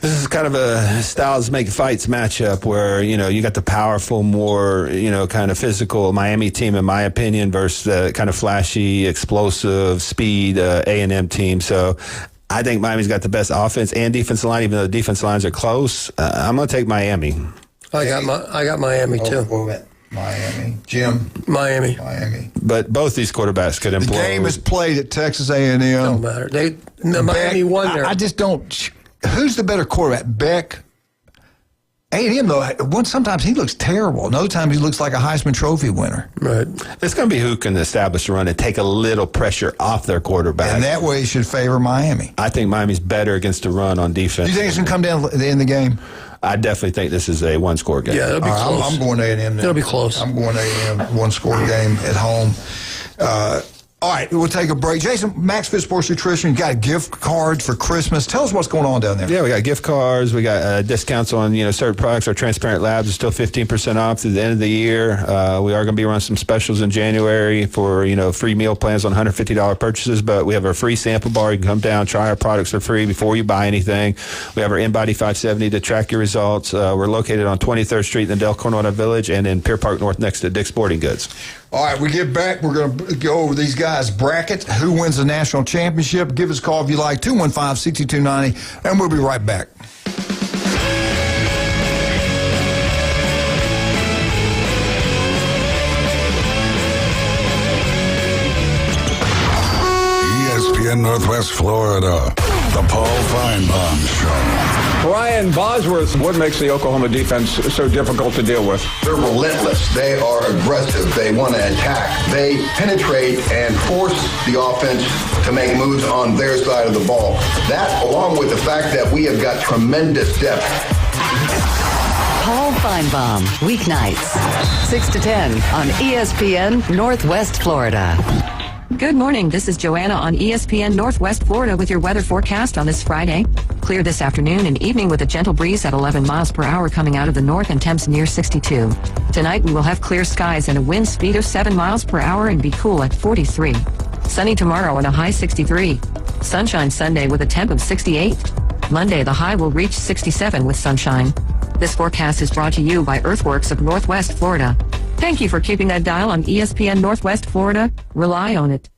This is kind of a styles make fights matchup where, you got the powerful, more, kind of physical Miami team, in my opinion, versus the kind of flashy, explosive, speed A&M team. So I think Miami's got the best offense and defensive line, even though the defensive lines are close. I'm going to take Miami. I got Miami, too. Miami. Jim? Miami. But both these quarterbacks could implode. The game is played at Texas A&M. Don't matter. Miami won there. I just don't. Who's the better quarterback? Beck? A&M, though, sometimes he looks terrible. Another time he looks like a Heisman Trophy winner. Right. It's going to be who can establish a run and take a little pressure off their quarterback. And that way it should favor Miami. I think Miami's better against the run on defense. Do you think it's going to come down at the end of the game? I definitely think this is a one-score game. Yeah, it'll be close. I'm going A&M now. It'll be close. I'm going A&M, one-score game at home. All right, we'll take a break. Jason, Max Fit Sports Nutrition, got gift cards for Christmas. Tell us what's going on down there. Yeah, we got gift cards. We got discounts on certain products. Our Transparent Labs is still 15% off through the end of the year. We are going to be running some specials in January for free meal plans on $150 purchases. But we have our free sample bar. You can come down, try our products for free before you buy anything. We have our InBody 570 to track your results. We're located on 23rd Street in the Del Coronado Village and in Pier Park North next to Dick's Sporting Goods. All right, we get back. We're going to go over these guys' bracket. Who wins the national championship? Give us a call if you like, 215-6290, and we'll be right back. ESPN Northwest Florida, the Paul Feinbaum Show. Brian Bosworth, what makes the Oklahoma defense so difficult to deal with? They're relentless. They are aggressive. They want to attack. They penetrate and force the offense to make moves on their side of the ball. That, along with the fact that we have got tremendous depth. Paul Feinbaum, weeknights, 6 to 10 on ESPN Northwest Florida. Good morning. This is Joanna on ESPN Northwest Florida with your weather forecast on this Friday. Clear this afternoon and evening with a gentle breeze at 11 miles per hour coming out of the north and temps near 62. Tonight we will have clear skies and a wind speed of 7 miles per hour and be cool at 43. Sunny tomorrow and a high 63. Sunshine Sunday with a temp of 68. Monday the high will reach 67 with sunshine. This forecast is brought to you by Earthworks of Northwest Florida. Thank you for keeping that dial on ESPN Northwest Florida. Rely on it.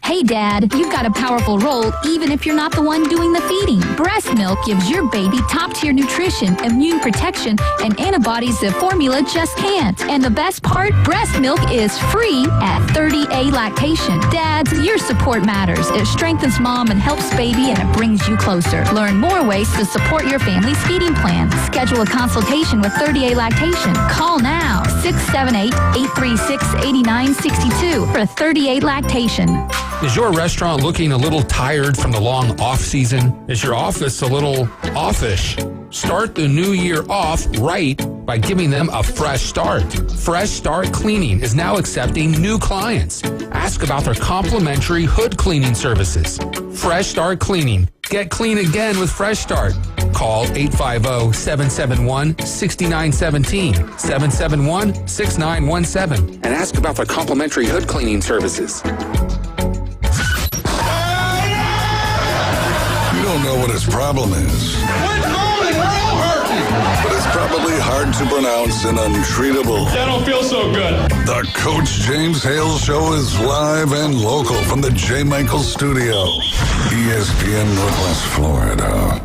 Hey, Dad, you've got a powerful role even if you're not the one doing the feeding. Breast milk gives your baby top-tier nutrition, immune protection, and antibodies that formula just can't. And the best part, breast milk is free at 30A lactation. Dads, your support matters. It strengthens mom and helps baby, and it brings you closer. Learn more ways to support your family's feeding plan. Schedule a consultation with 30A lactation. Call now, 678-836-8962 for 30A lactation. Is your restaurant looking a little tired from the long off season? Is your office a little offish? Start the new year off right by giving them a fresh start. Fresh Start Cleaning is now accepting new clients. Ask about their complimentary hood cleaning services. Fresh Start Cleaning. Get clean again with Fresh Start. Call 850-771-6917, 771-6917, and ask about their complimentary hood cleaning services. You don't know what his problem is. But it's probably hard to pronounce and untreatable. I don't feel so good. The Coach James Hale Show is live and local from the J. Michael Studio, ESPN Northwest Florida.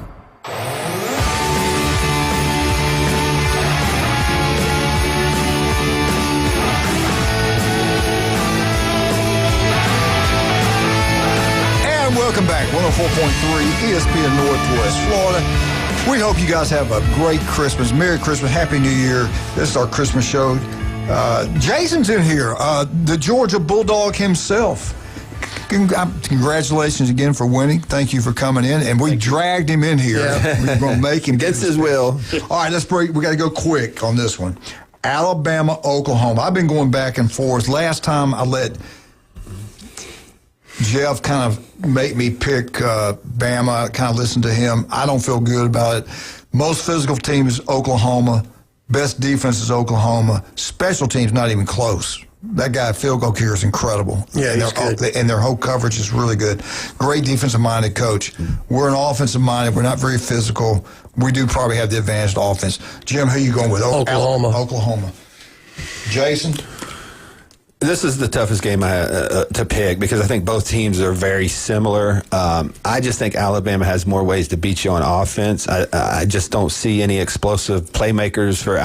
Welcome back, 104.3 ESPN Northwest Florida. We hope you guys have a great Christmas. Merry Christmas, Happy New Year. This is our Christmas show. Jason's in here, the Georgia Bulldog himself. Congratulations again for winning. Thank you for coming in. And we dragged him in here. Yeah. We're going to make him. Against his will. All right, let's break. We got to go quick on this one. Alabama, Oklahoma. I've been going back and forth. Last time I let Jeff kind of make me pick Bama, kind of listen to him. I don't feel good about it. Most physical team is Oklahoma. Best defense is Oklahoma. Special teams, not even close. That guy, field goal kicker, is incredible. Yeah, he's good. And their whole coverage is really good. Great defensive-minded coach. We're an offensive-minded. We're not very physical. We do probably have the advantage of offense. Jim, who you going with? Oklahoma. Oklahoma. Jason? This is the toughest game to pick because I think both teams are very similar. I just think Alabama has more ways to beat you on offense. I just don't see any explosive playmakers for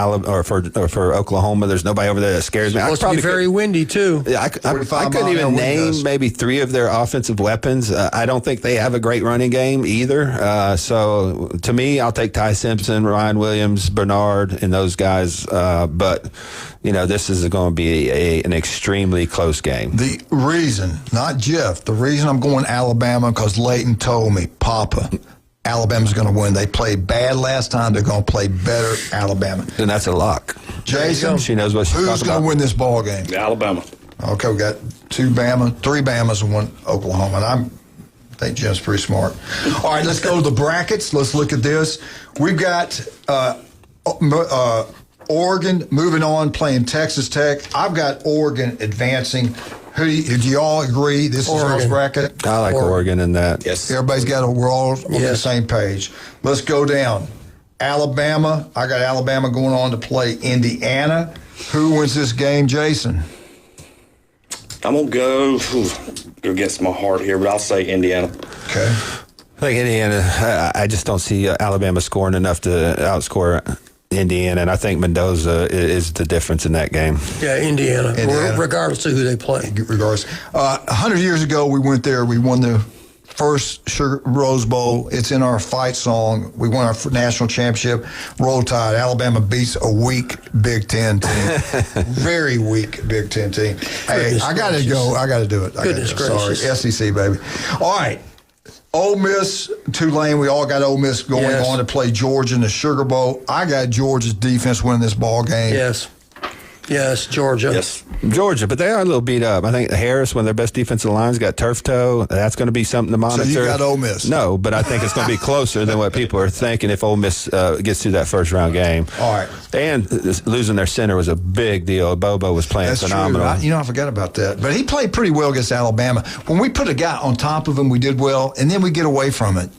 for Oklahoma. There's nobody over there that scares me. It's supposed to be very windy too. I couldn't even name maybe 3 of their offensive weapons. I don't think they have a great running game either. So to me, I'll take Ty Simpson, Ryan Williams, Bernard, and those guys. But this is going to be an extremely close game. The reason, not Jeff, the reason I'm going Alabama because Leighton told me, Papa, Alabama's going to win. They played bad last time. They're going to play better, Alabama. And that's a lock. Jason, she knows what she's talking about. Who's going to win this ball game? Alabama. Okay, we got 3 Bamas and 1 Oklahoma. And I think Jim's pretty smart. All right, let's go to the brackets. Let's look at this. We've got Oregon moving on, playing Texas Tech. I've got Oregon advancing. Do you all agree this is our bracket? I like Oregon in that. Yes. Everybody's we're all on the same page. Let's go down. Alabama. I got Alabama going on to play Indiana. Who wins this game, Jason? I'm going to go against my heart here, but I'll say Indiana. Okay. I think Indiana, I just don't see Alabama scoring enough to outscore Indiana, and I think Mendoza is the difference in that game. Yeah, Indiana. Regardless of who they play. Regardless. 100 years ago, we went there. We won the first Rose Bowl. It's in our fight song. We won our national championship. Roll Tide. Alabama beats a weak Big Ten team. Very weak Big Ten team. Hey, I got to go. I got to do it. Goodness gracious. Sorry. SEC, baby. All right. Ole Miss, Tulane, we all got Ole Miss going on to play Georgia in the Sugar Bowl. I got Georgia's defense winning this ball game. Yes, Georgia. Yes. Georgia, but they are a little beat up. I think Harris, one of their best defensive lines, got turf toe. That's going to be something to monitor. So you got Ole Miss? No, but I think it's going to be closer than what people are thinking if Ole Miss gets through that first-round game. All right. And losing their center was a big deal. Bobo was playing phenomenal. True. I forgot about that. But he played pretty well against Alabama. When we put a guy on top of him, we did well, and then we get away from it.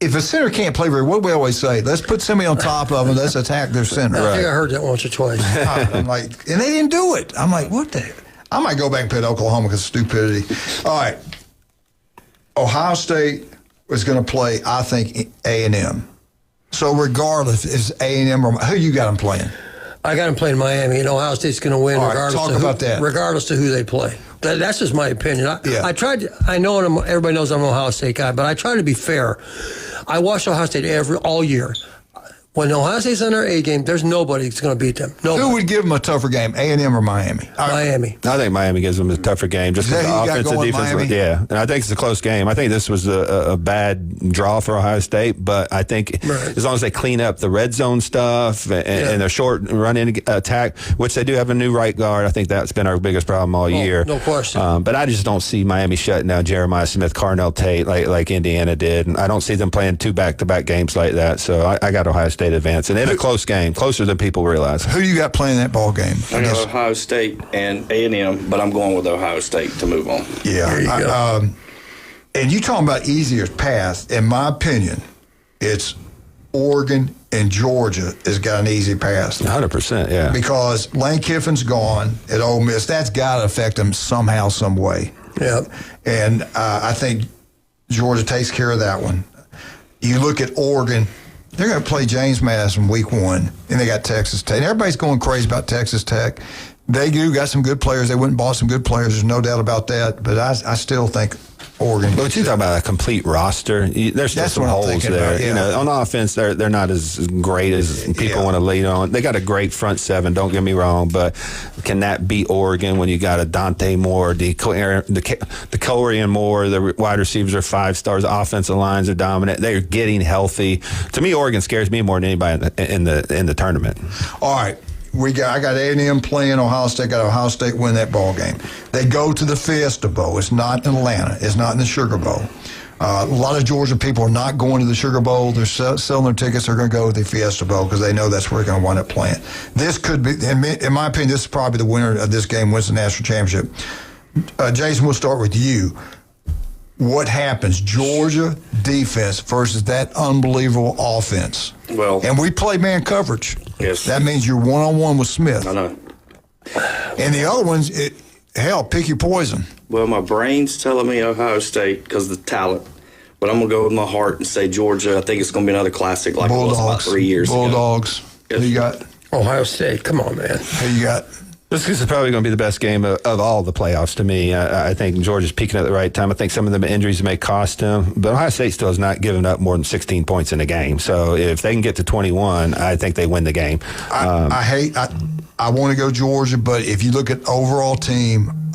If a center can't play very well, what do we always say? Let's put somebody on top of them. Let's attack their center. I think I heard that once or twice. I'm like, and they didn't do it. I'm like, what the heck? I might go back and pick Oklahoma because of stupidity. All right. Ohio State is going to play, I think, A&M. So regardless, it's A&M or who you got them playing? I got them playing Miami, and Ohio State's going to win regardless of who they play. That's just my opinion. I know everybody knows I'm an Ohio State guy, but I try to be fair. I watch Ohio State all year. When Ohio State's on their A game, there's nobody that's going to beat them. Nobody. Who would give them a tougher game, A&M or Miami? Miami. I think Miami gives them a tougher game. Just because the offensive defense. Miami? Yeah, and I think it's a close game. I think this was a bad draw for Ohio State, but I think as long as they clean up the red zone stuff and their short run-in attack, which they do have a new right guard, I think that's been our biggest problem all year. No question. But I just don't see Miami shutting down Jeremiah Smith, Carnell Tate like Indiana did. And I don't see them playing 2 back-to-back games like that. So I got Ohio State advance. And in a close game, closer than people realize. Who you got playing that ball game? I got Ohio State and A&M, but I'm going with Ohio State to move on. Yeah. And you talking about easier path, in my opinion, it's Oregon and Georgia has got an easy path. 100%, yeah. Because Lane Kiffin's gone at Ole Miss. That's got to affect them somehow, some way. Yeah. And I think Georgia takes care of that one. You look at Oregon, they're going to play James Madison week 1, and they got Texas Tech. And everybody's going crazy about Texas Tech. They do got some good players. They went and bought some good players. There's no doubt about that. But I still think Oregon. But you talk about a complete roster. There's still some holes there. About, yeah. On offense, they're not as great as people want to lead on. They got a great front 7. Don't get me wrong, but can that beat Oregon when you got a Dante Moore, Decorian Moore? The wide receivers are 5 stars. The offensive lines are dominant. They're getting healthy. To me, Oregon scares me more than anybody in the tournament. All right. I got A&M playing Ohio State. Got Ohio State win that ball game. They go to the Fiesta Bowl. It's not in Atlanta. It's not in the Sugar Bowl. A lot of Georgia people are not going to the Sugar Bowl. They're selling their tickets. They're going to go to the Fiesta Bowl because they know that's where they're going to wind up playing. This could be, in my opinion, this is probably the winner of this game wins the national championship. Jason, we'll start with you. What happens? Georgia defense versus that unbelievable offense. Well, and we play man coverage. Yes. That means you're one-on-one with Smith. I know. And the other ones, hell, pick your poison. Well, my brain's telling me Ohio State because of the talent. But I'm going to go with my heart and say Georgia. I think it's going to be another classic like Bulldogs. it was about 3 years Bulldogs. ago. Yes. Who you got? Ohio State. Come on, man. Who you got? This is probably going to be the best game of all the playoffs to me. I think Georgia's peaking at the right time. I think some of the injuries may cost them, but Ohio State still has not given up more than 16 points in a game. So if they can get to 21, I think they win the game. I want to go Georgia, but if you look at overall team,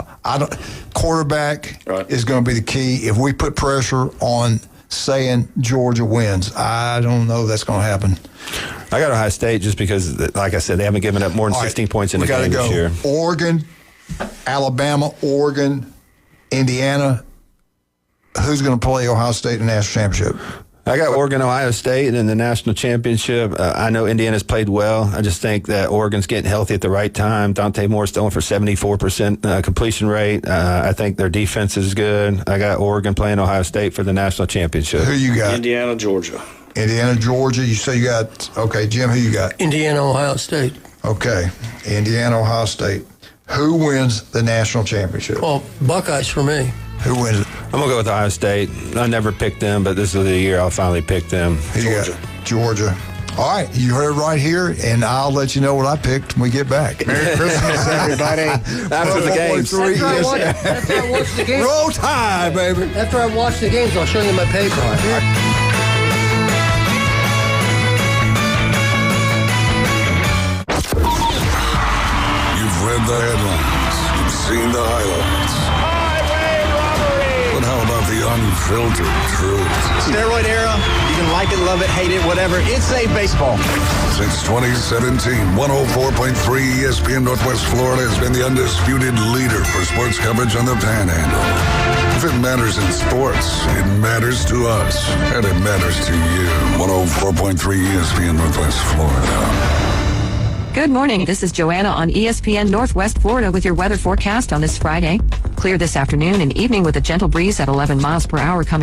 quarterback is going to be the key. If we put pressure on saying Georgia wins, I don't know if that's going to happen. I got Ohio State just because, like I said, they haven't given up more than 16 points in the game this year. Oregon, Alabama, Oregon, Indiana. Who's going to play Ohio State in the national championship? I got Oregon, Ohio State in the national championship. I know Indiana's played well. I just think that Oregon's getting healthy at the right time. Dante Moore's throwing for 74% completion rate. I think their defense is good. I got Oregon playing Ohio State for the national championship. Who you got? Indiana, Georgia. Indiana, Georgia. You say you got, okay, Jim, who you got? Indiana, Ohio State. Okay, Indiana, Ohio State. Who wins the national championship? Well, Buckeyes for me. Who wins it? I'm going to go with Ohio State. I never picked them, but this is the year I'll finally pick them. Georgia. Georgia. All right, you heard it right here, and I'll let you know what I picked when we get back. Merry Christmas, everybody. After the games. After I watch the games. Roll Tide, baby. After I watch the games, I'll show you my paper. You've read the headlines. You've seen the highlights. But how about the unfiltered truth? Steroid era, you can like it, love it, hate it, whatever. It's safe baseball. Since 2017, 104.3 ESPN Northwest Florida has been the undisputed leader for sports coverage on the Panhandle. If it matters in sports, it matters to us, and it matters to you. 104.3 ESPN Northwest Florida. Good morning. This is Joanna on ESPN Northwest Florida with your weather forecast on this Friday. Clear this afternoon and evening with a gentle breeze at 11 miles per hour coming